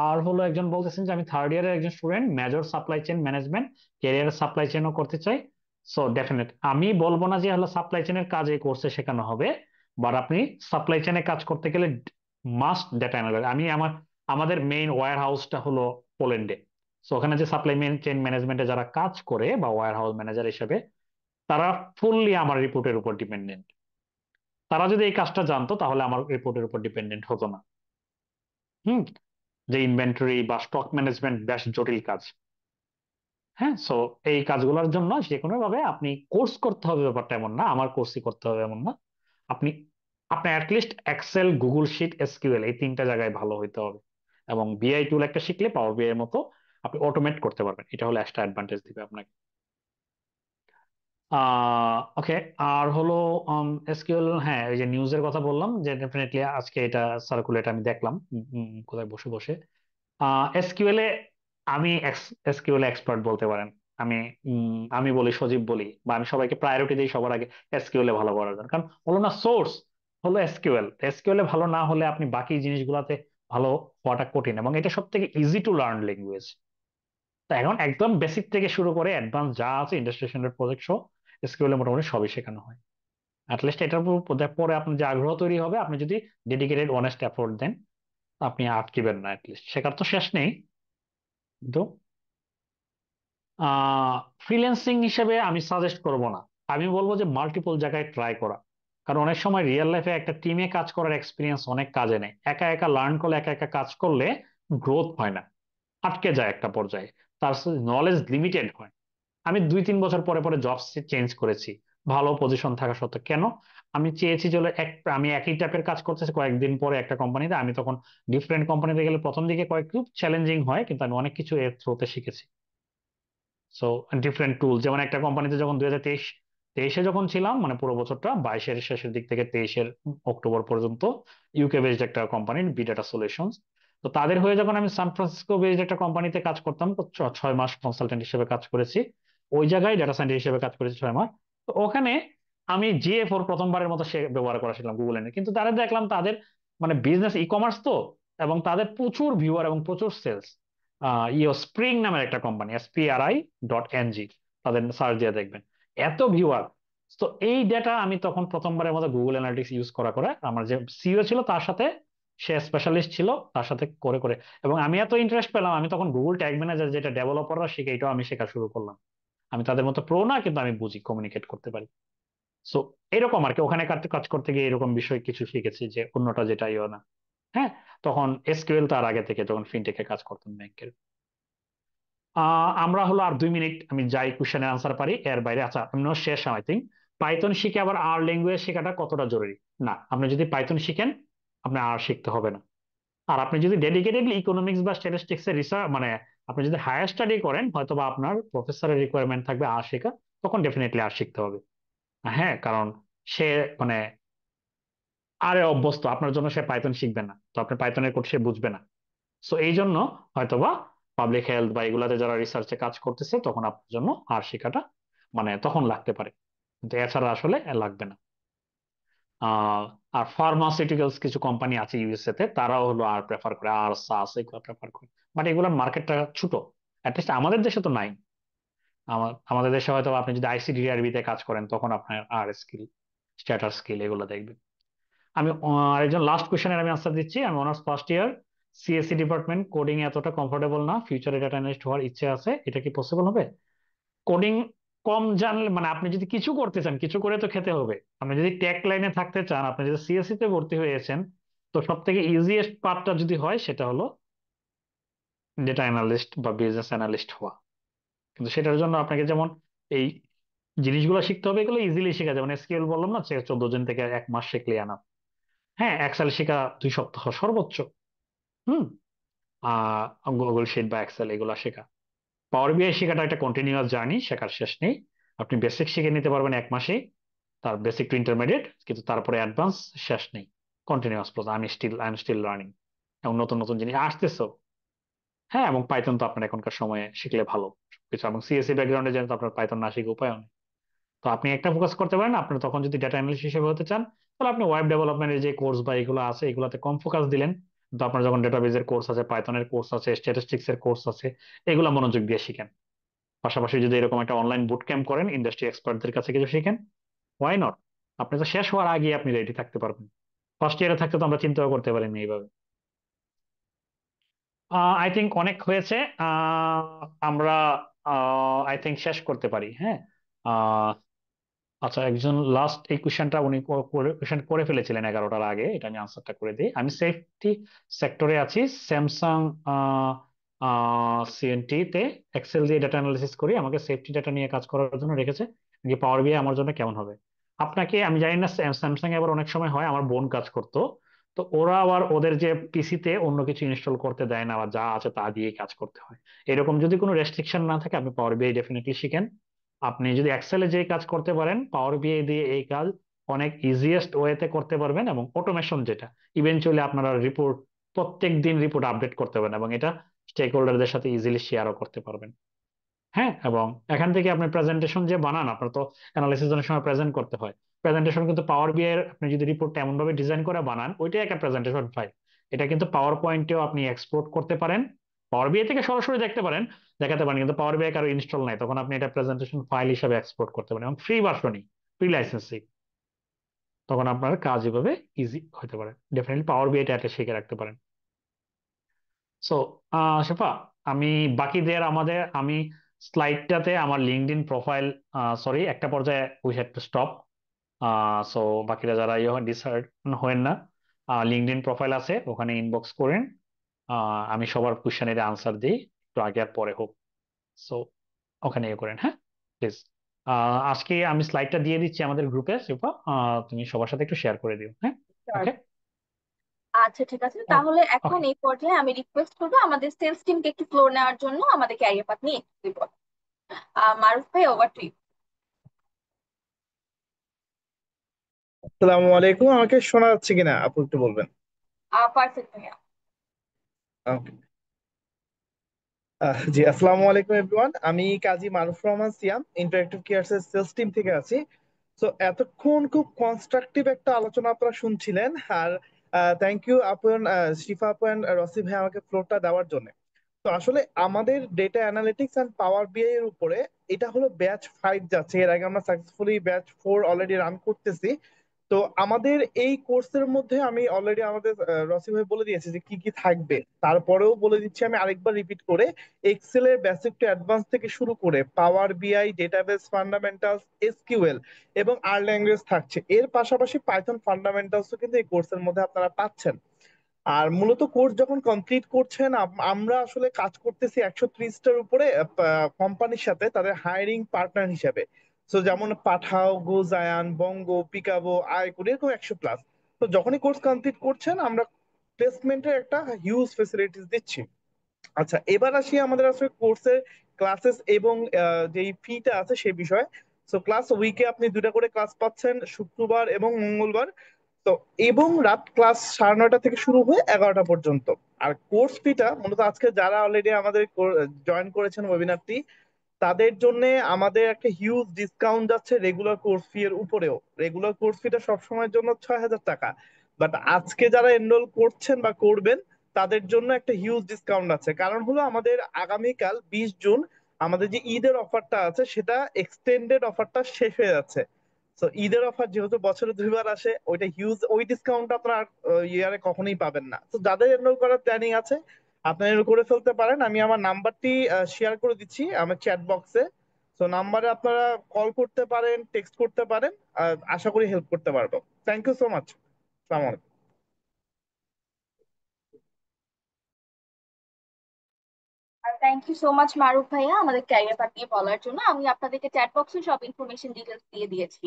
আর হলো একজন বলতেছেন যে আমি থার্ড ইয়ারের একজন student, major supply chain management, career supply চেইনও করতে চাই। সো ডেফিনেট আমি বলবো না যে হলো সাপ্লাই চেইনের কাজ এই কোর্সে শেখানো হবে, বাট আপনি সাপ্লাই চেইনে কাজ করতে গেলে মাস্ট ডেটা অ্যানালিস্ট। আমাদের মেইন ওয়্যার হাউসটা হলো পোল্যান্ডে। সো ওখানে যে সাপ্লাই চেইন ম্যানেজমেন্টে যারা কাজ করে বা ওয়্যার হাউস ম্যানেজার হিসেবে, তারা ফুললি আমার রিপোর্টের উপর ডিপেন্ডেন্ট। তারা যদি এই কাজটা জানতো তাহলে আমার রিপোর্টের উপর ডিপেন্ডেন্ট হতো না। হুম। যে ইনভেন্টরি বা স্টক ম্যানেজমেন্ট বেশ জটিল কাজ। হ্যাঁ, সো এই কাজগুলোর জন্য যে কোনো ভাবে আপনি কোর্স করতে হবে ব্যাপারটা এমন না, আমার কোর্সই করতে হবে এমন না। আপনি আপনার at least Excel, Google sheet, SQL এই তিনটা জায়গায় ভালো হইতে হবে, এবং বিআই টুল একটা শিখলে পাওয়ার বিআই এর মতো আপনি অটোমেট করতে পারবেন, এটা হলো এক্সট্রা অ্যাডভান্টেজ দিবে আপনাকে। ওকে। আর হলো এসকিউএল, হ্যাঁ ওই যে নিউজের কথা বললাম যে ডেফিনেটলি আজকে এটা সার্কুলেট আমি দেখলাম কোথায় বসে বসে। এসকিউএল এ আমি এসকিউএল এক্সপার্ট বলতে পারেন। আমি আমি বলি, সজীব বলি, বা আমি সবাইকে প্রায়োরিটি দিই সবার আগে এসকিউএল এ ভালো করার জন্য, কারণ হলো না সোর্স হলো এসকিউএল। এসকিউএল এ ভালো না হলে আপনি বাকি জিনিসগুলোতে ভালো হওয়াটা কঠিন, এবং এটা সব থেকে ইজি টু লার্ন ল্যাঙ্গুয়েজ। তো এখন একদম বেসিক থেকে শুরু করে অ্যাডভান্স যা আছে ইন্ডাস্ট্রি স্ট্যান্ডার্ড প্রজেক্ট সহ এসকিউএল এ মোটামুটি সবই শেখানো হয়। অ্যাটলিস্ট এটার পরে আপনার যে আগ্রহ তৈরি হবে, আপনি যদি ডেডিকেটেড অনেস্ট এফোর্ট দেন, আপনি আটকিবেন না। অ্যাটলিস্ট শেখার তো শেষ নেই। কিন্তু ফ্রিল্যান্সিং হিসেবে আমি সাজেস্ট করব না। আমি বলবো যে মাল্টিপল জায়গায় ট্রাই করা, কারণ অনেক সময় রিয়েল লাইফে একটা টিমে কাজ করার এক্সপিরিয়েন্স অনেক কাজে নেই। একা একা লার্ন করলে, একা একা কাজ করলে গ্রোথ হয় না, আটকে যায় একটা পর্যায়ে, তার নলেজ লিমিটেড হয়। আমি 2-3 বছর পরে পরে জব চেঞ্জ করেছি, ভালো পজিশন থাকা সত্ত্বেও। কেন? আমি চেয়েছি যে হলো আমি একই টাইপের কাজ করতেছি, কয়েকদিন পরে একটা কোম্পানিতে, আমি তখন ডিফারেন্ট কোম্পানিতে গেলে প্রথম দিকে কয়েকটু চ্যালেঞ্জিং হয়, কিন্তু আমি অনেক কিছু এর থ্রুতে শিখেছি। সো ডিফারেন্ট টুল, যেমন একটা কোম্পানিতে যখন 2023-23-এ যখন ছিলাম, মানে পুরো বছরটা, 22-এর শেষের দিক থেকে 23-এর অক্টোবর পর্যন্ত, ইউকে বেসড একটা কোম্পানি, বিডাটা সলিউশনস। তো তাদের হয়ে যখন আমি সান ফ্রান্সিসকো বেসড একটা কোম্পানিতে কাজ করতাম, তো 6 মাস কনসালটেন্ট হিসেবে কাজ করেছি। ওই জায়গায় ডাটা সাইন্টিস্ট হিসেবে কাজ করেছি 6 মাস। তো ওখানে আমি জিএ4 প্রথমবারের মতো সে ব্যবহার করা শিখলাম গুগল এনে, কিন্তু তাদের দেখলাম তাদের মানে বিজনেস ই কমার্স তো, এবং তাদের প্রচুর ভিউয়ার এবং প্রচুর সেলস। স্প্রিং নামের একটা কোম্পানি, SPRI.NG, তাদের সার্চ দিয়ে দেখবেন, এত ভিউয়ার। তো এই ডেটা আমি তখন প্রথমবারের মতো গুগল অ্যানালিটিক্স ইউজ করা করে, আমার যে সিইও ছিল তার সাথে, সে স্পেশালিস্ট ছিল, তার সাথে করে করে, এবং আমি এত ইন্টারেস্ট পেলাম, আমি তখন গুগল ট্যাগ ম্যানেজার যেটা ডেভেলপাররা শিখে, এটাও আমি শেখা শুরু করলাম। আমি তাদের মতো প্রো না, কিন্তু আমি বুঝি, কমিউনিকেট করতে পারি। সো এরকম আর কি, ওখানে কাজ করতে গিয়ে এরকম বিষয় কিছু শিখেছি, যে অন্যটা যেটা ইও না। হ্যাঁ, তখন এসকিউএল তার আগে থেকে, যখন ফিনটেকে কাজ করতাম ব্যাংকের। আমরা হলো আর 2 মিনিট আমি যাই কোশ্চেনের আনসার পারি, এর বাইরে আচ্ছা আমিও শেষ আই থিঙ্ক। পাইথন শিখে আবার আর ল্যাঙ্গুয়েজ শেখাটা কতটা জরুরি? না, আপনি যদি পাইথন শিখেন আপনার আর শিখতে হবে না। আর আপনি যদি ডেডিকেটেডলি ইকোনমিক্স বা স্ট্যাটিস্টিক্স এর রিসার্চ, মানে আপনি যদি হায়ার স্টাডি করেন, হয়তো বা আপনার প্রফেসরের রিকোয়ারমেন্ট থাকবে আর শেখা, তখন ডেফিনেটলি আর শিখতে হবে। হ্যাঁ, কারণ সে মানে আরে অভ্যস্ত, আপনার জন্য সে পাইথন শিখবে না, তো আপনি পাইথনের কোড সে বুঝবে না। সো এই জন্য হয়তোবা পাবলিক হেলথ বা এগুলাতে যারা রিসার্চে কাজ করতেছে, তখন আপনার জন্য আর শেখাটা মানে তখন লাগতে পারে, কিন্তু এছাড়া আসলে লাগবে না। আহ আর ফার্মাসিউটিক্যালস কিছু কোম্পানি আছে ইউএসএ তে, তারাও হলো আর প্রেফার করে, আর সাস এগুলো প্রেফার করে, বাট এগুলোর মার্কেটটা ছোট। অ্যাটলিস্ট আমাদের দেশে তো নাই। আমাদের দেশে হয়তো আপনি যদি আইসিডিআরবি তে কাজ করেন, তখন আপনার আর স্কিল, স্ট্যাটাস স্কিল এগুলো দেখবে। আমি আরেকজন লাস্ট কোশ্চেনের আমি আনসার দিচ্ছি। আমি honours first year, CSC department, coding এতটা কমফোর্টেবল না, ফিউচারে ডাটা অ্যানালিস্ট হওয়ার ইচ্ছে আছে, এটা কি পসিবল হবে? কোডিং কম জানলে মানে আপনি যদি কিছু করতে চান, কিছু করে তো খেতে হবে। আপনি যদি টেক লাইনে থাকতে চান, আপনি যদি সিএসসি তে ভর্তি হয়েছেন, তো সব থেকে ইজিয়েস্ট পার্টটা যদি হয়, সেটা হলো ডেটা অ্যানালিস্ট বা বিজনেস অ্যানালিস্ট হওয়া। কিন্তু সেটার জন্য আপনাকে যেমন এই জিনিসগুলো শিখতে হবে, এগুলো ইজিলি শেখা যায়, মানে স্কিল বললাম না, 14 দিন থেকে 1 মাস শিখলে আনা। হ্যাঁ, এক্সেল শেখা 2 সপ্তাহ সর্বোচ্চ। হুম। গুগল শিট বা এক্সেল এগুলো শেখা। পাওয়ার বিআই শেখাটা একটা কন্টিনিউয়াস জার্নি, শেখার শেষ নেই। আপনি বেসিক শিখে নিতে পারবেন 1 মাসে, তার বেসিক টু ইন্টারমিডিয়েট, কিন্তু তারপরে অ্যাডভান্স শেষ নেই, continuous process. I am still learning, এবং নতুন নতুন জিনিস আসতেছো। হ্যাঁ, এবং পাইথন তো আপনার এখনকার সময়ে শিখলে ভালো কিছু, এবং সিএসসি ব্যাকগ্রাউন্ডে যেন তো আপনার পাইথন না শিখে উপায় নেই। তো আপনি একটা ফোকাস করতে পারেন, আপনার তখন যদি ডাটা অ্যানালিস্ট হিসেবে হতে চান, তাহলে আপনি ওয়েব ডেভেলপমেন্টের যে কোর্স বা এগুলো আছে এগুলোতে কম ফোকাস দিলেন। তো আপনার যখন ডেটাবেজের কোর্স আছে, পাইথনের কোর্স আছে, স্ট্যাটিস্টিক্স এর কোর্স আছে, এগুলো মনোযোগ দিয়ে শিখেন। পাশাপাশি যদি এরকম একটা অনলাইন বুট ক্যাম্প করেন, ইন্ডাস্ট্রি এক্সপার্টদের কাছে কিছু শিখেন, ওয়াই নট? আপনি তো শেষ হওয়ার আগে আপনি রেডি থাকতে পারবেন। ফার্স্ট ইয়ারে থাকতে তো আমরা চিন্তাও করতে পারিনি এইভাবে। আই থিঙ্ক অনেক হয়েছে। আমরা আই থিঙ্ক শেষ করতে পারি, হ্যাঁ। আচ্ছা, একজন লাস্ট এই কোশ্চেনটা উনি কোশ্চেন করে ফেলেছিলেন 11টার আগে, এটা আমি আনসারটা করে দিই। আমি সেফটি সেক্টরে আছি, স্যামসাং সিএনটি তে এক্সেল দিয়ে ডাটা অ্যানালিসিস করি, আমাকে সেফটি ডাটা নিয়ে কাজ করার জন্য রেখেছে। যে পাওয়ার বিআই আমার জন্য কেমন হবে? আপনাকে আমি জানি না, স্যামসাং এ আবার অনেক সময় হয়, আমার বোন কাজ করতো, তো ওরা আবার ওদের যে পিসিতে অন্য কিছু ইনস্টল করতে দেয় না, বা যা আছে তা দিয়ে কাজ করতে হয়। এরকম যদি কোনো রেস্ট্রিকশন না থাকে, আপনি পাওয়ার বিআই ডেফিনেটলি শিখেন। আপনি যদি এক্সেলে যে কাজ করতে পারেন, পাওয়ার বিআই দিয়ে এই কাজ অনেক ইজিয়েস্ট ওয়েতে করতে পারবেন, এবং অটোমেশন যেটা ইভেনচুয়ালি আপনারা রিপোর্ট প্রত্যেক দিন রিপোর্ট আপডেট করতে পারবেন, এবং এটা স্টেক হোল্ডারদের সাথে ইজিলি শেয়ারও করতে পারবেন। হ্যাঁ, এবং এখান থেকে আপনি প্রেজেন্টেশন যে বানান, আপনার তো অ্যানালিসিস সময় প্রেজেন্ট করতে হয়। প্রেজেন্টেশন কিন্তু পাওয়ার বিআই এর আপনি যদি রিপোর্টটা এমন ভাবে ডিজাইন করে বানান, ওইটাই একটা প্রেজেন্টেশন ফাইল। এটা কিন্তু পাওয়ার পয়েন্টেও আপনি এক্সপোর্ট করতে পারেন, পাওয়ার বিআই থেকে সরাসরি দেখতে পারেন, দেখাতে পারেন, কিন্তু পাওয়ার বিআই কারো ইনস্টল নাই, তখন আপনি এটা প্রেজেন্টেশন ফাইল হিসাবে এক্সপোর্ট করতে পারেন, এবং ফ্রি ভার্সনই, ফ্রি লাইসেন্সিং। তখন আপনার কাজ এভাবে ইজি হতে পারে। ডেফিনেটলি পাওয়ার বিআইটা একটা শিখে রাখতে পারেন। সো শেফা, আমি বাকিদের আমি স্লাইডটাতে আমার লিঙ্কডইন প্রোফাইল, সরি, একটা পর্যায়ে we had to stop. So বাকিরা যারা ডিসার্ট হবেন না, লিঙ্কডইন প্রোফাইল আছে, ওখানে ইনবক্স করেন। আমি সবার কোশ্চেনের আনসার দিই, একটু আগে আর পরে হোক। সো ওখানে ইয়ে করেন, হ্যাঁ প্লিজ। আজকে আমি স্লাইডটা দিয়ে দিচ্ছি আমাদের গ্রুপে, শেফা, তুমি সবার সাথে একটু শেয়ার করে দিও, হ্যাঁ। ওকে। আচ্ছা, ঠিক আছে, তাহলে এখন ওকে। এই পর্যায়ে আমি রিকোয়েস্ট করবো আমাদের সেলস টিমকে একটু ফ্লোর নেওয়ার জন্য, আমাদের ক্যারিয়ার পাথ নিয়ে একটু দিব। মারুফ ভাই, ওভার টু ইউ। আসসালামু আলাইকুম, আমাকে শোনা যাচ্ছে কিনা আপু একটু বলবেন? পারফেক্ট ভাইয়া। ওকে। জি, আসসালামু আলাইকুম এভরিওয়ান, আমি কাজী মারুফ রহমান সিয়াম, ইন্টারেক্টিভ কেয়ারস এর সেলস টিম থেকে আছি। তো এতক্ষণ খুব কনস্ট্রাকটিভ একটা আলোচনা আপনারা শুনছিলেন, আর থ্যাংক ইউ আপু, শিফা আপু এন্ড রসি ভাই আমাকে ফ্লোরটা দেওয়ার জন্য। তো আসলে আমাদের ডেটা অ্যানালিটিক্স এন্ড পাওয়ার বিআই এর উপরে এটা হলো ব্যাচ 5 যাচ্ছে, এর আগে আমরা সাকসেসফুলি ব্যাচ 4 অলরেডি রান করতেছি। তো আমাদের এই কোর্সের মধ্যে আমি অলরেডি আমাদের রসি ভাই বলে দিয়েছে যে কি কি থাকবে, তারপরেও বলে দিচ্ছি আমি আরেকবার রিপিট করে। এক্সেল এর বেসিক টু অ্যাডভান্স থেকে শুরু করে পাওয়ার বিআই, ডেটাবেস ফান্ডামেন্টালস, এসকিউএল এবং আর ল্যাঙ্গুয়েজ থাকছে। এর পাশাপাশি পাইথন ফান্ডামেন্টালসও কিন্তু এই কোর্সের মধ্যে আপনারা পাচ্ছেন। আর মূলত কোর্স যখন কমপ্লিট করছেন, আমরা আসলে কাজ করতেছি 130টার উপরে কোম্পানির সাথে, তাদের হায়ারিং পার্টনার হিসেবে। তো যেমন পাঠাও, গোজায়ান, বঙ্গ, পিকাবো, আইকুর, এরকম 100+। তো যখনই কোর্স কমপ্লিট করছেন, আমরা প্লেসমেন্টের একটা হিউজ ফেসিলিটিস দিচ্ছি। আচ্ছা, এবার আসি আমাদের আসলে কোর্সের ক্লাসেস এবং যেই ফিটা আছে সেই বিষয়ে। তো ক্লাস উইকে আপনি 2টা করে ক্লাস পাচ্ছেন, শুক্রবার এবং মঙ্গলবার। তো এবং রাত ক্লাস 9:30 থেকে শুরু হয়ে 11টা পর্যন্ত। আর কোর্স ফিটা মূলত আজকে যারা অলরেডি আমাদের জয়েন করেছেন ওয়েবিনারটি, তাদের জন্য আমাদের একটা হিউজ ডিসকাউন্ট যাচ্ছে রেগুলার কোর্স ফি এর উপরেও। রেগুলার কোর্স ফিটা সবসময়ের জন্য 6,000 টাকা, বাট আজকে যারা এনরোল করছেন বা করবেন, তাদের জন্য একটা হিউজ ডিসকাউন্ট আছে। কারণ হলো আমাদের আগামীকাল 20 জুন আমাদের যে ঈদের অফারটা আছে, সেটা এক্সটেন্ডেড অফারটা শেষ হয়ে যাচ্ছে। তো ঈদের অফার যেহেতু বছরে 2বার আসে, ওইটা হিউজ, ওই ডিসকাউন্ট আপনার ইয়ারে কখনোই পাবেন না। তো যাদের এনরোল করার প্ল্যানিং আছে, আপনারা এনরোল করে ফেলতে পারেন। আমি আমার নাম্বারটি শেয়ার করে দিচ্ছি আমার চ্যাট বক্সে। তো নাম্বারে আপনারা কল করতে পারেন, টেক্সট করতে পারেন, আশা করি হেল্প করতে পারবো। Thank you so much. আসসালামু আলাইকুম। Thank you so much Maruf ভাইয়া আমাদের ক্যারিয়ার পাথ নিয়ে বলার জন্য। আমি আপনাদেরকে চ্যাট বক্সে সব ইনফরমেশন ডিটেলস দিয়ে দিয়েছি।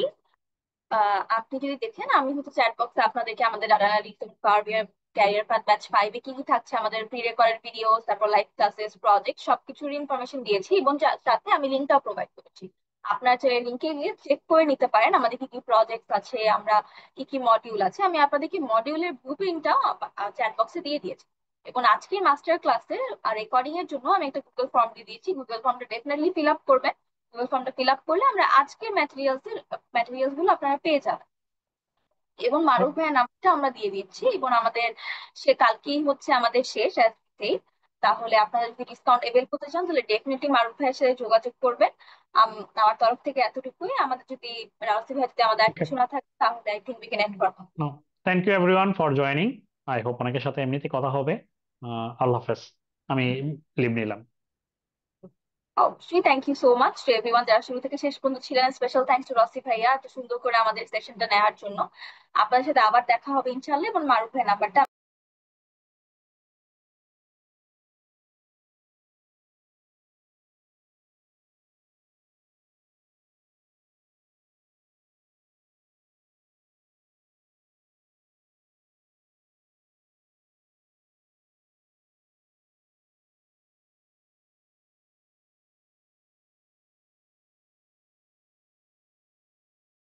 আপনি যদি দেখেন, আমি হচ্ছে চ্যাট বক্সে আপনাদেরকে আমাদের ডাটা অ্যানালিটিক্স এবং পাওয়ার বিআই ক্যারিয়ার পাথ ব্যাচ 5 এ কি কি থাকছে, আমাদের প্রি রেকর্ডেড ভিডিওস, তারপর লাইভ ক্লাসেস, প্রজেক্ট সবকিছুর ইনফরমেশন দিয়েছি এবং সাথে আমি লিঙ্কটাও প্রোভাইড করেছি। আপনারা চাইলে লিঙ্কে গিয়ে চেক করে নিতে পারেন আমাদের কি কি প্রজেক্ট আছে, আমরা কি কি মডিউল আছে। আমি আপনাদেরকে মডিউলের ব্লুপ্রিন্টটা চ্যাট বক্সে দিয়ে দিয়েছি। এবং আজকের মাস্টার ক্লাসে রেকর্ডিং এর জন্য আমি একটা গুগল ফর্ম দিয়ে দিয়েছি। গুগল ফর্মটা ডেফিনেটলি ফিল আপ করবেন। গুগল ফর্মটা ফিল আপ করলে আমরা আজকের ম্যাটেরিয়ালস গুলো আপনারা পেয়ে যাবেন। এবং মারুফ ভাইয়ের নামটা আমরা দিয়ে দিচ্ছি এবং সে কালকেই হচ্ছে আমাদের শেষ আজকেই। তাহলে আপনারা যদি ডিসকাউন্ট এভেল করতে চান তাহলে ডেফিনেটলি মারুফ ভাইয়ের সাথে যোগাযোগ করবেন। আমার তরফ থেকে এতটুকুই। আমাদের যদি রাউসি ভাই যদি আমাদের আর কিছু না থাকে তাহলে I think we can end for now. Thank you everyone for joining. I hope অনেকের সাথে এমনিতে কথা হবে। আল্লাহ হাফেজ, আমি লিভ নিলাম। অবশ্যই, thank you so much to everyone যারা শুরু থেকে শেষ পর্যন্ত ছিলেন। স্পেশাল থ্যাঙ্কস টু রসি ভাইয়া এত সুন্দর করে আমাদের সেশনটা নেওয়ার জন্য। আপনাদের সাথে আবার দেখা হবে ইনশাআল্লাহ। এবং মারুফ ভাই নাম্বারটা